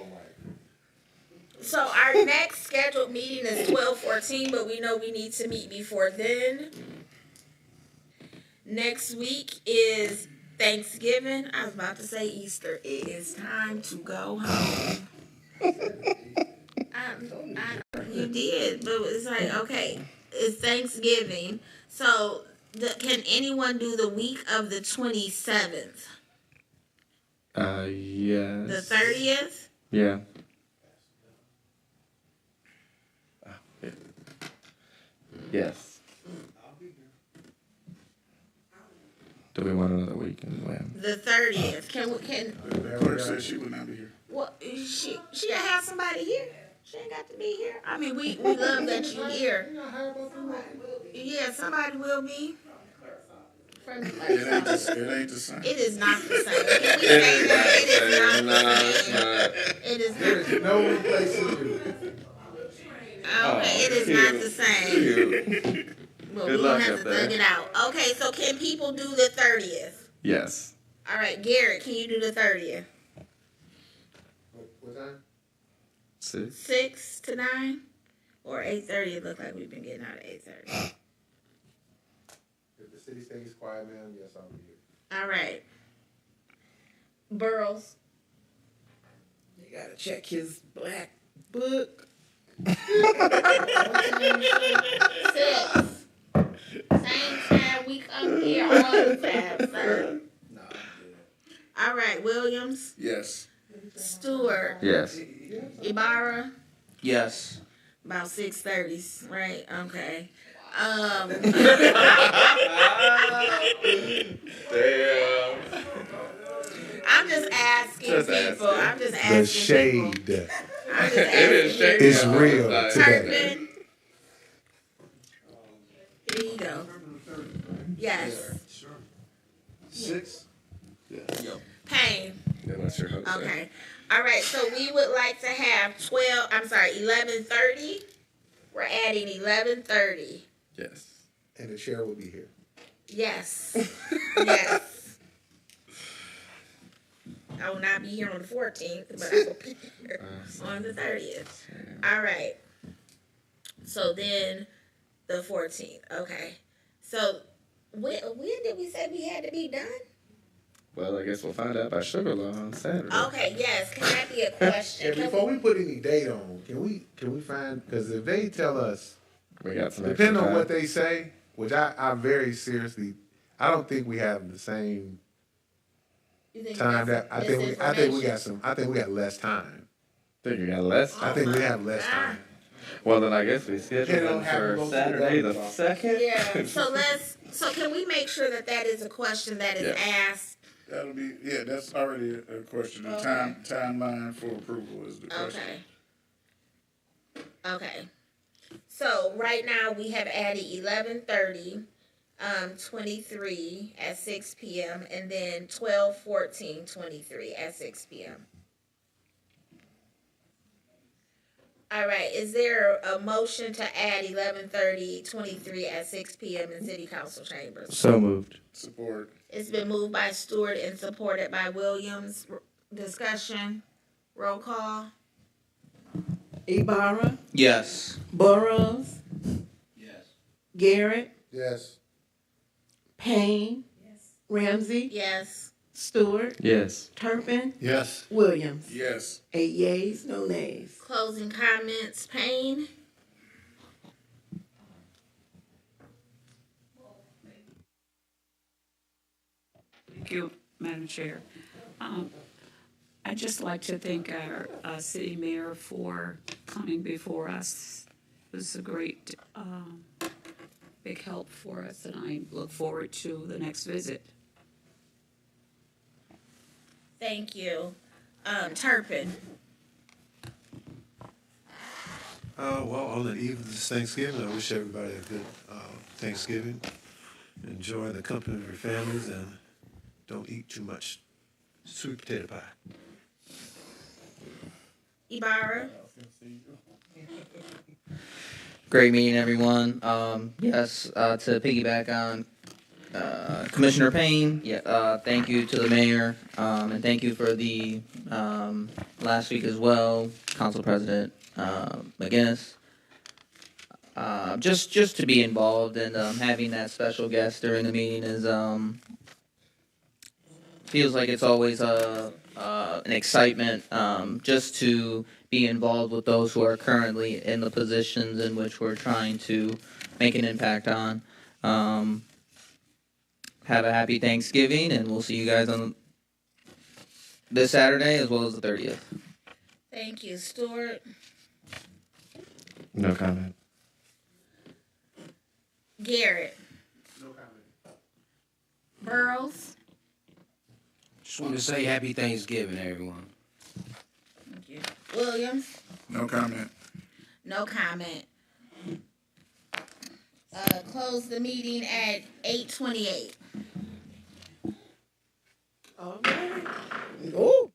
So our next scheduled meeting is 12/14, but we know we need to meet before then. Next week is Thanksgiving. I was about to say Easter. It is time to go home. You did, but it's like, okay, it's Thanksgiving. So can anyone do the week of the 27th? Yes. The 30th? Yeah. Yes. Do we want another week and when? The 30th. Can The clerk said she would not be here. well, she have somebody here. She ain't got to be here. I mean, we love that you're here. Yeah, somebody will be. From the It ain't the same. It is not the same. Can we say that? It is not the same. It is There not. is no replacing you. Okay, it is not the same. Well, Good we're luck gonna have up to there. thug it out. Okay, so can people do the 30th? Yes. All right, Garrett, can you do the 30th? What time? 6. 6 to 9? Or 8:30? It looked like we've been getting out at 8:30. If the city stays quiet, ma'am, yes, I'll be here. All right. Burrows. You gotta check his black book. 6. Same time we come here all the time, sir. All right, Williams, Yes. Stewart, Yes. Ibarra, Yes. about 6:30, right? Okay. Damn. I'm just asking Just people. asking. I'm just The asking shade people. I'm just It is asking shady. is real today. Turpin. Here you go. Yes. 6? Payne. Yeah, what's your host? Okay. All right. So we would like to have 11:30. We're adding 11:30. Yes. And the chair will be here. Yes. Yes. I will not be here on the 14th, but I will be here on the 30th. All right. So then The 14th. Okay. So when did we say we had to be done? Well, I guess we'll find out by Sugar Law on Saturday. Okay. Yes. Can that be a question? And before we put any date on, can we find, because if they tell us, We got some extra depending on time. what they say, which I very seriously, I don't think we have the same You think time that's that I think we got less time. Think you got less? I think we have less time. Well, then I guess we schedule Depending on it how we for go to the Saturday the governor's 2nd. Yeah. So can we make sure that that is a question that is asked? That'll be, yeah, that's already a question. The timeline for approval is the question. Okay. So right now we have added 11:30, 23 at 6 p.m. and then 12:14, 23 at 6 p.m. All right. Is there a motion to add 11:30, 23 at 6 p.m. in City Council chambers? So moved. Support. It's been moved by Stewart and supported by Williams. Discussion. Roll call. Ibarra, Yes. Burrows, Yes. Garrett, Yes. Payne, Ramsey, Yes. Stewart, Yes. Turpin, Yes. Williams. Yes. 8 yeas, no nays. Closing comments. Payne. Thank you, Madam Chair. I'd just like to thank our city mayor for coming before us. It was a great, big help for us, and I look forward to the next visit. Thank you. Turpin. Well, on the eve of this Thanksgiving, I wish everybody a good Thanksgiving. Enjoy the company of your families and don't eat too much sweet potato pie. Ibarra. Great meeting, everyone. Yes, to piggyback on Commissioner Payne, thank you to the mayor, and thank you for the last week as well, Council President McGinnis. Just to be involved and having that special guest during the meeting is feels like it's always an excitement just to be involved with those who are currently in the positions in which we're trying to make an impact on. Have a happy Thanksgiving, and we'll see you guys on this Saturday as well as the 30th. Thank you. Stewart. No comment. Garrett. No comment. Burrows. Just want to say happy Thanksgiving, everyone. Thank you. Williams. No comment. No comment. Close the meeting at 8:28. All right. Oh.